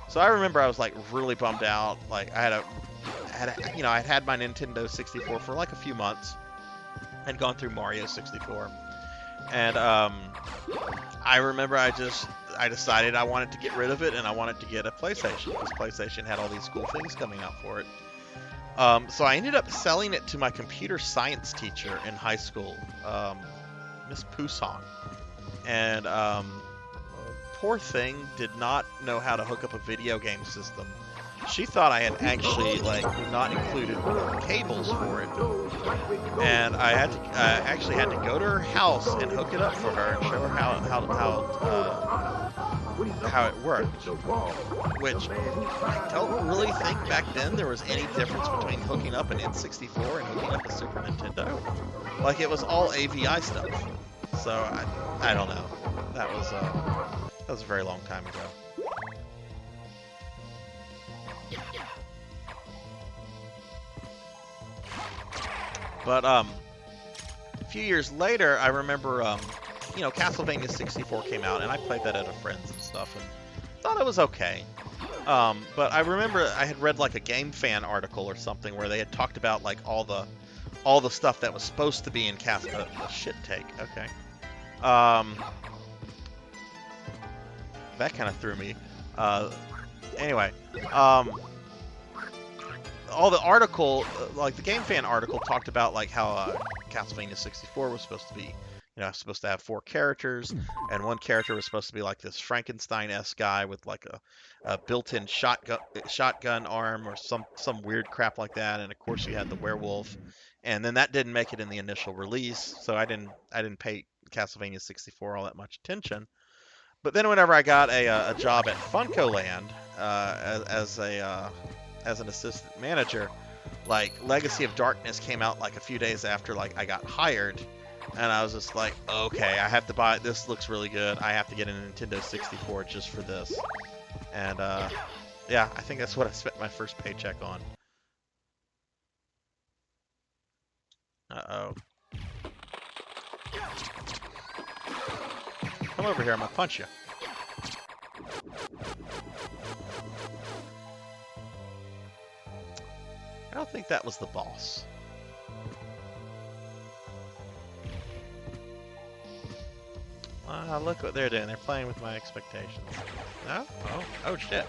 So I remember I was like really bummed out. Like, I'd had my Nintendo 64 for like a few months, and gone through Mario 64, and I remember I decided I wanted to get rid of it, and I wanted to get a PlayStation, because PlayStation had all these cool things coming out for it. So I ended up selling it to my computer science teacher in high school, Miss Pousson. And poor thing did not know how to hook up a video game system. She thought I had actually not included cables for it, and I actually had to go to her house and hook it up for her and show her how it worked. Which I don't really think back then there was any difference between hooking up an N64 and hooking up a Super Nintendo. Like, it was all AVI stuff. So I don't know. That was a very long time ago. But a few years later, I remember, Castlevania 64 came out, and I played that at a friend's and stuff, and thought it was okay. But I remember I had read like a Game Fan article or something where they had talked about like all the stuff that was supposed to be in a shit take. Okay. That kind of threw me. Anyway. All the article, like the Game Fan article, talked about like how Castlevania 64 was supposed to be, supposed to have 4 characters, and one character was supposed to be like this Frankenstein-esque guy with like a built-in shotgun arm or some weird crap like that, and of course you had the werewolf, and then that didn't make it in the initial release, so I didn't pay Castlevania 64 all that much attention. But then whenever I got a job at FuncoLand as an assistant manager, like Legacy of Darkness came out like a few days after like I got hired, and I was just like, okay, I have to buy it. This looks really good. I have to get a Nintendo 64 just for this. And yeah, I think that's what I spent my first paycheck on. Uh-oh. Come over here, I'm gonna punch you. I don't think that was the boss. Look what they're doing. They're playing with my expectations. No? Oh shit.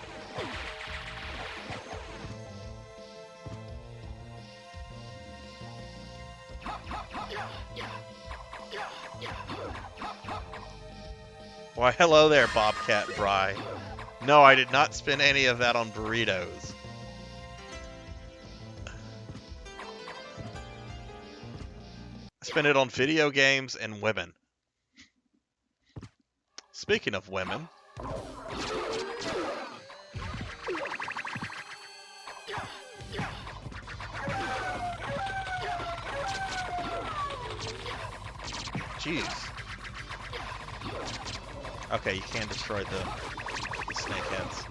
Why, hello there, Bobcat Bry. No, I did not spend any of that on burritos. Spend it on video games and women. Speaking of women. Jeez. Okay, you can destroy the snake heads.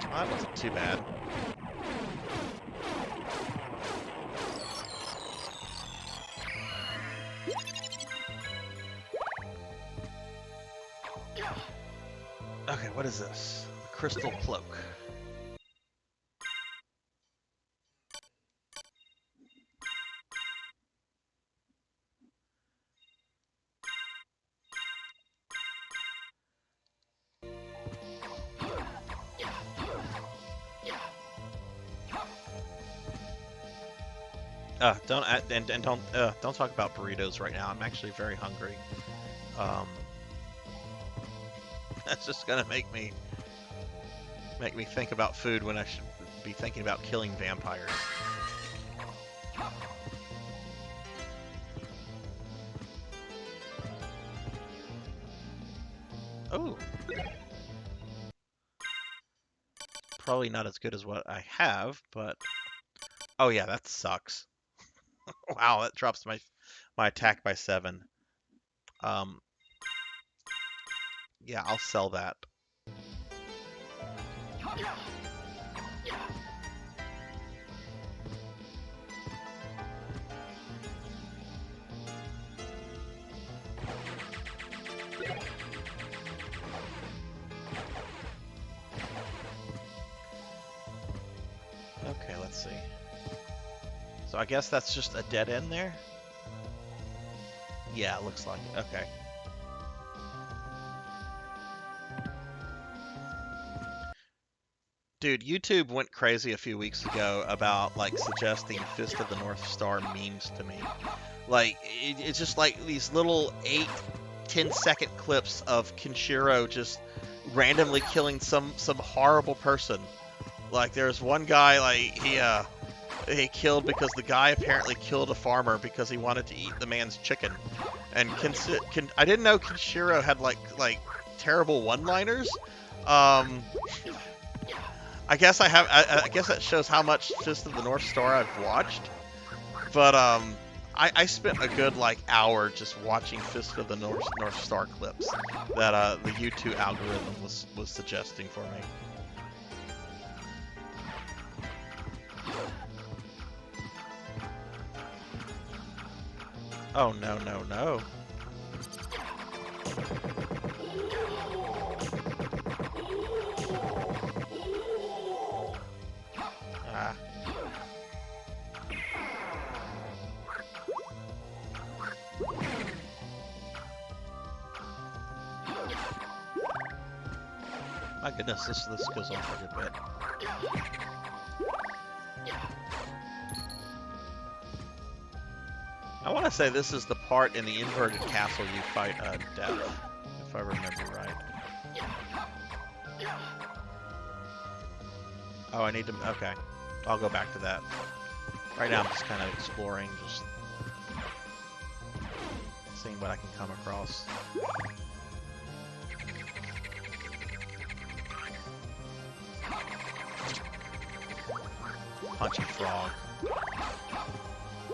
Well, that wasn't too bad. Okay, what is this? The crystal cloak. Don't talk about burritos right now. I'm actually very hungry. That's just gonna make me think about food when I should be thinking about killing vampires. Oh. Probably not as good as what I have, but oh yeah, that sucks. Wow, that drops my attack by 7. Yeah, I'll sell that. Okay, let's see. So I guess that's just a dead end there? Yeah, it looks like it. Okay. Dude, YouTube went crazy a few weeks ago about, like, suggesting Fist of the North Star memes to me. Like, it's just like these little 8-10 second clips of Kenshiro just randomly killing some horrible person. Like, there's one guy, like, he killed because the guy apparently killed a farmer because he wanted to eat the man's chicken. And I didn't know Kenshiro had, like terrible one-liners. I guess I guess that shows how much Fist of the North Star I've watched. But I spent a good hour just watching Fist of the North Star clips that the YouTube algorithm was suggesting for me. Oh no. Ah. My goodness, this goes on for a good bit. I want to say this is the part in the inverted castle you fight Death, if I remember right. Oh, I need to... Okay. I'll go back to that. Right now I'm just kind of exploring, just seeing what I can come across. Punch a frog.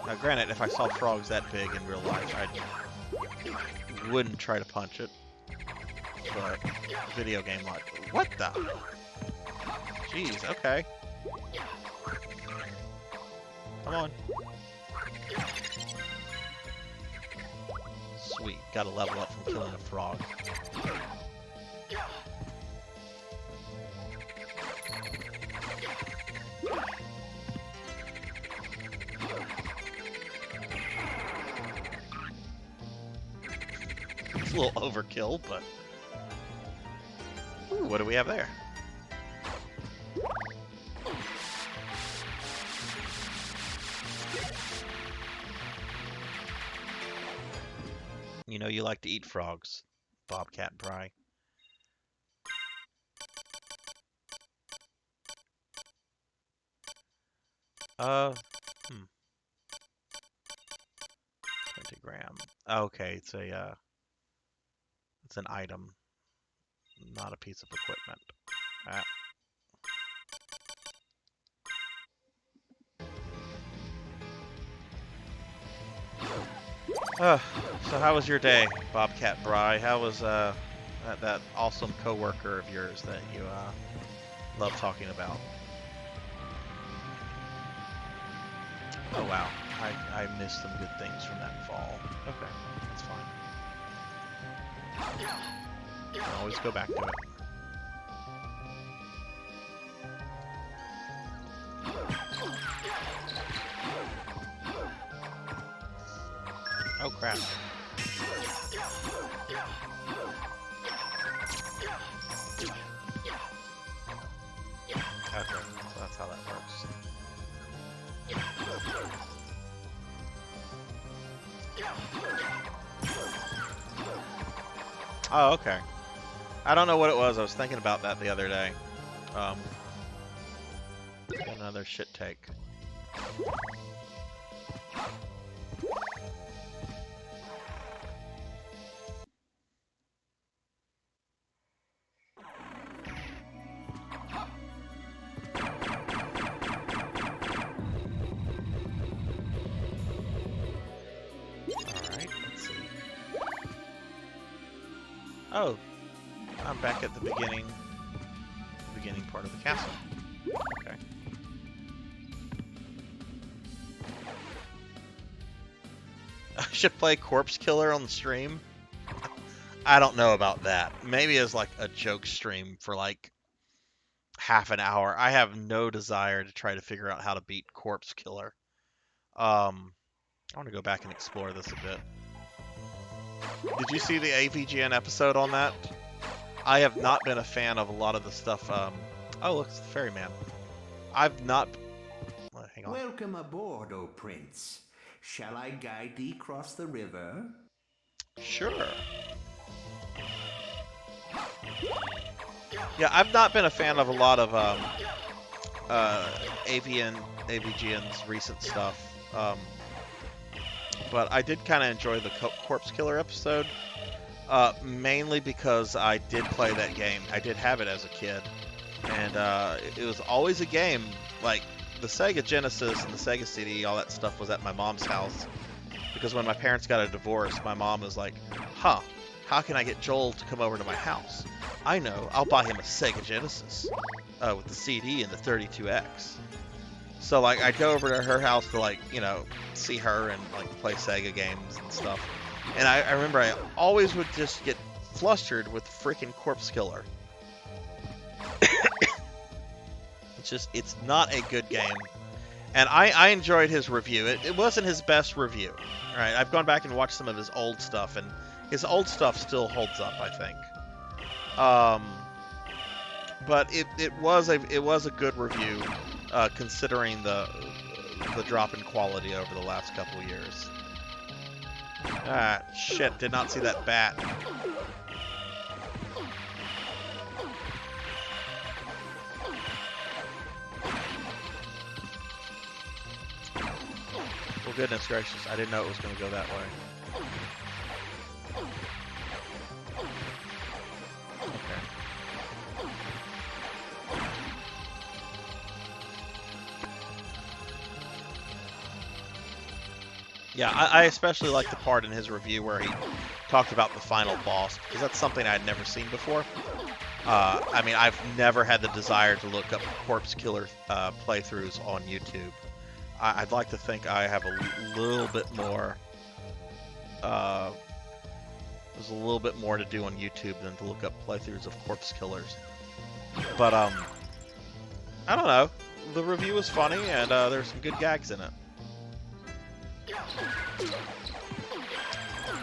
Now granted, if I saw frogs that big in real life, I wouldn't try to punch it. But video game like, what the? Jeez, okay. Come on. Sweet, gotta level up from killing a frog. It's a little overkill, but... Ooh, what do we have there? You know you like to eat frogs, Bobcat Bry. Pentagram. Okay, it's an item, not a piece of equipment. So how was your day, Bobcat Bry? How was that awesome coworker of yours that you love talking about? Oh wow, I missed some good things from that fall. Okay, that's fine. You can always go back to it. Oh crap. Okay, so that's how that works. Oh, okay. I don't know what it was. I was thinking about that the other day. Got another shit take. Oh, I'm back at the beginning part of the castle. Okay. I should play Corpse Killer on the stream. I don't know about that. Maybe as like a joke stream for like half an hour. I have no desire to try to figure out how to beat Corpse Killer. I want to go back and explore this a bit. Did you see the AVGN episode on that? I have not been a fan of a lot of the stuff. Oh, look, it's the ferryman. I've not. Hang on. Welcome aboard, O Prince. Shall I guide thee across the river? Sure. Yeah, I've not been a fan of a lot of AVGN's recent stuff. But I did kind of enjoy the Corpse Killer episode, mainly because I did play that game. I did have it as a kid, and it was always a game. Like, the Sega Genesis and the Sega CD, all that stuff was at my mom's house, because when my parents got a divorce, my mom was like, how can I get Joel to come over to my house? I know, I'll buy him a Sega Genesis with the CD and the 32X. So, like, I'd go over to her house to, like, you know, see her and, like, play Sega games and stuff. And I remember I always would just get flustered with freaking Corpse Killer. It's not a good game. And I enjoyed his review. It wasn't his best review. Right? I've gone back and watched some of his old stuff, and his old stuff still holds up, I think. But it was a good review. Considering the drop in quality over the last couple of years. Ah, shit, did not see that bat. Well, goodness gracious, I didn't know it was going to go that way. Okay. Yeah, I especially like the part in his review where he talked about the final boss, because that's something I'd never seen before. I mean, I've never had the desire to look up Corpse Killer playthroughs on YouTube. I'd like to think I have a little bit more... there's a little bit more to do on YouTube than to look up playthroughs of Corpse Killers. But, I don't know. The review was funny, and there's some good gags in it.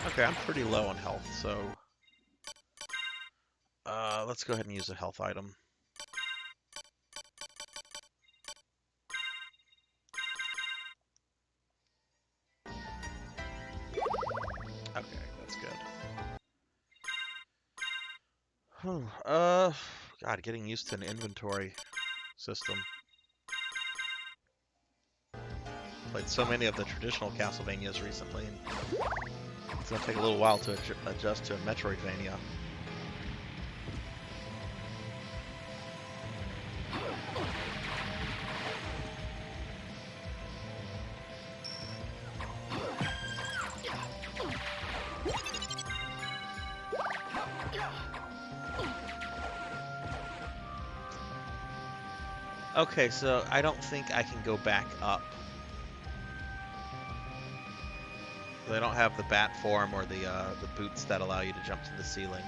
Okay, I'm pretty low on health, so let's go ahead and use a health item. Okay, that's good. God, getting used to an inventory system. Played so many of the traditional Castlevanias recently, and it's gonna take a little while to adjust to a Metroidvania. Okay, so I don't think I can go back up. They don't have the bat form or the boots that allow you to jump to the ceiling.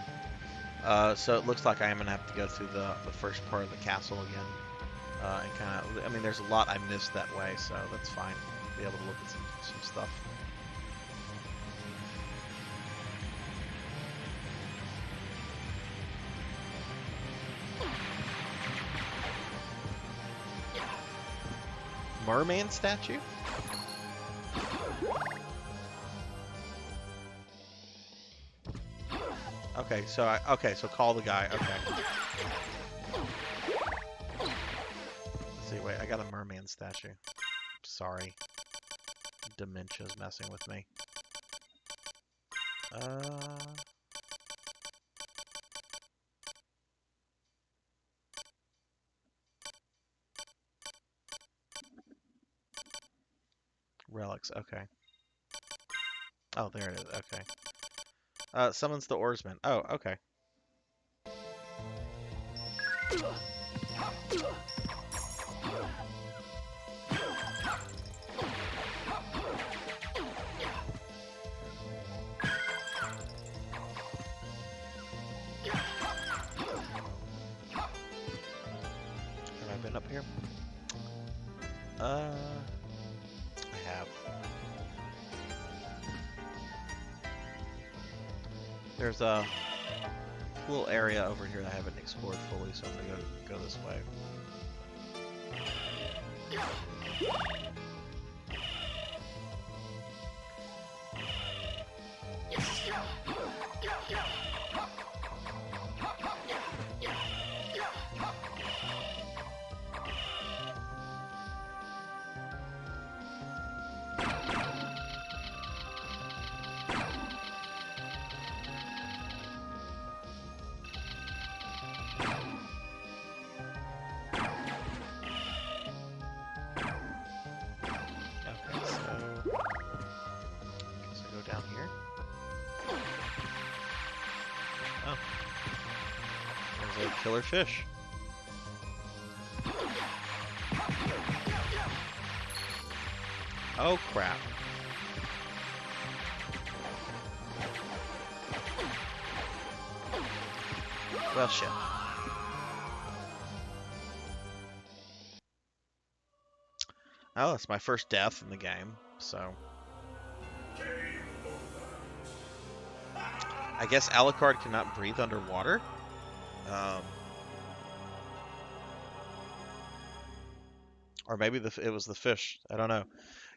So it looks like I am gonna have to go through the first part of the castle again. And kind of, I mean, there's a lot I missed that way, so that's fine. Be able to look at some stuff. Merman statue? Okay, so so call the guy. Okay. Let's see, wait, I got a merman statue. Sorry. Dementia's messing with me. Relics, okay. Oh, there it is, okay. Summons the oarsman. Oh, okay. Have I been up here? I have. There's a little area over here that I haven't explored fully, so I'm gonna go this way. Killer fish. Oh crap. Well, shit. Oh, it's my first death in the game, so. I guess Alucard cannot breathe underwater? Or maybe it was the fish. I don't know.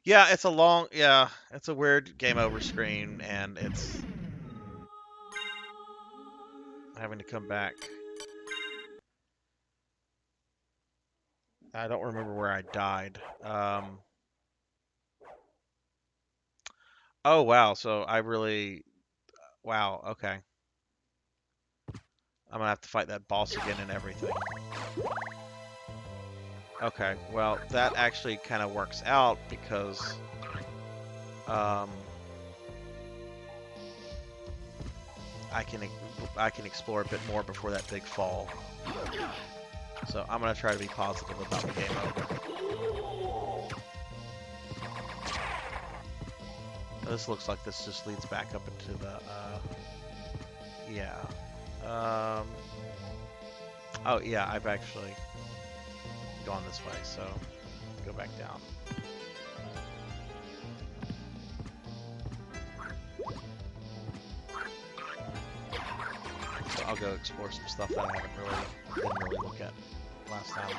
Yeah, it's a weird game over screen, and it's having to come back. I don't remember where I died. Oh, wow. So wow, okay. I'm gonna have to fight that boss again and everything. Okay, well, that actually kind of works out because I can explore a bit more before that big fall. So I'm gonna try to be positive about the game over. This looks like this just leads back up into the yeah. Oh yeah, I've actually gone this way, so go back down. So I'll go explore some stuff that I didn't really look at last time.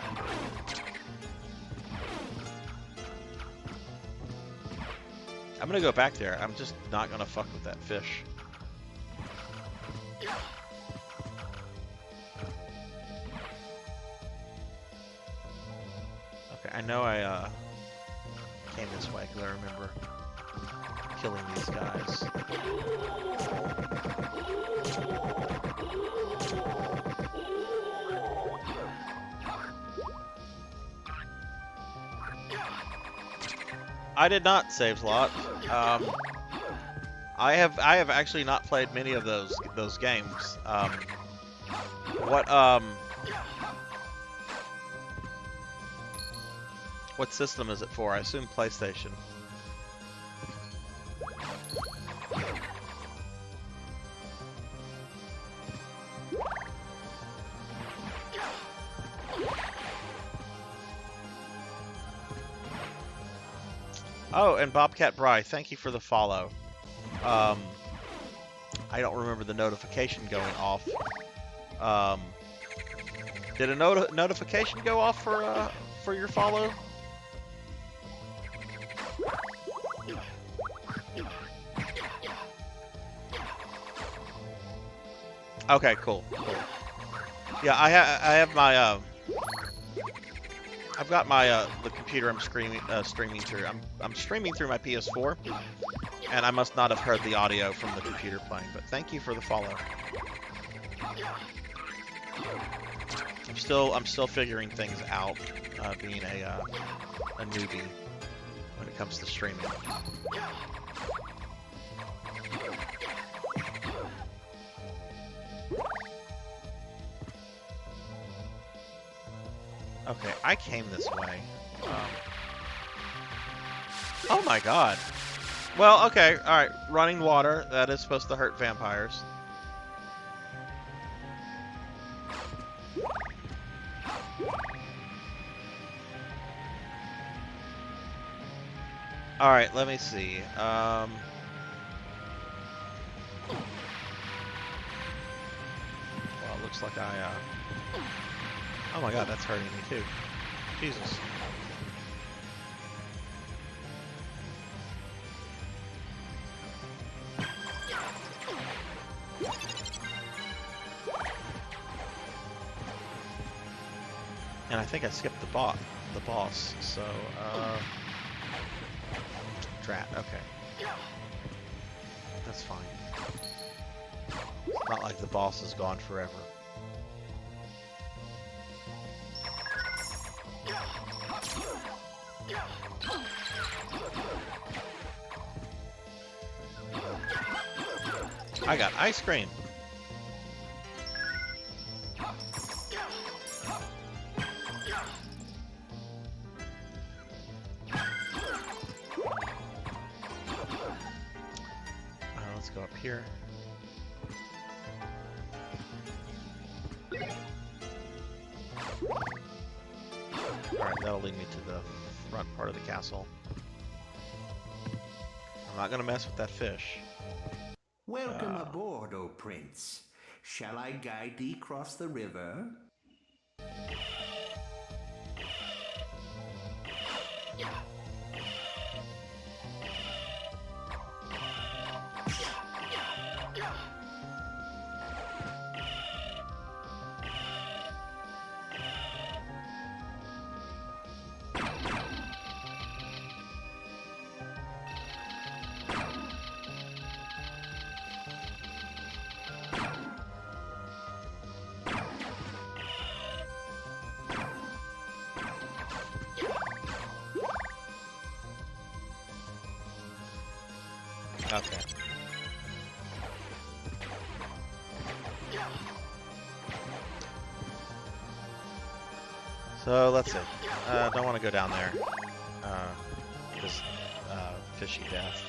I'm gonna go back there. I'm just not gonna fuck with that fish. I know I came this way because I remember killing these guys. I did not save slot. I have actually not played many of those games. What system is it for? I assume PlayStation. Oh, and Bobcat Bry, thank you for the follow. I don't remember the notification going off. Did a notification go off for your follow? Okay, cool. Yeah, I have my I've got my the computer I'm streaming through. I'm streaming through my PS4, and I must not have heard the audio from the computer playing. But thank you for the follow. I'm still figuring things out, being a newbie when it comes to streaming. Okay, I came this way. Oh my god. Well, okay, alright. Running water, that is supposed to hurt vampires. Alright, let me see. Well, it looks like I, oh my god, that's hurting me too. Jesus. And I think I skipped the boss, so, drat, okay. That's fine. It's not like the boss is gone forever. I got ice cream. Let's go up here. Alright, that'll lead me to the front part of the castle. I'm not gonna mess with that fish. Welcome aboard, O Prince. Shall I guide thee across the river? Okay. So let's see. Don't want to go down there. Just fishy death.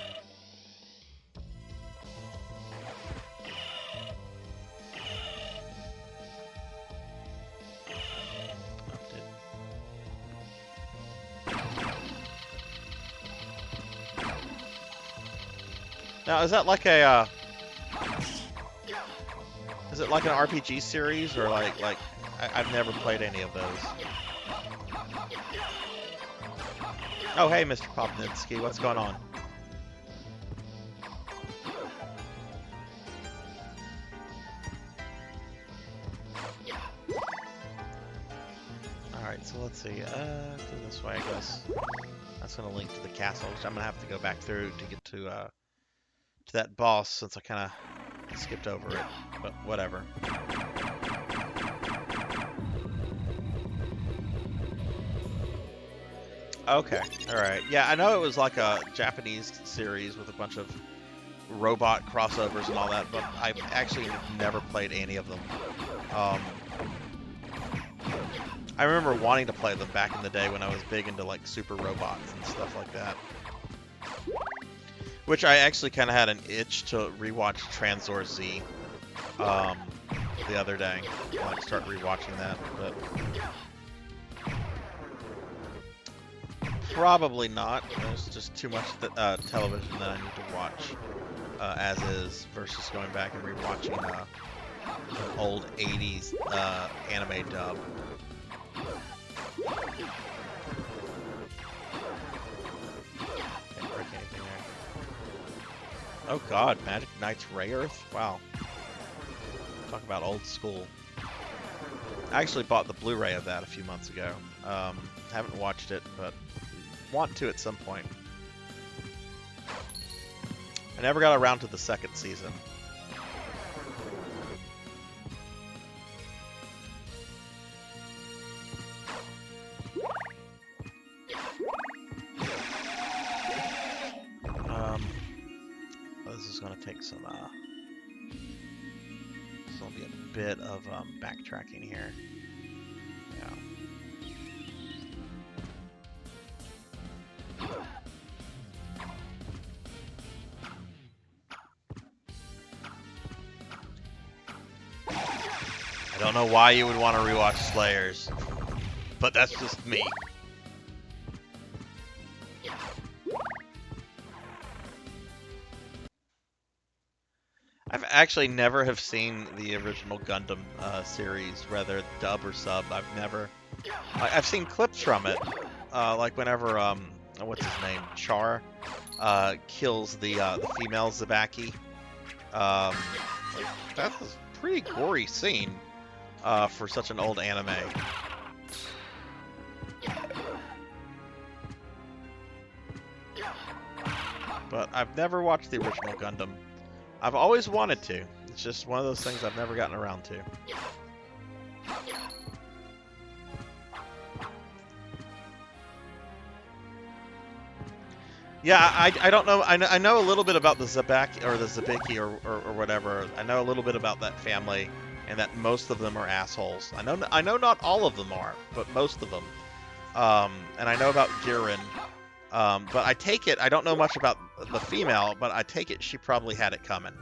Now, is that like a, is it like an RPG series, or I've never played any of those. Oh, hey, Mr. Popnitsky, what's going on? Alright, so let's let's see. Go this way, I guess. That's gonna link to the castle, which I'm gonna have to go back through to get to that boss since I kind of skipped over it. But whatever. Okay, alright. Yeah, I know it was like a Japanese series with a bunch of robot crossovers and all that, but I've actually never played any of them. I remember wanting to play them back in the day when I was big into like super robots and stuff like that. Which I actually kind of had an itch to rewatch Transor Z the other day. I like start rewatching that, but probably not. There's just too much television that I need to watch as is versus going back and rewatching an old 80s anime dub. Can't break anything there. Oh god, Magic Knight's Ray Earth? Wow. Talk about old school. I actually bought the Blu-ray of that a few months ago. Haven't watched it, but want to at some point. I never got around to the second season. This is going to take some, this will be a bit of backtracking here. Yeah. I don't know why you would want to rewatch Slayers, but that's just me. I've actually never have seen the original Gundam series, whether dub or sub. I've seen clips from it, like whenever what's his name, Char, kills the female Zabaki. That's a pretty gory scene for such an old anime. But I've never watched the original Gundam. I've always wanted to. It's just one of those things I've never gotten around to. Yeah, I don't know. I know a little bit about the Zabaki or the Zabiki or whatever. I know a little bit about that family, and that most of them are assholes. I know not all of them are, but most of them. And I know about Girin. But I take it, I don't know much about the female, but I take it she probably had it coming.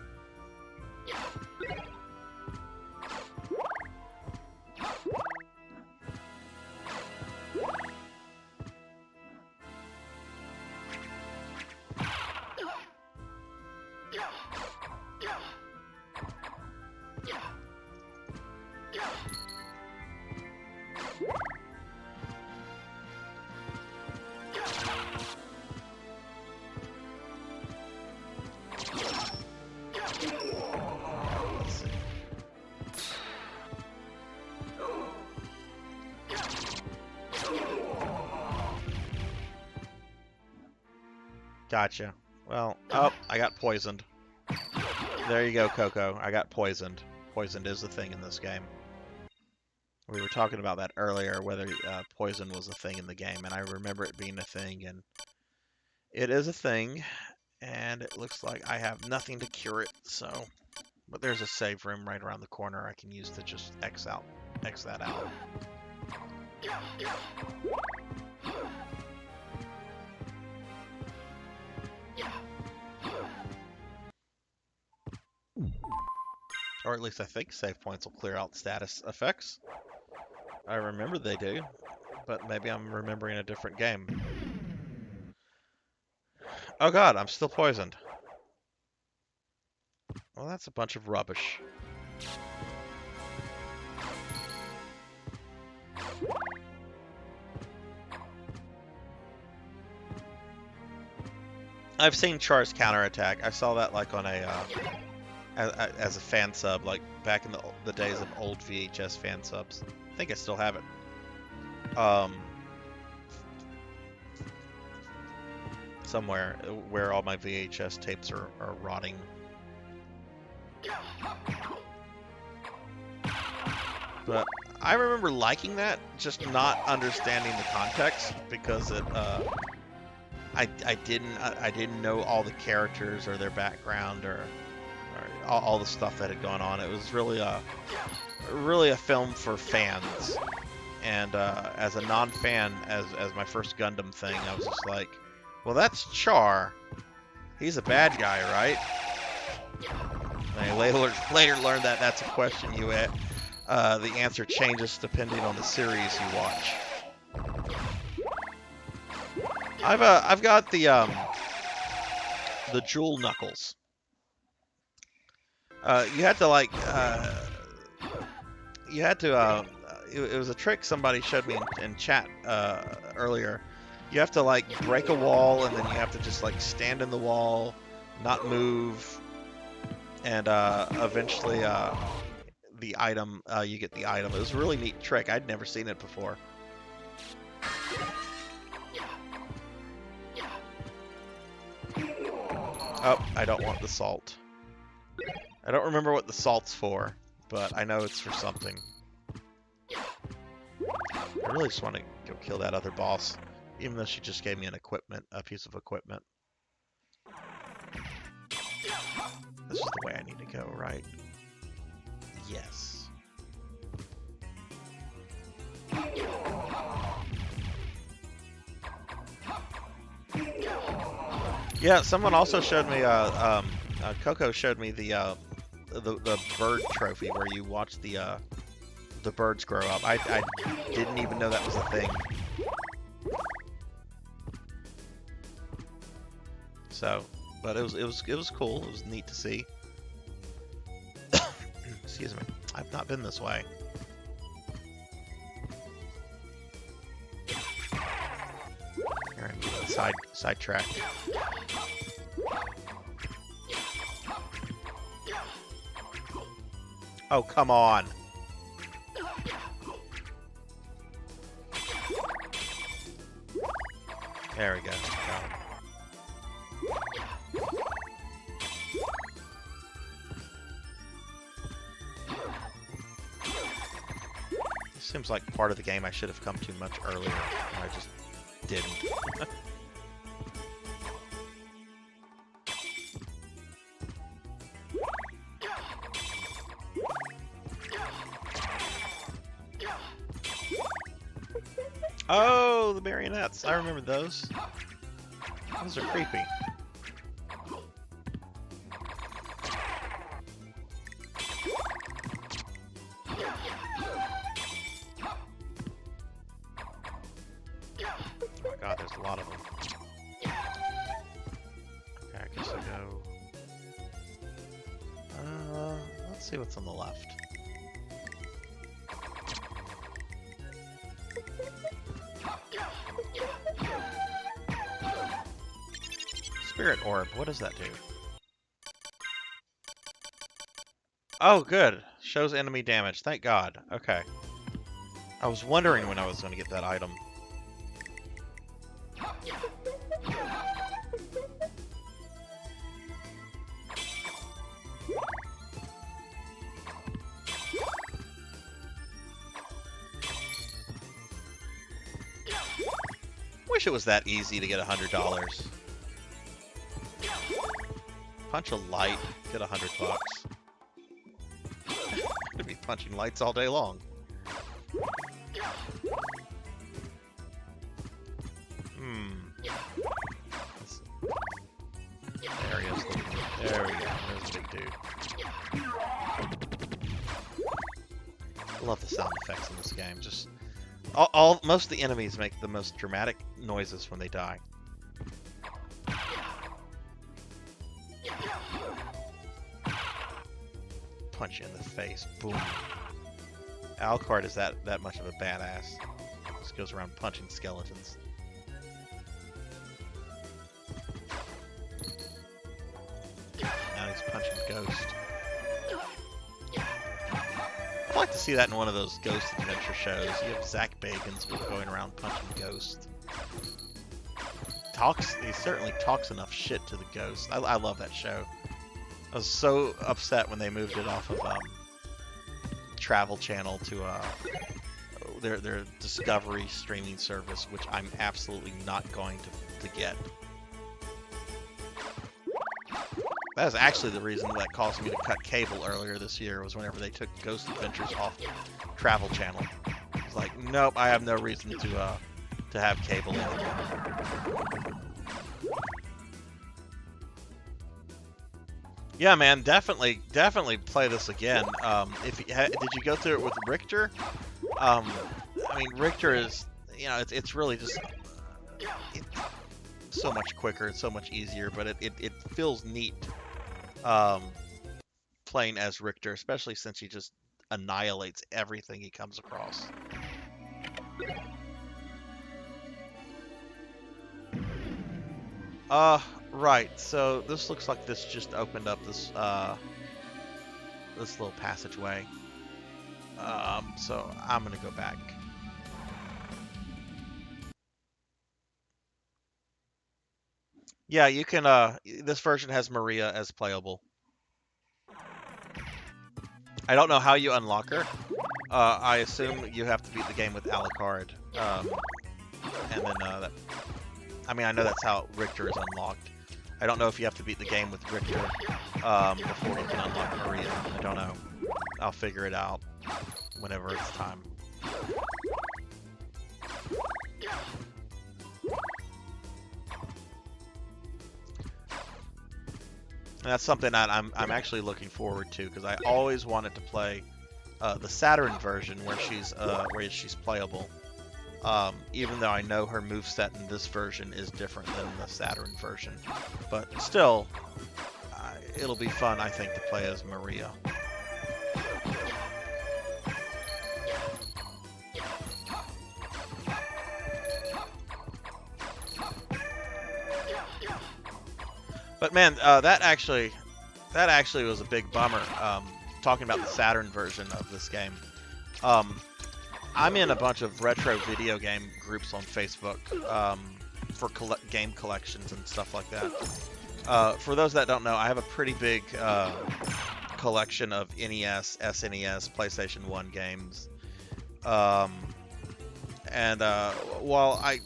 Gotcha. Well, oh, I got poisoned. There you go, Coco. I got poisoned. Poisoned is the thing in this game. We were talking about that earlier, whether poison was a thing in the game, and I remember it being a thing, and it is a thing, and it looks like I have nothing to cure it, so... But there's a save room right around the corner I can use to just X that out. Or at least I think save points will clear out status effects. I remember they do, but maybe I'm remembering a different game. Oh god, I'm still poisoned. Well, that's a bunch of rubbish. I've seen Char's counterattack. I saw that like on a as a fan sub, like back in the days of old VHS fan subs. I think I still have it. somewhere where all my VHS tapes are rotting. But I remember liking that, just not understanding the context because it I didn't know all the characters or their background or all the stuff that had gone on. It was really a film for fans. And as a non-fan, as my first Gundam thing, I was just like, well, that's Char. He's a bad guy, right? And I later learned that that's a question you the answer changes depending on the series you watch. I've got the Jewel Knuckles. You had to it was a trick somebody showed me in chat earlier. You have to like break a wall and then you have to just like stand in the wall, not move, and eventually the item you get the item. It was a really neat trick. I'd never seen it before. Oh, I don't want the salt. I don't remember what the salt's for, but I know it's for something. I really just want to go kill that other boss, even though she just gave me a piece of equipment. This is the way I need to go, right? Yes. Yeah, someone also showed me, Coco showed me the bird trophy where you watch the birds grow up. I didn't even know that was a thing. So, but it was cool. It was neat to see. Excuse me. I've not been this way. All right, sidetrack. Oh, come on. There we go. This seems like part of the game I should have come to much earlier, and I just didn't. Oh, the marionettes. I remember those. Those are creepy. Oh my god, there's a lot of them. Okay, I guess I go... let's see what's on the left. Spirit Orb, what does that do? Oh, good. Shows enemy damage. Thank God. Okay. I was wondering when I was going to get that item. Wish it was that easy to get $100. Punch a light, get $100. I'd be punching lights all day long. There he is. There we go. There's the big dude. I love the sound effects in this game. Just most of the enemies make the most dramatic noises when they die. Punch you in the face. Boom. Alucard is that much of a badass. Just goes around punching skeletons. Now he's punching Ghost. I'd like to see that in one of those Ghost adventure shows. You have Zach Bagans going around punching Ghost. he certainly talks enough shit to the ghost. I love that show. I was so upset when they moved it off of Travel Channel to their Discovery streaming service, which I'm absolutely not going to get. That is actually the reason that caused me to cut cable earlier this year, was whenever they took Ghost Adventures off Travel Channel. I was like, nope, I have no reason to have cable anymore. Yeah, man, definitely play this again. If did you go through it with Richter? I mean, Richter is, you know, it's really just so much quicker, it's so much easier, but it feels neat playing as Richter, especially since he just annihilates everything he comes across. Right, so this looks like this just opened up this this little passageway. So I'm gonna go back. Yeah, you can this version has Maria as playable. I don't know how you unlock her. I assume you have to beat the game with Alucard. And then that, I mean, I know that's how Richter is unlocked. I don't know if you have to beat the game with Richter before you can unlock Maria. I don't know. I'll figure it out whenever it's time. And that's something that I'm actually looking forward to, because I always wanted to play the Saturn version where she's playable. Even though I know her moveset in this version is different than the Saturn version. But still, it'll be fun, I think, to play as Maria. But man, that actually was a big bummer, talking about the Saturn version of this game. I'm in a bunch of retro video game groups on Facebook for game collections and stuff like that. For those that don't know, I have a pretty big collection of NES, SNES, PlayStation 1 games. And while I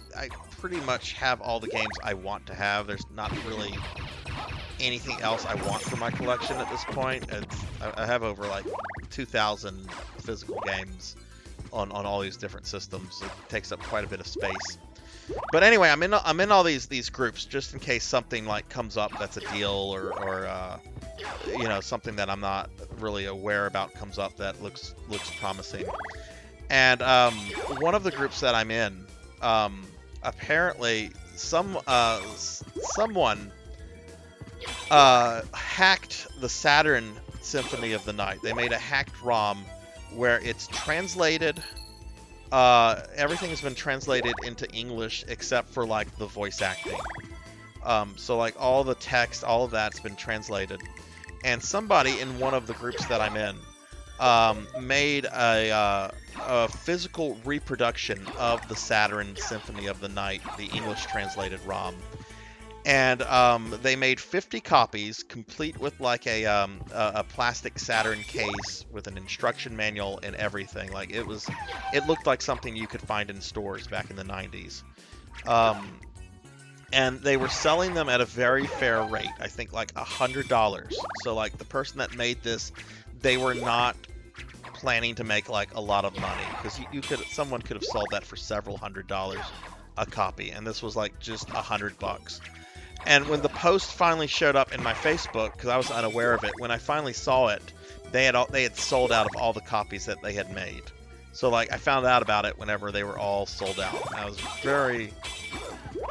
pretty much have all the games I want to have, there's not really anything else I want for my collection at this point. I have over like 2,000 physical games on all these different systems. It takes up quite a bit of space. But anyway, I'm in all these groups just in case something like comes up that's a deal, or you know, something that I'm not really aware about comes up that looks promising. And one of the groups that I'm in, apparently someone hacked the Saturn Symphony of the Night. They made a hacked ROM where it's translated, everything has been translated into English except for like the voice acting. So like all the text, all of that's been translated. And somebody in one of the groups that I'm in made a physical reproduction of the Saturn Symphony of the Night, the English translated ROM. And they made 50 copies, complete with like a plastic Saturn case with an instruction manual and everything. Like it looked like something you could find in stores back in the 90s. And they were selling them at a very fair rate. I think like $100. So like the person that made this, they were not planning to make like a lot of money, because someone could have sold that for several $100s a copy, and this was like just $100. And when the post finally showed up in my Facebook, because I was unaware of it, when I finally saw it, they had sold out of all the copies that they had made. So like I found out about it whenever they were all sold out. I was very,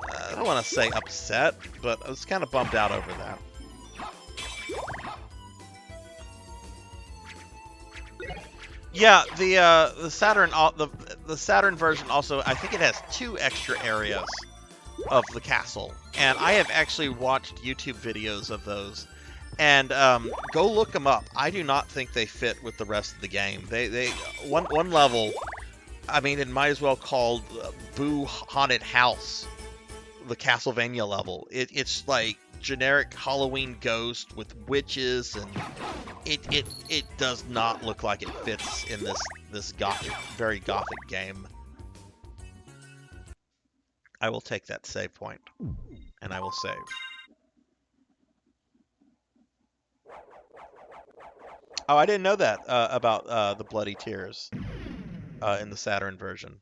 I don't want to say upset, but I was kind of bummed out over that. Yeah, the Saturn the Saturn version also, I think it has 2 extra areas of the castle, and I have actually watched YouTube videos of those, and go look them up. I do not think they fit with the rest of the game. They one level, I mean, it might as well called Boo Haunted House the Castlevania level. It's like generic Halloween ghost with witches, and it does not look like it fits in this gothic, very gothic game. I will take that save point, and I will save. Oh, I didn't know that about the Bloody Tears in the Saturn version.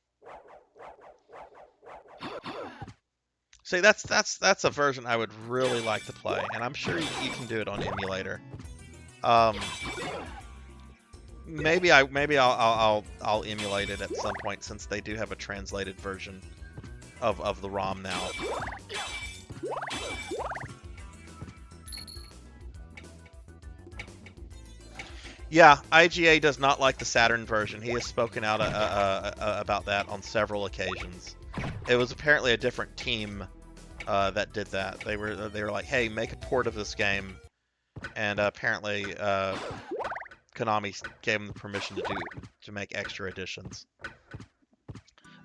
See, that's a version I would really like to play, and I'm sure you can do it on emulator. Maybe I'll emulate it at some point, since they do have a translated version of the ROM now. Yeah, IGA does not like the Saturn version. He has spoken out about that on several occasions. It was apparently a different team that did that. They were like, "Hey, make a port of this game," and apparently Konami gave them the permission to make extra editions.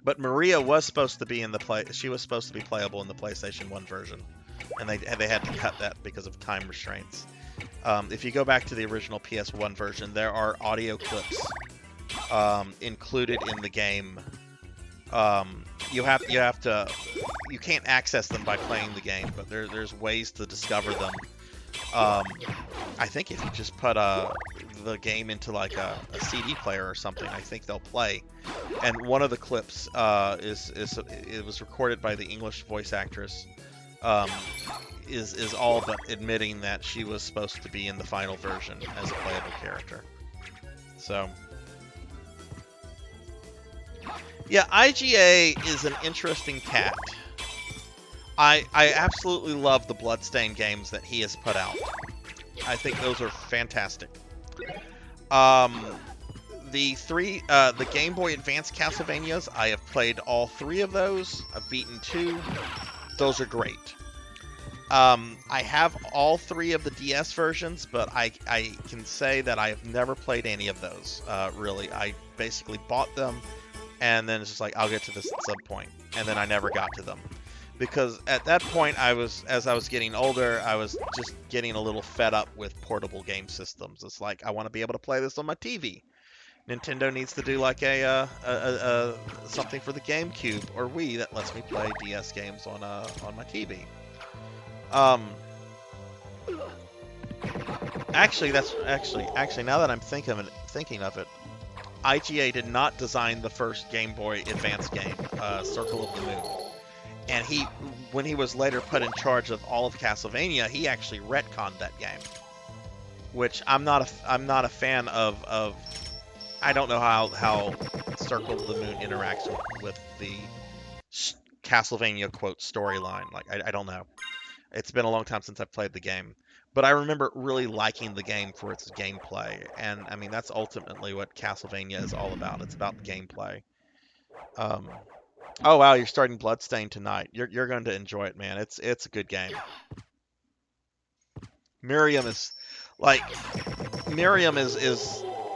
But Maria was supposed to be in the She was supposed to be playable in the PlayStation 1 version, and they had to cut that because of time restraints. If you go back to the original PS1 version, there are audio clips included in the game. You can't access them by playing the game, but there's ways to discover them. I think if you just put the game into like a CD player or something, I think they'll play. And one of the clips it was recorded by the English voice actress. Is all but admitting that she was supposed to be in the final version as a playable character. So, yeah, IGA is an interesting cat. I absolutely love the Bloodstained games that he has put out. I think those are fantastic. The Game Boy Advance Castlevanias, I have played all 3 of those. I've beaten 2. Those are great. I have all 3 of the DS versions, but I can say that I have never played any of those, really. I basically bought them, and then it's just like, I'll get to this at some point. And then I never got to them. Because at that point, as I was getting older, I was just getting a little fed up with portable game systems. It's like, I want to be able to play this on my TV. Nintendo needs to do like a something for the GameCube or Wii that lets me play DS games on my TV. Actually, now that I'm thinking of it, IGA did not design the first Game Boy Advance game, Circle of the Moon. And when he was later put in charge of all of Castlevania, he actually retconned that game, which I'm not a fan of. I don't know how Circle of the Moon interacts with the Castlevania quote storyline. Like I don't know. It's been a long time since I've played the game, but I remember really liking the game for its gameplay, and I mean that's ultimately what Castlevania is all about. It's about the gameplay. Oh wow, you're starting Bloodstained tonight. You're going to enjoy it, man. It's a good game. Miriam is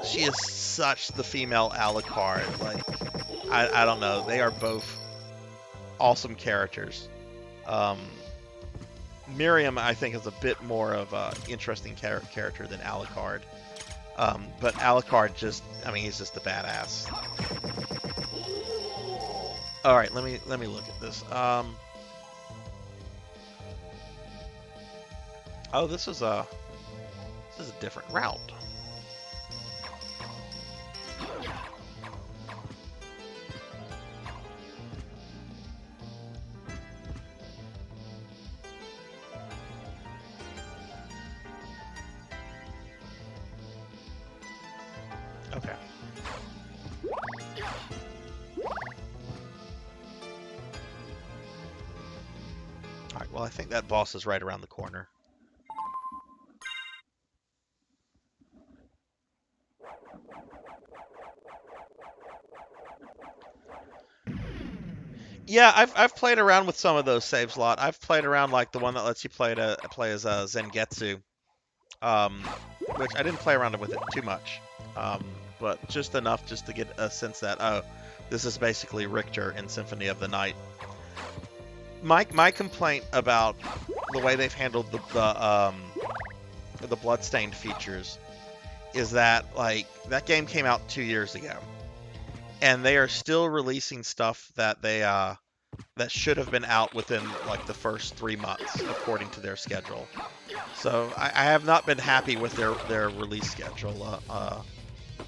she is such the female Alucard. Like I don't know. They are both awesome characters. Miriam, I think, is a bit more of an interesting character than Alucard. But Alucard he's just a badass. All right, let me look at this. Oh, this is a different route. Okay. Alright, well I think that boss is right around the corner. Yeah, I've played around with some of those saves a lot. I've played around like the one that lets you play as Zangetsu, which I didn't play around with it too much, but just enough just to get a sense that, oh, this is basically Richter in Symphony of the Night. my complaint about the way they've handled the Bloodstained features is that like that game came out 2 years ago, and they are still releasing stuff that they that should have been out within like the first 3 months according to their schedule. So I have not been happy with their release schedule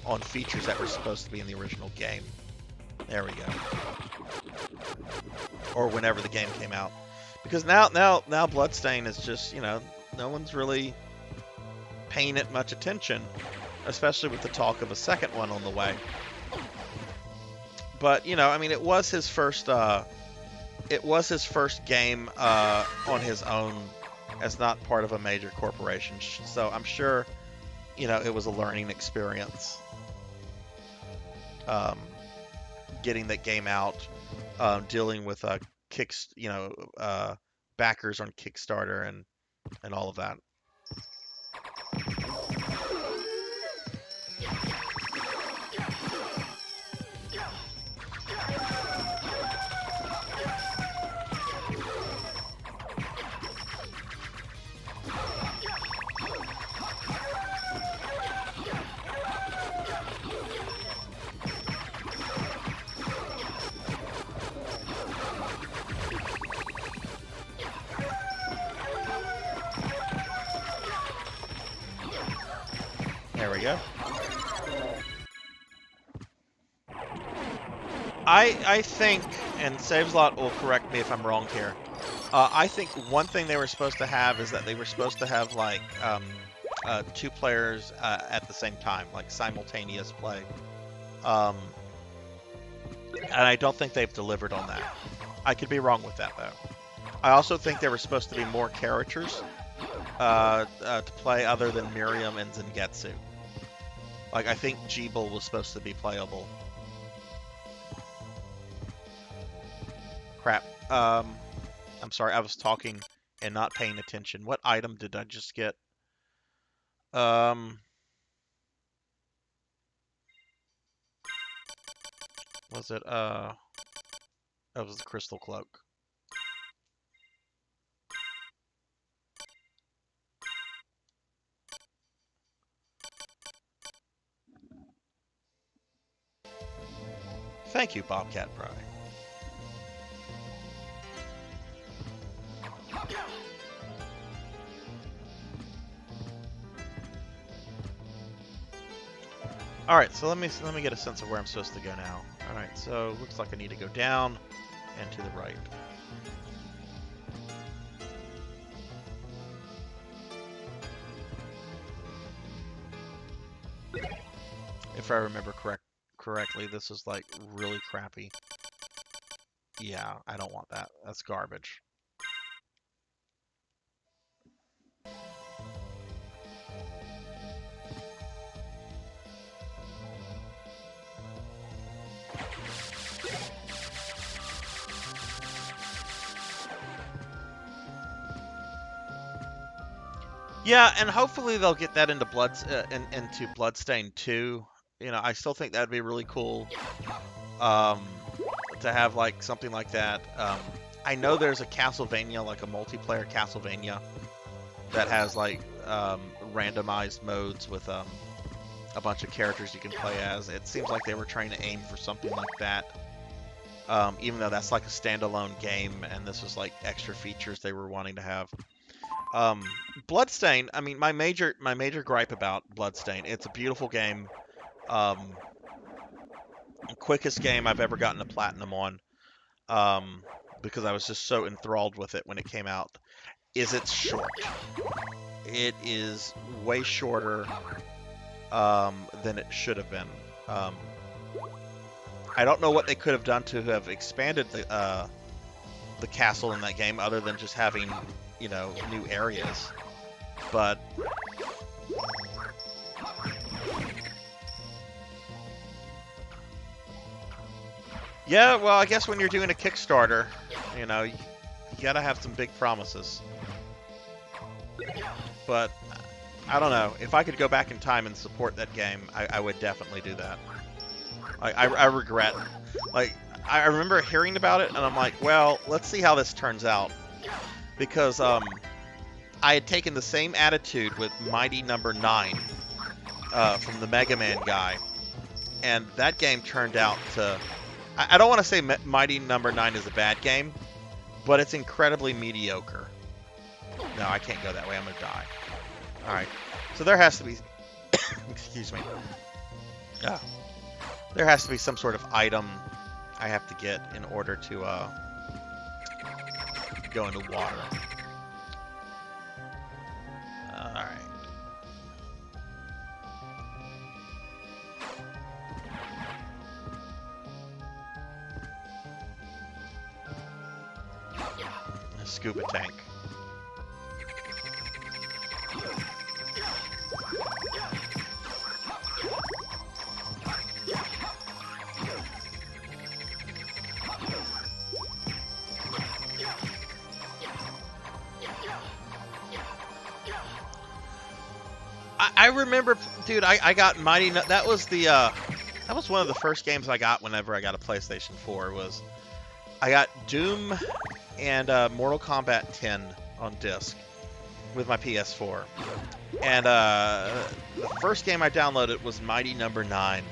on features that were supposed to be in the original game. There we go. Or whenever the game came out. Because now Bloodstain is just, you know, no one's really paying it much attention, especially with the talk of a second one on the way. But, you know, I mean, it was his first game on his own as not part of a major corporation. So I'm sure, you know, it was a learning experience. Getting that game out, dealing with backers on Kickstarter and all of that. There we go. I think, and Saveslot will correct me if I'm wrong here, I think one thing they were supposed to have is that they were supposed to have like 2 players at the same time, like simultaneous play. And I don't think they've delivered on that. I could be wrong with that though. I also think there were supposed to be more characters to play other than Miriam and Zangetsu. Like, I think Jeeble was supposed to be playable. Crap. I'm sorry, I was talking and not paying attention. What item did I just get? Was it, that was the Crystal Cloak. Thank you, Bobcat Pry. All right, so let me get a sense of where I'm supposed to go now. All right, so looks like I need to go down and to the right. If I remember correctly, this is like really crappy. Yeah, I don't want that. That's garbage. Yeah, and hopefully they'll get that into into Bloodstained 2. You know, I still think that'd be really cool to have like something like that. I know there's a Castlevania, like a multiplayer Castlevania, that has like randomized modes with a bunch of characters you can play as. It seems like they were trying to aim for something like that, even though that's like a standalone game, and this was like extra features they were wanting to have. Bloodstained, I mean, my major gripe about Bloodstained, it's a beautiful game. Quickest game I've ever gotten a platinum on, because I was just so enthralled with it when it came out, is it's short. It is way shorter than it should have been. I don't know what they could have done to have expanded the castle in that game other than just having, you know, new areas. But yeah, well, I guess when you're doing a Kickstarter, you know, you gotta have some big promises. But I don't know. If I could go back in time and support that game, I would definitely do that. I regret, like, I remember hearing about it, and I'm like, well, let's see how this turns out. Because I had taken the same attitude with Mighty Number 9 from the Mega Man guy. And that game turned out to... I don't want to say Mighty Number 9 is a bad game, but it's incredibly mediocre. No, I can't go that way. I'm going to die. Alright. So there has to be... Excuse me. There has to be some sort of item I have to get in order to go into water. Alright. A scuba tank. I remember, dude, I got Mighty... That was the, that was one of the first games I got whenever I got a PlayStation 4, was... I got Doom and Mortal Kombat 10 on disc with my PS4. And the first game I downloaded was Mighty Number 9.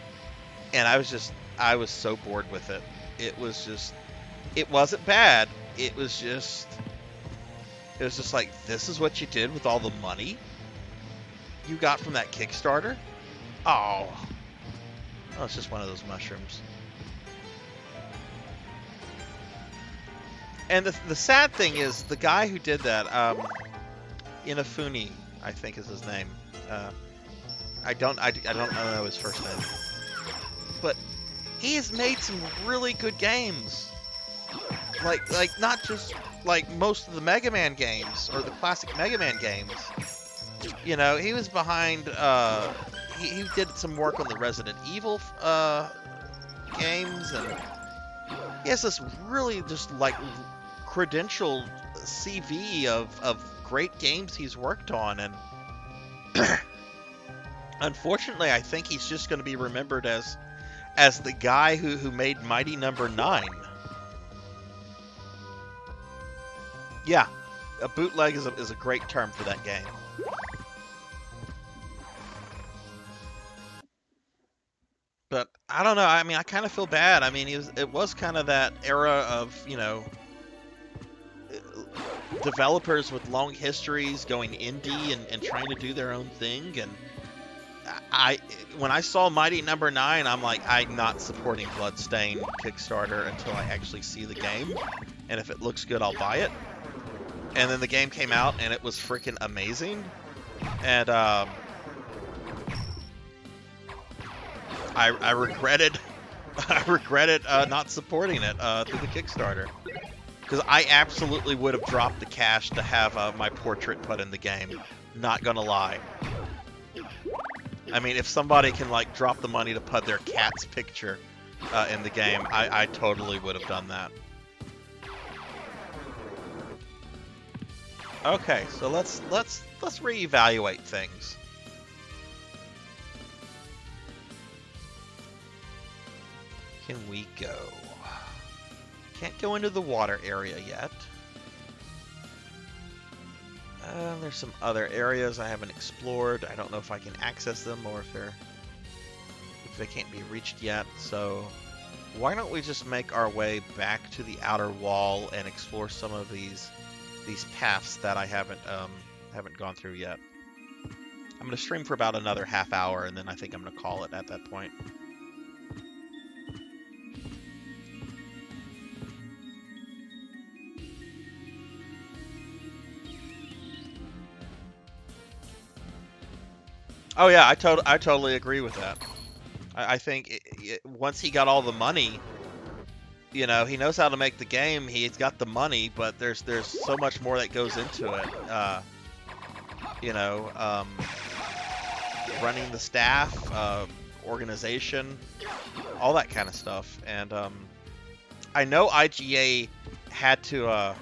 And I was so bored with it. It wasn't bad. It was just like, this is what you did with all the money you got from that Kickstarter? Oh, it's just one of those mushrooms. And the sad thing is, the guy who did that, Inafune, I think is his name. I don't know his first name, but he has made some really good games. Like not just like most of the Mega Man games or the classic Mega Man games. You know, he was behind, he did some work on the Resident Evil games, and he has this really just, like, credentialed CV of great games he's worked on, and unfortunately, I think he's just going to be remembered as the guy who made Mighty Number 9. Yeah, a bootleg is a great term for that game. But I don't know. I mean, I kind of feel bad. I mean, it was kind of that era of, you know, developers with long histories going indie and trying to do their own thing. And when I saw Mighty Number 9, I'm like, I'm not supporting Bloodstained Kickstarter until I actually see the game. And if it looks good, I'll buy it. And then the game came out, and it was freaking amazing. And I regretted not supporting it through the Kickstarter, because I absolutely would have dropped the cash to have my portrait put in the game. Not gonna lie. I mean, if somebody can like drop the money to put their cat's picture in the game, I totally would have done that. Okay, so let's reevaluate things. Can we go? Can't go into the water area yet. There's some other areas I haven't explored. I don't know if I can access them or if they can't be reached yet. So why don't we just make our way back to the outer wall and explore some of these paths that I haven't gone through yet. I'm going to stream for about another half hour, and then I think I'm going to call it at that point. Oh yeah, I totally agree with that. I think once he got all the money, you know, he knows how to make the game. He's got the money, but there's so much more that goes into it. You know, running the staff, organization, all that kind of stuff. And I know IGA had to.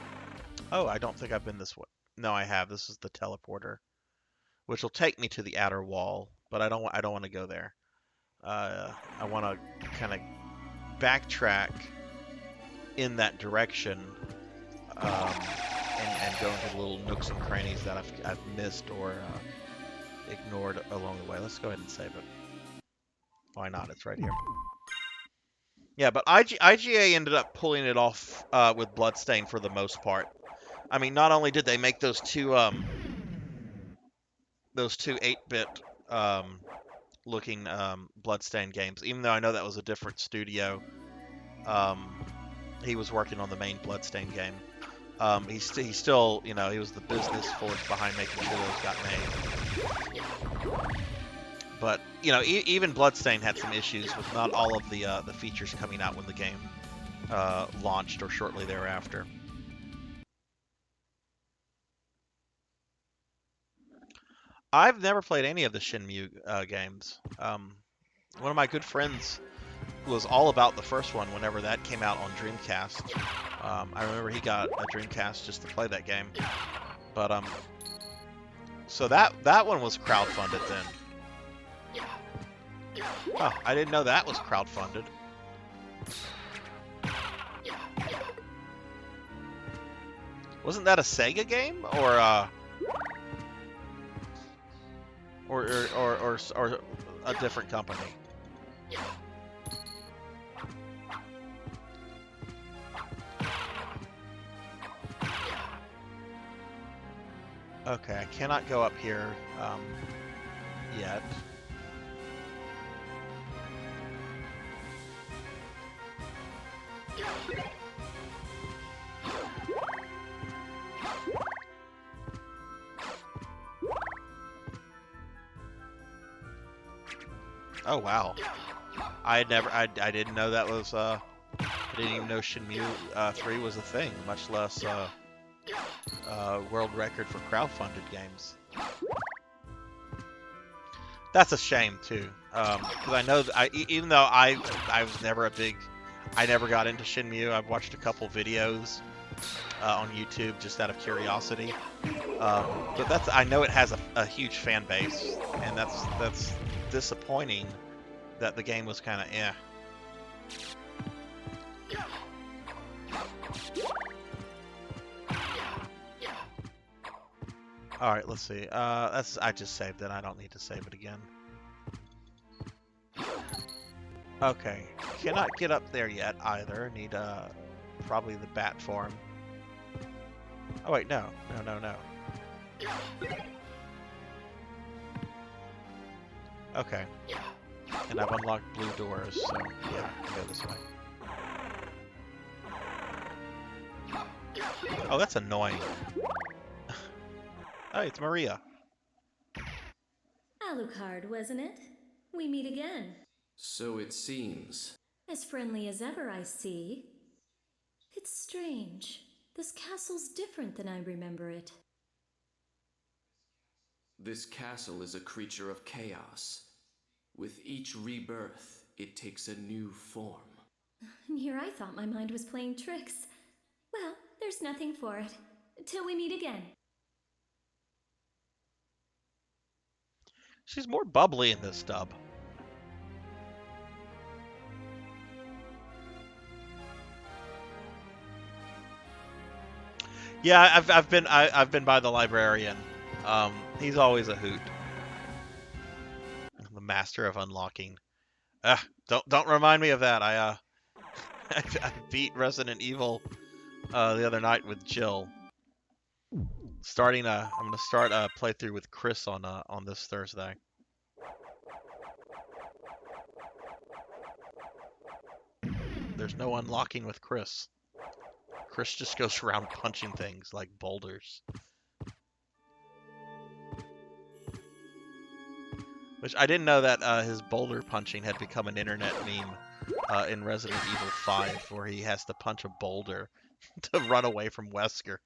Oh, I don't think I've been this way. No, I have. This is the teleporter, which will take me to the outer wall, but I don't want to go there. I want to kind of backtrack in that direction, and go into little nooks and crannies that I've missed or ignored along the way. Let's go ahead and save it. Why not? It's right here. Yeah, but IGA ended up pulling it off with Bloodstain for the most part. I mean, not only did they make those two 8-bit looking Bloodstain games, even though I know that was a different studio. He was working on the main Bloodstain game. He still, you know, he was the business force behind making sure those got made. But, you know, even Bloodstain had some issues with not all of the features coming out when the game launched or shortly thereafter. I've never played any of the Shenmue games. One of my good friends was all about the first one whenever that came out on Dreamcast. I remember he got a Dreamcast just to play that game. But so that one was crowdfunded then. Oh, I didn't know that was crowdfunded. Wasn't that a Sega game or a different company? Okay, I cannot go up here yet. Oh wow! I didn't know that was I didn't even know Shenmue 3 was a thing, much less world record for crowdfunded games. That's a shame too, because I know that even though I was never I never got into Shenmue. I've watched a couple videos on YouTube just out of curiosity, but I know it has a huge fan base, and that's disappointing that the game was kind of eh. All right, let's see. I just saved it. I don't need to save it again. Okay, cannot get up there yet either. Need probably the bat form. Oh wait, no. Okay, and I've unlocked blue doors, so yeah, I can go this way. Oh, that's annoying. Hey, it's Maria. Alucard, wasn't it? We meet again. So it seems. As friendly as ever, I see. It's strange. This castle's different than I remember it. This castle is a creature of chaos. With each rebirth, it takes a new form. And here I thought my mind was playing tricks. Well, there's nothing for it. Till we meet again. She's more bubbly in this dub. Yeah, I've been by the librarian. He's always a hoot. The master of unlocking. Don't remind me of that. I beat Resident Evil the other night with Jill. I'm gonna start a playthrough with Chris on this Thursday. There's no unlocking with Chris. Chris just goes around punching things like boulders. Which I didn't know that his boulder punching had become an internet meme in Resident Evil 5, where he has to punch a boulder to run away from Wesker.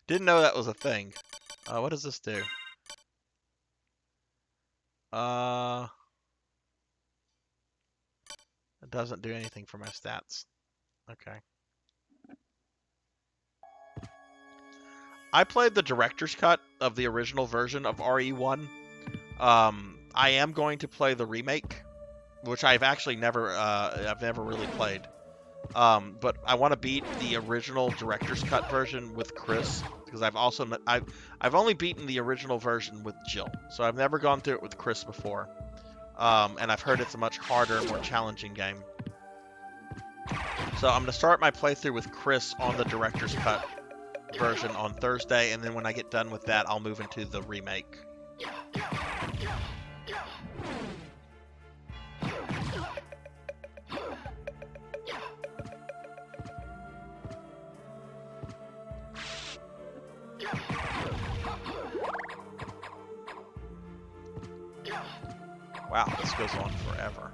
Didn't know that was a thing. What does this do? It doesn't do anything for my stats. Okay. I played the director's cut of the original version of RE1. I am going to play the remake, which I've actually never really played. But I want to beat the original director's cut version with Chris, because I've only beaten the original version with Jill, so I've never gone through it with Chris before. And I've heard it's a much harder, more challenging game. So I'm going to start my playthrough with Chris on the director's cut version on Thursday, and then when I get done with that, I'll move into the remake. Wow, this goes on forever.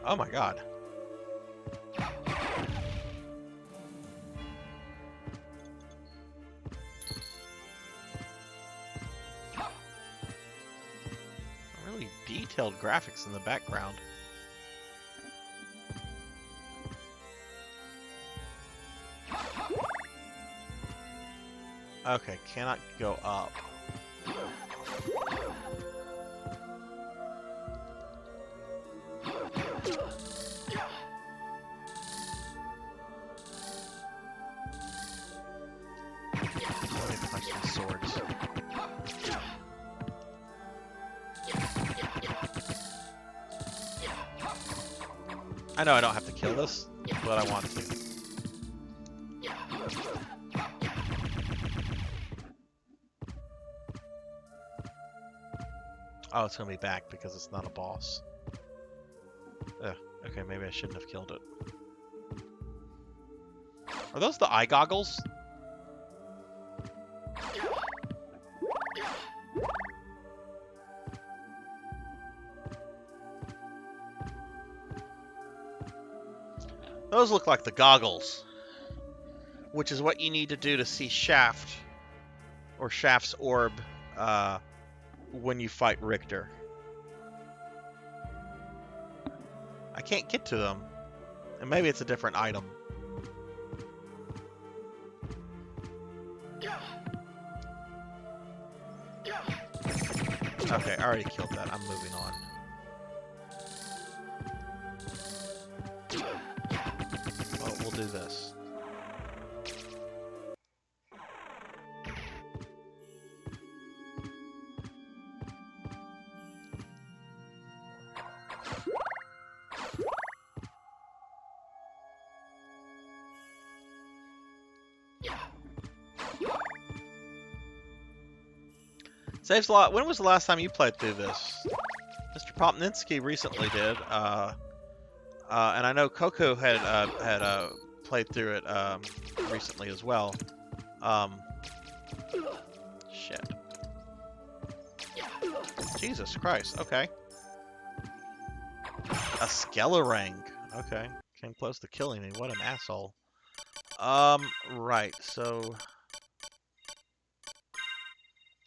Oh my god. Really detailed graphics in the background. Okay, cannot go up. Let me punch these swords. I know I don't have to kill this, but I want to. Oh, it's gonna be back because it's not a boss. Ugh, okay, maybe I shouldn't have killed it. Are those the eye goggles? Those look like the goggles, which is what you need to do to see Shaft, or Shaft's orb, when you fight Richter. I can't get to them. And maybe it's a different item. Okay, I already killed that. I'm moving on. Well, we'll do this. Saves a lot. When was the last time you played through this? Mr. Popninski recently did, and I know Coco had played through it recently as well. Shit. Jesus Christ. Okay. A Skelerang. Okay. Came close to killing me. What an asshole. Right. So.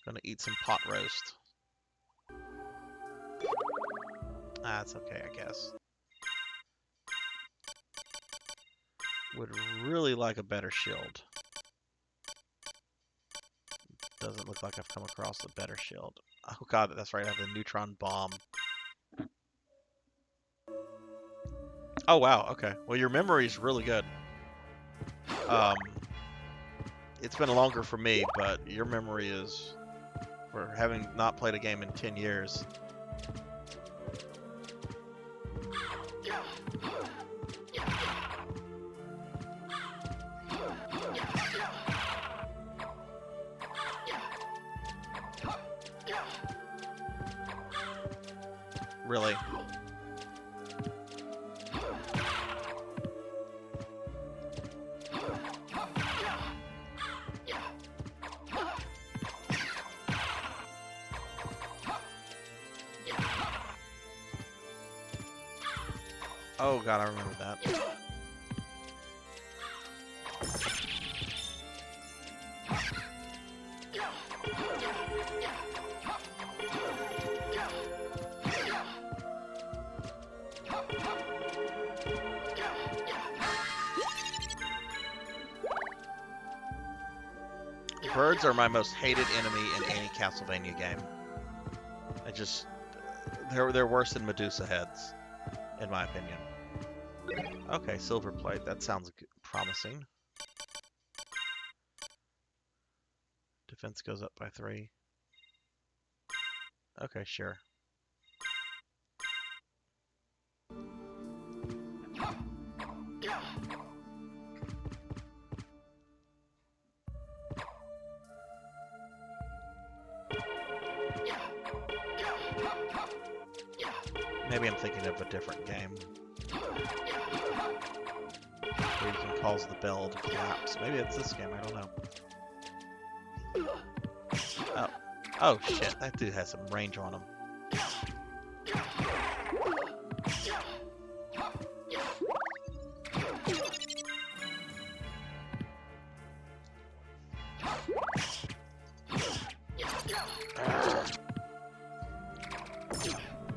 Gonna eat some pot roast. Ah, it's okay, I guess. Would really like a better shield. Doesn't look like I've come across a better shield. Oh god, that's right, I have the neutron bomb. Oh wow, okay. Well, your memory's really good. It's been longer for me, but your memory is... for having not played a game in 10 years. Really? Oh god, I remember that. Birds are my most hated enemy in any Castlevania game. They're worse than Medusa heads, in my opinion. Okay, silver plate. That sounds promising. Defense goes up by 3. Okay, sure. Maybe I'm thinking of a different game. Where you can cause the bell to collapse. Maybe it's this game, I don't know. Oh shit, that dude has some range on him.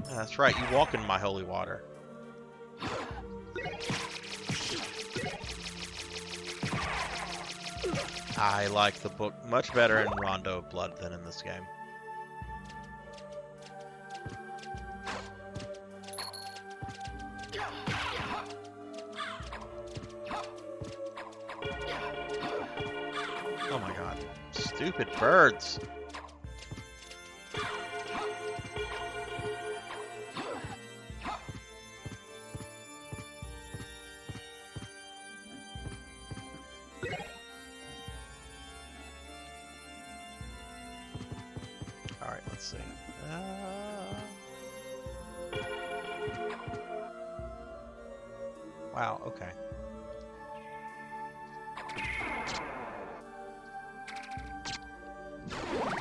That's right, you walk in my holy water. I like the book much better in Rondo of Blood than in this game. Oh my god. Stupid birds. Alright, let's see. Wow, okay.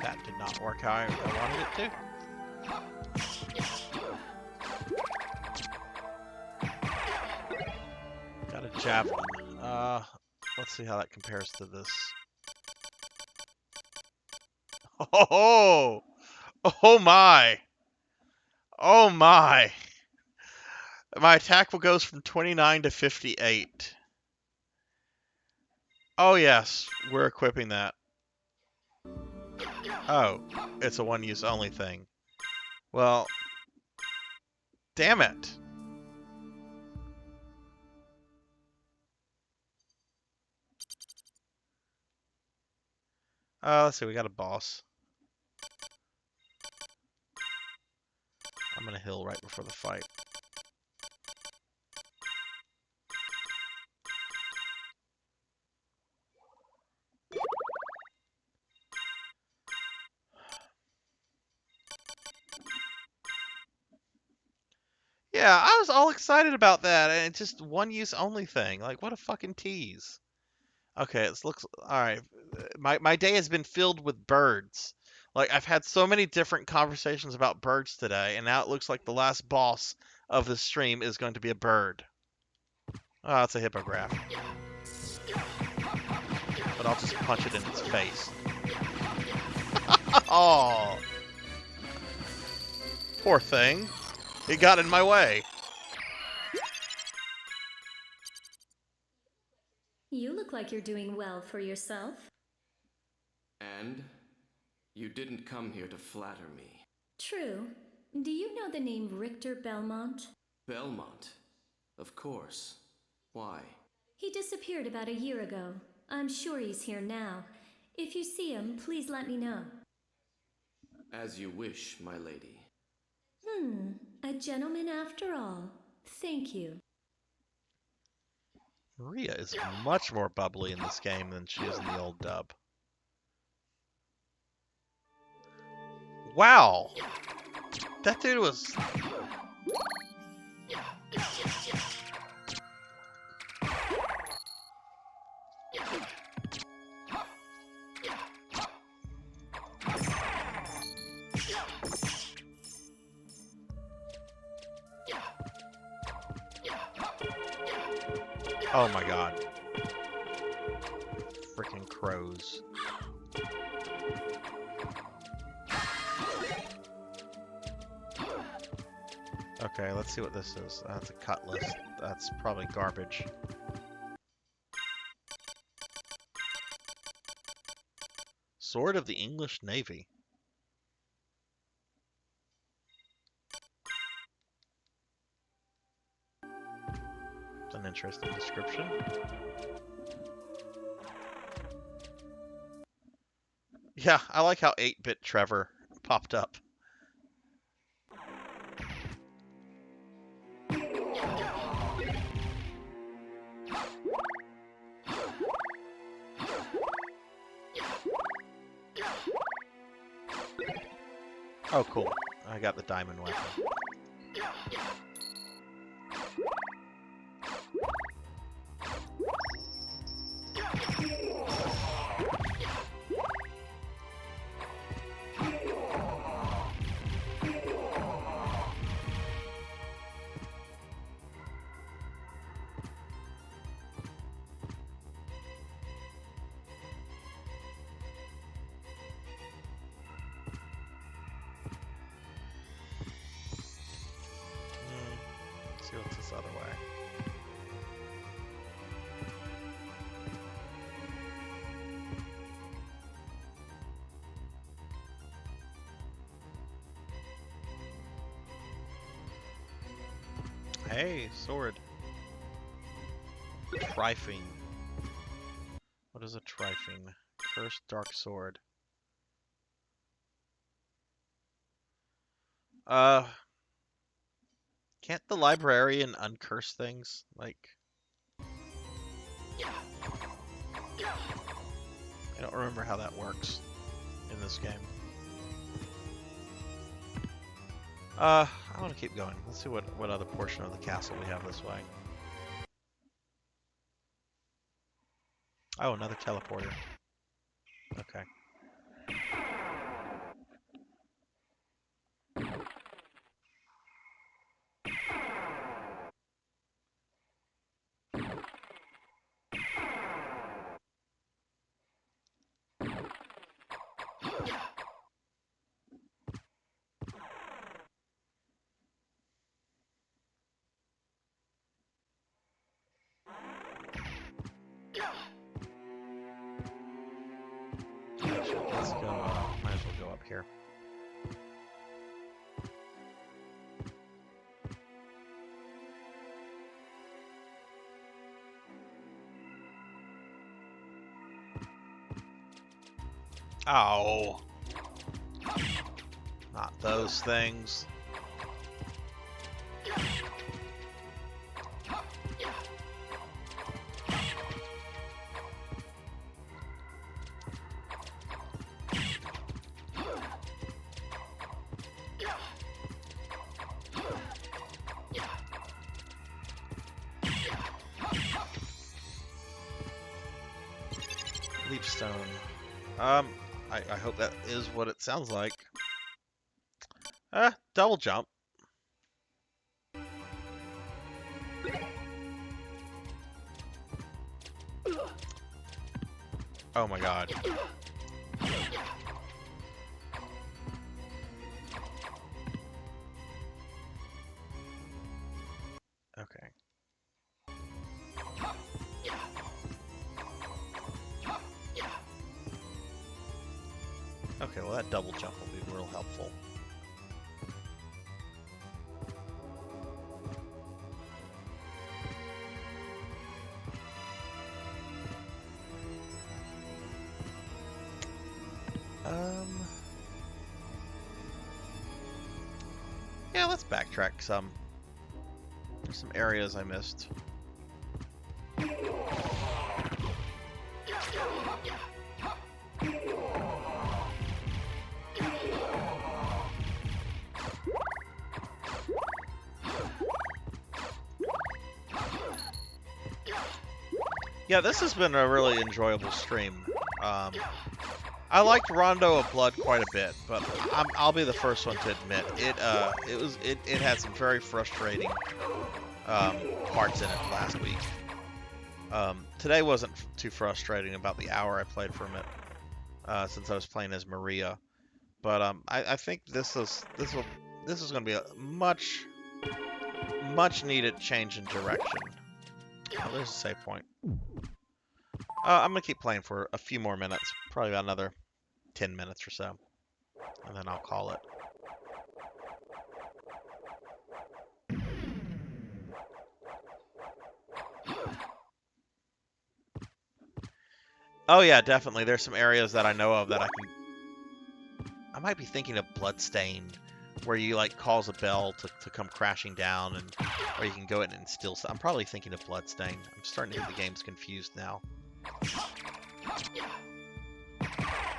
That did not work how I wanted it to. Got a javelin. Let's see how that compares to this. Oh! Oh my! Oh my! My attack goes from 29 to 58. Oh yes, we're equipping that. Oh, it's a one-use only thing. Well, damn it. Let's see, we got a boss. I'm gonna heal right before the fight. Yeah, I was all excited about that, and it's just one-use only thing. Like, what a fucking tease. Okay, it looks... Alright, my day has been filled with birds. Like, I've had so many different conversations about birds today, and now it looks like the last boss of the stream is going to be a bird. Oh, it's a hippogriff. But I'll just punch it in its face. Oh, poor thing. It got in my way. You look like you're doing well for yourself. And? You didn't come here to flatter me. True. Do you know the name Richter Belmont? Belmont? Of course. Why? He disappeared about a year ago. I'm sure he's here now. If you see him, please let me know. As you wish, my lady. A gentleman after all. Thank you. Maria is much more bubbly in this game than she is in the old dub. Wow! That dude was... Oh my god. Freaking crows. Okay, let's see what this is. That's a cutlass. That's probably garbage. Sword of the English Navy. It's an interesting description. Yeah, I like how 8-bit Trevor popped up. Oh, cool. I got the diamond weapon. Let's see what's this other way. Hey, sword. Trifing. What is a trifing? Cursed dark sword. Can't the librarian uncurse things? Like, I don't remember how that works in this game. I want to keep going. Let's see what other portion of the castle we have this way. Oh, another teleporter. Okay. Let's go, might as well go up here. Oh. Not those things. Leapstone. I hope that is what it sounds like. Double jump. Oh my god. Okay. Okay, well that double jump will be real helpful. Yeah, let's backtrack some. There's some areas I missed. Yeah, this has been a really enjoyable stream. I liked Rondo of Blood quite a bit, but I'll be the first one to admit it had some very frustrating parts in it last week. Today wasn't too frustrating about the hour I played from it, since I was playing as Maria. But I think this is going to be a much needed change in direction. Oh, there's a save point. I'm going to keep playing for a few more minutes, probably about another 10 minutes or so, and then I'll call it. Oh yeah, definitely. There's some areas that I know of that I might be thinking of Bloodstained, where you like cause a bell to come crashing down, and or you can go in and steal. I'm probably thinking of Bloodstained. I'm starting to get the games confused now.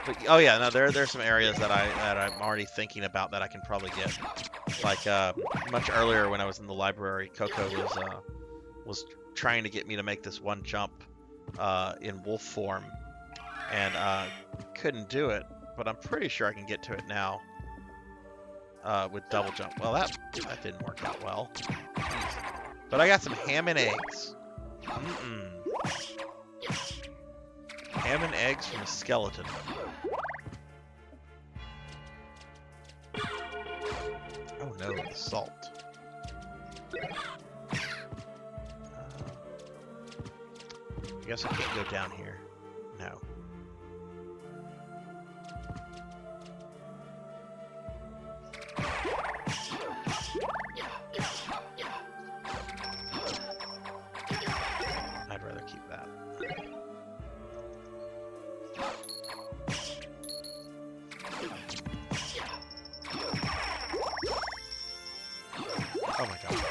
But oh yeah, no, there's some areas that I'm already thinking about that I can probably get. Like much earlier when I was in the library, Coco was trying to get me to make this one jump in wolf form, and couldn't do it. But I'm pretty sure I can get to it now with double jump. Well, that didn't work out well. Jeez. But I got some ham and eggs. Ham and eggs from a skeleton. Oh no, the salt. I guess I can't go down here. No. I'd rather keep that. Oh my god.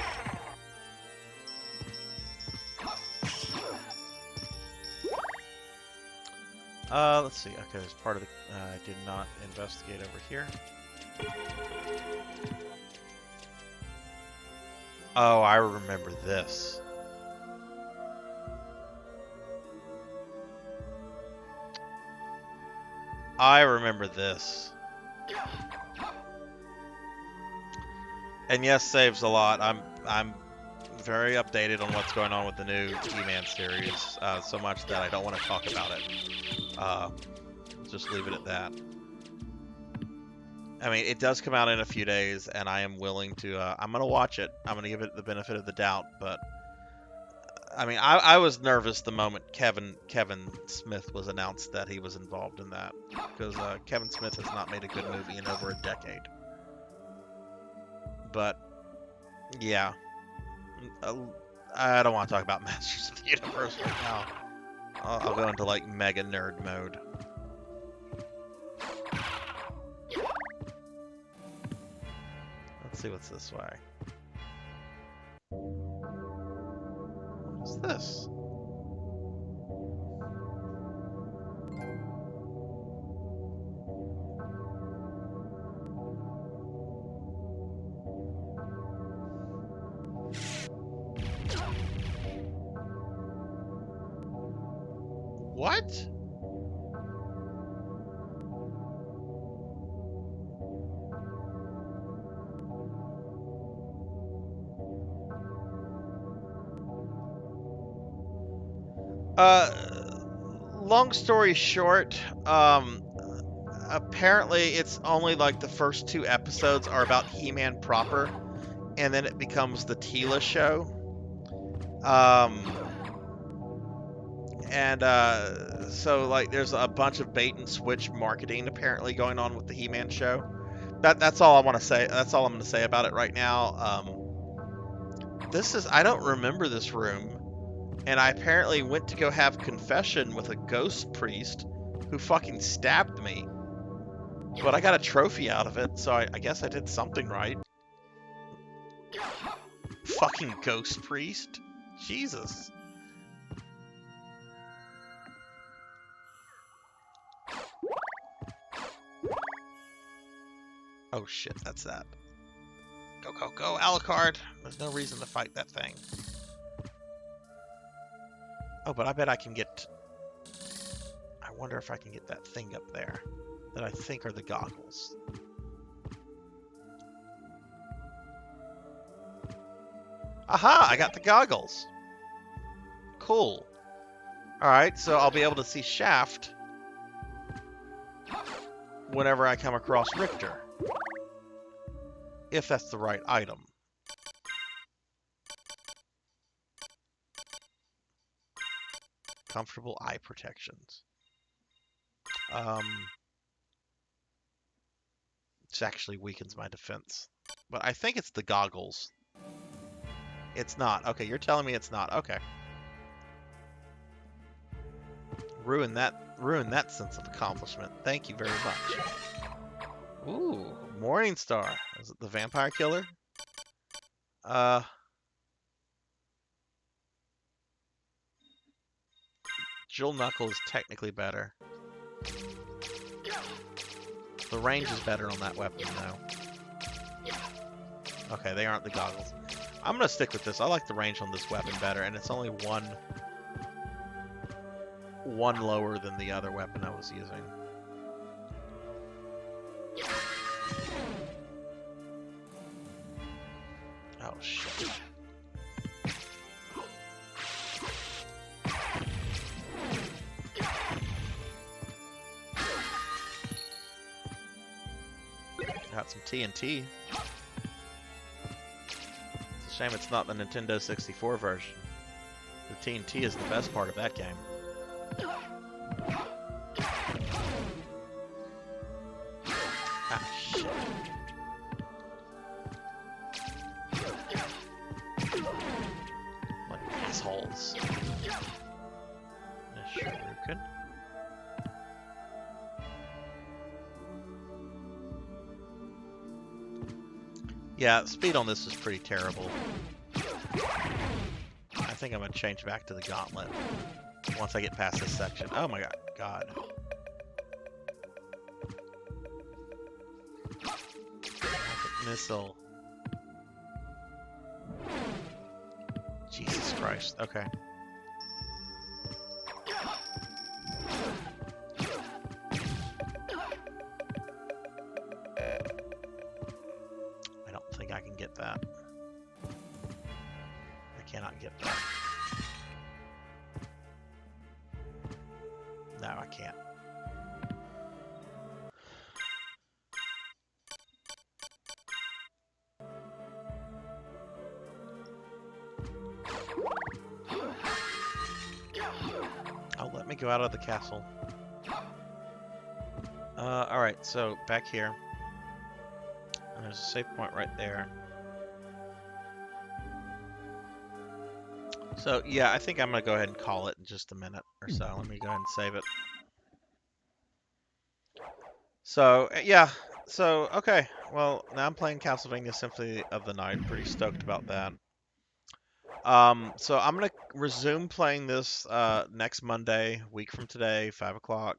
Let's see. Okay, there's part of the... I did not investigate over here. Oh, I remember this. I remember this. And yes, saves a lot. I'm very updated on what's going on with the new He-Man series, so much that I don't want to talk about it. Just leave it at that. I mean, it does come out in a few days, and I am willing to. I'm gonna watch it. I'm gonna give it the benefit of the doubt, but I mean, I was nervous the moment Kevin Smith was announced that he was involved in that, because Kevin Smith has not made a good movie in over a decade. But yeah, I don't want to talk about Masters of the Universe right now. I'll go into like mega nerd mode. Let's see what's this way. What's this? What? Long story short, apparently it's only like the first 2 episodes are about He-Man proper, and then it becomes the Teela show. So like there's a bunch of bait and switch marketing apparently going on with the He-Man show. That's all I want to say. That's all I'm going to say about it right now. I don't remember this room. And I apparently went to go have confession with a ghost priest who fucking stabbed me. But I got a trophy out of it, so I guess I did something right. Fucking ghost priest? Jesus. Oh shit, that's that. Go, go, go, Alucard! There's no reason to fight that thing. Oh, but I bet I can get... I wonder if I can get that thing up there that I think are the goggles. Aha! I got the goggles! Cool. Alright, so I'll be able to see Shaft whenever I come across Richter. If that's the right item. Comfortable eye protections. which actually weakens my defense. But I think it's the goggles. It's not. Okay, you're telling me it's not. Okay. Ruin that sense of accomplishment. Thank you very much. Ooh, Morningstar. Is it the vampire killer? Jewel Knuckle is technically better. The range is better on that weapon, though. Okay, they aren't the goggles. I'm gonna stick with this. I like the range on this weapon better, and it's only one lower than the other weapon I was using. Oh shit. Got some TNT. It's a shame it's not the Nintendo 64 version. The TNT is the best part of that game. Ah, shit. Like assholes. A shuriken. Yeah, speed on this is pretty terrible. I think I'm gonna change back to the gauntlet once I get past this section. Oh my god. Missile. Jesus Christ. Okay. I don't think I can get that. I cannot get that. No, I can't. Oh, let me go out of the castle. Alright, so back here. And there's a save point right there. So, yeah, I think I'm going to go ahead and call it in just a minute or so. Let me go ahead and save it. So, yeah. So, okay. Well, now I'm playing Castlevania Symphony of the Night. Pretty stoked about that. So I'm going to resume playing this next Monday, week from today, 5 o'clock.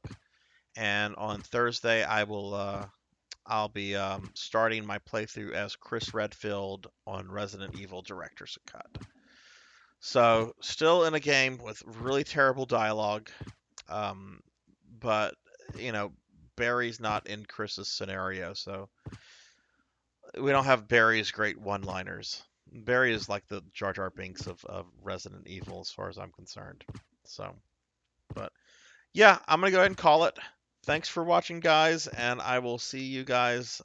And on Thursday, I'll be starting my playthrough as Chris Redfield on Resident Evil Director's Cut. So, still in a game with really terrible dialogue, but, you know, Barry's not in Chris's scenario, so we don't have Barry's great one-liners. Barry is like the Jar Jar Binks of Resident Evil as far as I'm concerned. So, but, yeah, I'm going to go ahead and call it. Thanks for watching, guys, and I will see you guys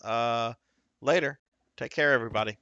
later. Take care, everybody.